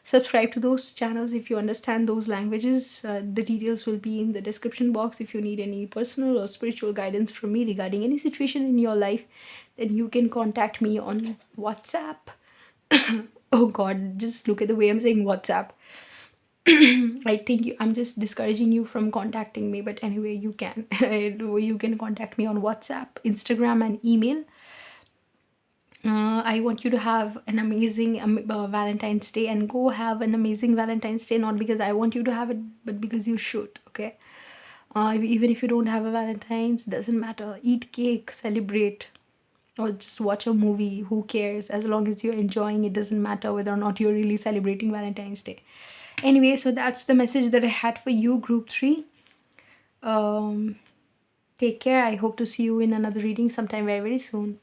subscribe to those channels if you understand those languages. The details will be in the description box. If you need any personal or spiritual guidance from me regarding any situation in your life, then you can contact me on WhatsApp. Oh God, just look at the way I'm saying WhatsApp. I think I'm just discouraging you from contacting me, but anyway, you can. You can contact me on WhatsApp, Instagram, and email. I want you to have an amazing Valentine's Day, and go have an amazing Valentine's Day, not because I want you to have it, but because you should, okay? Even if you don't have a Valentine's, doesn't matter. Eat cake, celebrate, or just watch a movie. Who cares? As long as you're enjoying, it doesn't matter whether or not you're really celebrating Valentine's Day. Anyway, so that's the message that I had for you, group 3. Take care. I hope to see you in another reading sometime very, very soon.